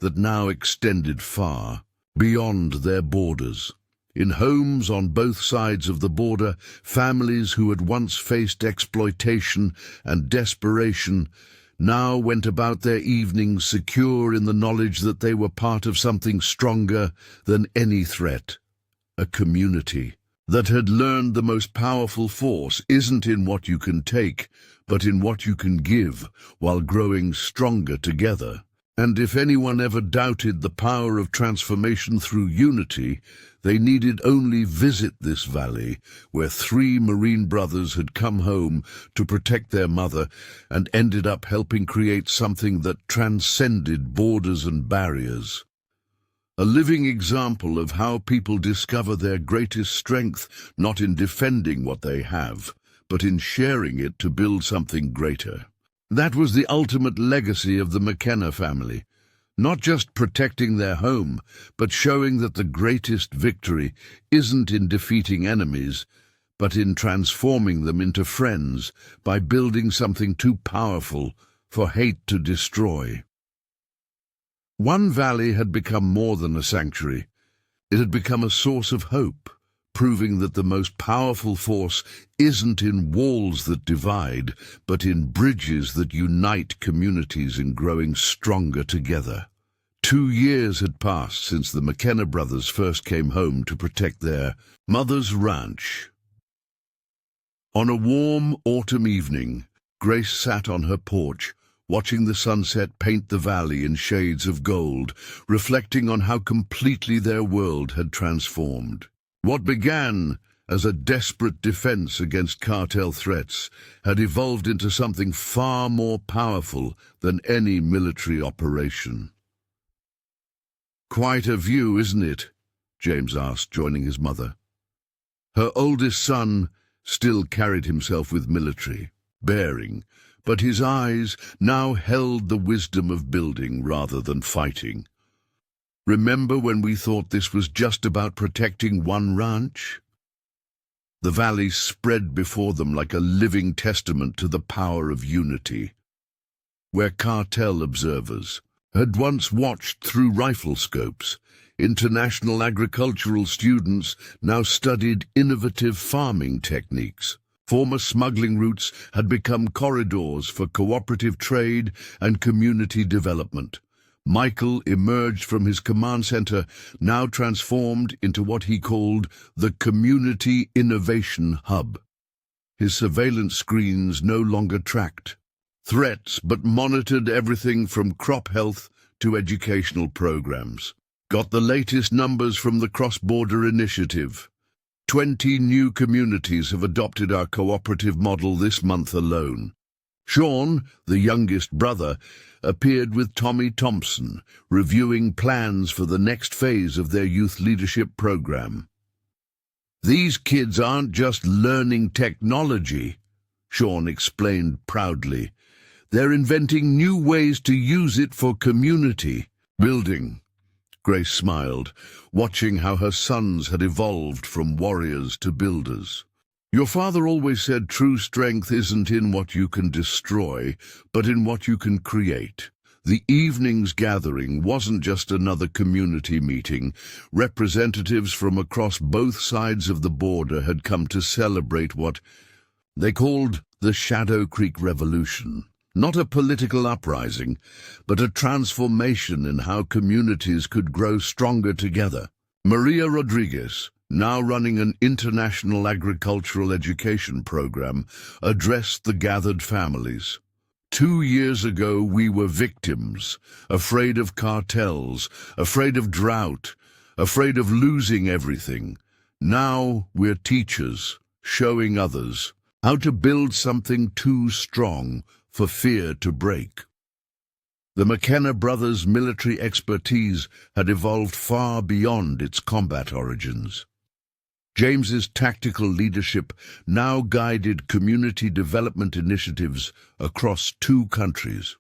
that now extended far beyond their borders. In homes on both sides of the border, families who had once faced exploitation and desperation now went about their evenings secure in the knowledge that they were part of something stronger than any threat, a community. that had learned the most powerful force isn't in what you can take, but in what you can give, while growing stronger together. And if anyone ever doubted the power of transformation through unity, they needed only visit this valley, where 3 Marine brothers had come home to protect their mother and ended up helping create something that transcended borders and barriers. A living example of how people discover their greatest strength, not in defending what they have, but in sharing it to build something greater. That was the ultimate legacy of the McKenna family. Not just protecting their home, but showing that the greatest victory isn't in defeating enemies, but in transforming them into friends by building something too powerful for hate to destroy. One valley had become more than a sanctuary. It had become a source of hope, proving that the most powerful force isn't in walls that divide, but in bridges that unite communities in growing stronger together. 2 years had passed since the McKenna brothers first came home to protect their mother's ranch. On a warm autumn evening, Grace sat on her porch, watching the sunset paint the valley in shades of gold, reflecting on how completely their world had transformed. What began as a desperate defense against cartel threats had evolved into something far more powerful than any military operation. "Quite a view, isn't it?" James asked, joining his mother. Her oldest son still carried himself with military bearing, but his eyes now held the wisdom of building rather than fighting. "Remember when we thought this was just about protecting one ranch?" The valley spread before them like a living testament to the power of unity. Where cartel observers had once watched through rifle scopes, international agricultural students now studied innovative farming techniques. Former smuggling routes had become corridors for cooperative trade and community development. Michael emerged from his command center, now transformed into what he called the Community Innovation Hub. His surveillance screens no longer tracked threats, but monitored everything from crop health to educational programs. Got the latest numbers from the Cross-Border Initiative. 20 new communities have adopted our cooperative model this month alone. Sean, the youngest brother, appeared with Tommy Thompson, reviewing plans for the next phase of their youth leadership program. "These kids aren't just learning technology," Sean explained proudly. "They're inventing new ways to use it for community building." Grace smiled, watching how her sons had evolved from warriors to builders. "Your father always said true strength isn't in what you can destroy, but in what you can create." The evening's gathering wasn't just another community meeting. Representatives from across both sides of the border had come to celebrate what they called the Shadow Creek Revolution. Not a political uprising, but a transformation in how communities could grow stronger together. Maria Rodriguez, now running an international agricultural education program, addressed the gathered families. 2 years ago, we were victims, afraid of cartels, afraid of drought, afraid of losing everything. Now we're teachers, showing others how to build something too strong for fear to break. The McKenna brothers' military expertise had evolved far beyond its combat origins. James's tactical leadership now guided community development initiatives across 2 countries.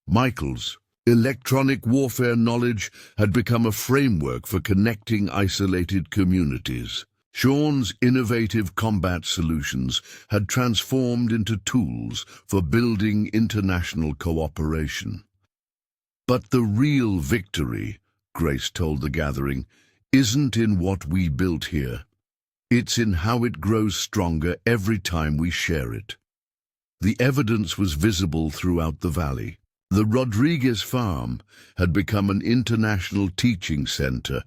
Michael's electronic warfare knowledge had become a framework for connecting isolated communities. Sean's innovative combat solutions had transformed into tools for building international cooperation. But the real victory, Grace told the gathering, isn't in what we built here. It's in how it grows stronger every time we share it. The evidence was visible throughout the valley. The Rodriguez farm had become an international teaching center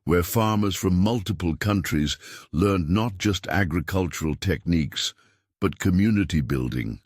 where farmers from multiple countries learned not just agricultural techniques, but community building.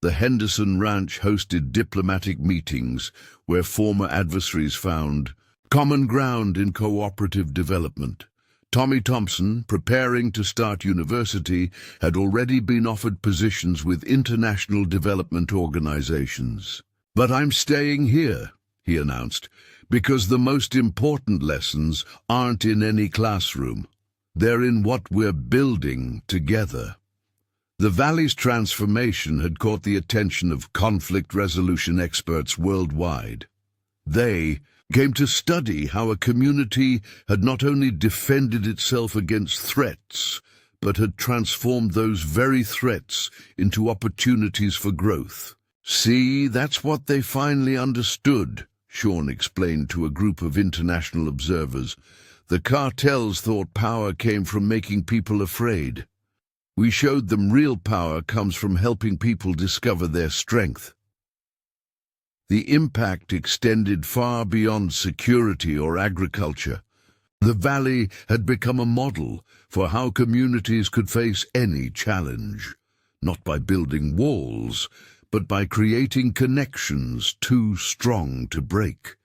The Henderson Ranch hosted diplomatic meetings where former adversaries found common ground in cooperative development. Tommy Thompson, preparing to start university, had already been offered positions with international development organizations. "But I'm staying here," he announced, "because the most important lessons aren't in any classroom. They're in what we're building together." The valley's transformation had caught the attention of conflict resolution experts worldwide. They came to study how a community had not only defended itself against threats, but had transformed those very threats into opportunities for growth. "See, that's what they finally understood," Sean explained to a group of international observers. "The cartels thought power came from making people afraid. We showed them real power comes from helping people discover their strength." The impact extended far beyond security or agriculture. The valley had become a model for how communities could face any challenge, not by building walls, but by creating connections too strong to break.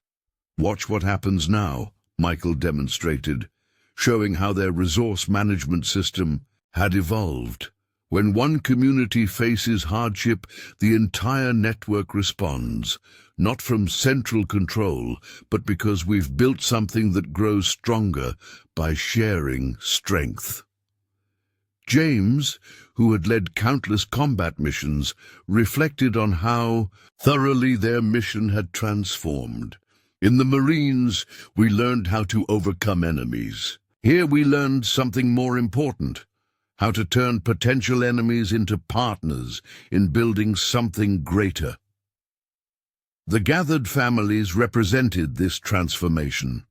"Watch what happens now," Michael demonstrated, showing how their resource management system had evolved. When one community faces hardship, the entire network responds, not from central control, but because we've built something that grows stronger by sharing strength. James, who had led countless combat missions, reflected on how thoroughly their mission had transformed. "In the Marines, we learned how to overcome enemies. Here we learned something more important: how to turn potential enemies into partners in building something greater." The gathered families represented this transformation.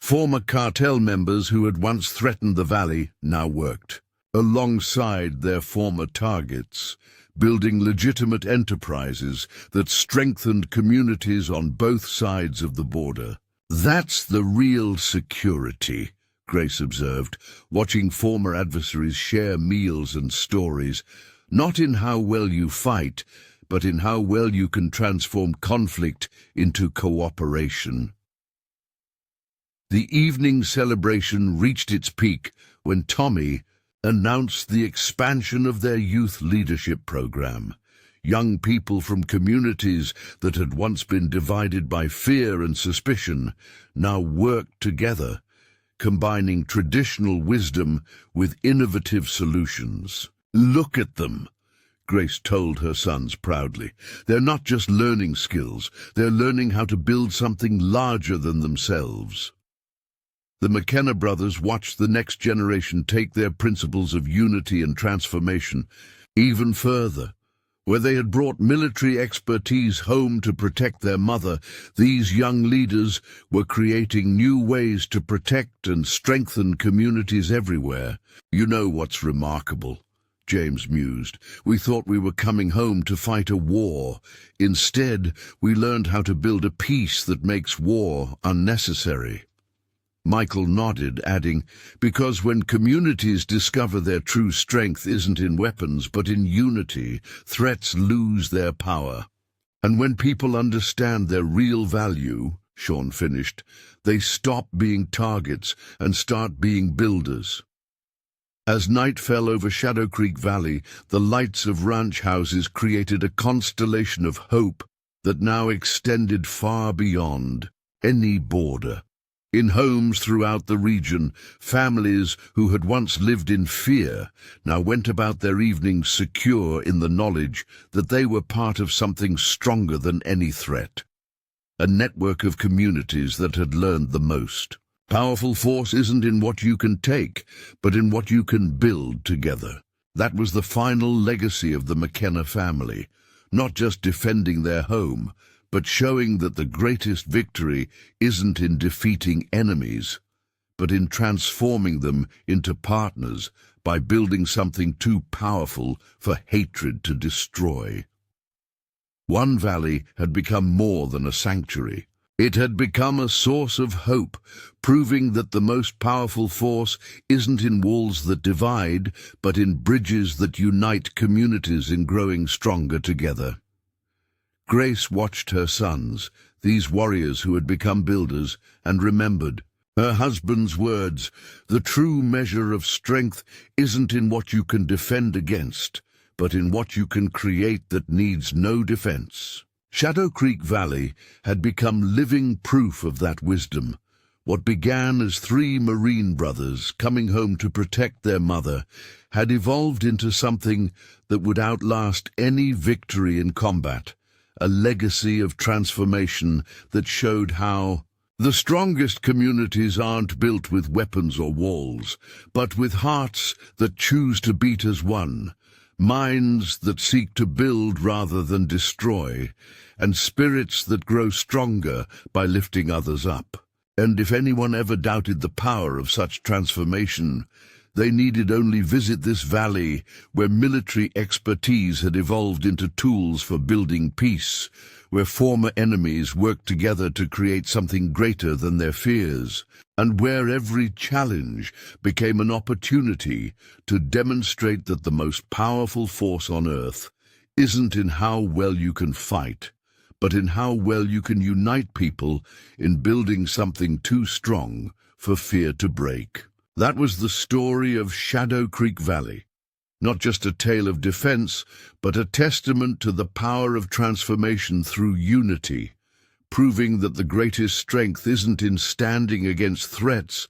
Former cartel members who had once threatened the valley now worked alongside their former targets, building legitimate enterprises that strengthened communities on both sides of the border. "That's the real security," Grace observed, watching former adversaries share meals and stories, "not in how well you fight, but in how well you can transform conflict into cooperation." The evening celebration reached its peak when Tommy announced the expansion of their youth leadership program. Young people from communities that had once been divided by fear and suspicion now worked together, combining traditional wisdom with innovative solutions. "Look at them," Grace told her sons proudly. "They're not just learning skills, they're learning how to build something larger than themselves." The McKenna brothers watched the next generation take their principles of unity and transformation even further. Where they had brought military expertise home to protect their mother, these young leaders were creating new ways to protect and strengthen communities everywhere. "You know what's remarkable?" James mused. "We thought we were coming home to fight a war. Instead, we learned how to build a peace that makes war unnecessary." Michael nodded, adding, "Because when communities discover their true strength isn't in weapons but in unity, threats lose their power. And when people understand their real value," Sean finished, "they stop being targets and start being builders." As night fell over Shadow Creek Valley, the lights of ranch houses created a constellation of hope that now extended far beyond any border. In homes throughout the region, families who had once lived in fear now went about their evenings secure in the knowledge that they were part of something stronger than any threat. A network of communities that had learned the most. Powerful force isn't in what you can take, but in what you can build together. That was the final legacy of the McKenna family, not just defending their home, but showing that the greatest victory isn't in defeating enemies, but in transforming them into partners by building something too powerful for hatred to destroy. One valley had become more than a sanctuary. It had become a source of hope, proving that the most powerful force isn't in walls that divide, but in bridges that unite communities in growing stronger together. Grace watched her sons, these warriors who had become builders, and remembered her husband's words, "The true measure of strength isn't in what you can defend against, but in what you can create that needs no defense." Shadow Creek Valley had become living proof of that wisdom. What began as three Marine brothers coming home to protect their mother had evolved into something that would outlast any victory in combat, a legacy of transformation that showed how the strongest communities aren't built with weapons or walls, but with hearts that choose to beat as one, minds that seek to build rather than destroy, and spirits that grow stronger by lifting others up. And if anyone ever doubted the power of such transformation, they needed only visit this valley where military expertise had evolved into tools for building peace, where former enemies worked together to create something greater than their fears, and where every challenge became an opportunity to demonstrate that the most powerful force on Earth isn't in how well you can fight, but in how well you can unite people in building something too strong for fear to break. That was the story of Shadow Creek Valley. Not just a tale of defense, but a testament to the power of transformation through unity, proving that the greatest strength isn't in standing against threats,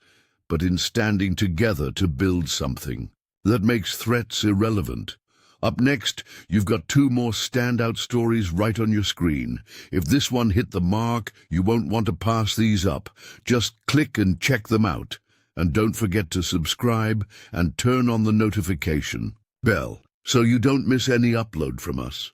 but in standing together to build something that makes threats irrelevant. Up next, you've got two more standout stories right on your screen. If this one hit the mark, you won't want to pass these up. Just click and check them out. And don't forget to subscribe and turn on the notification bell so you don't miss any upload from us.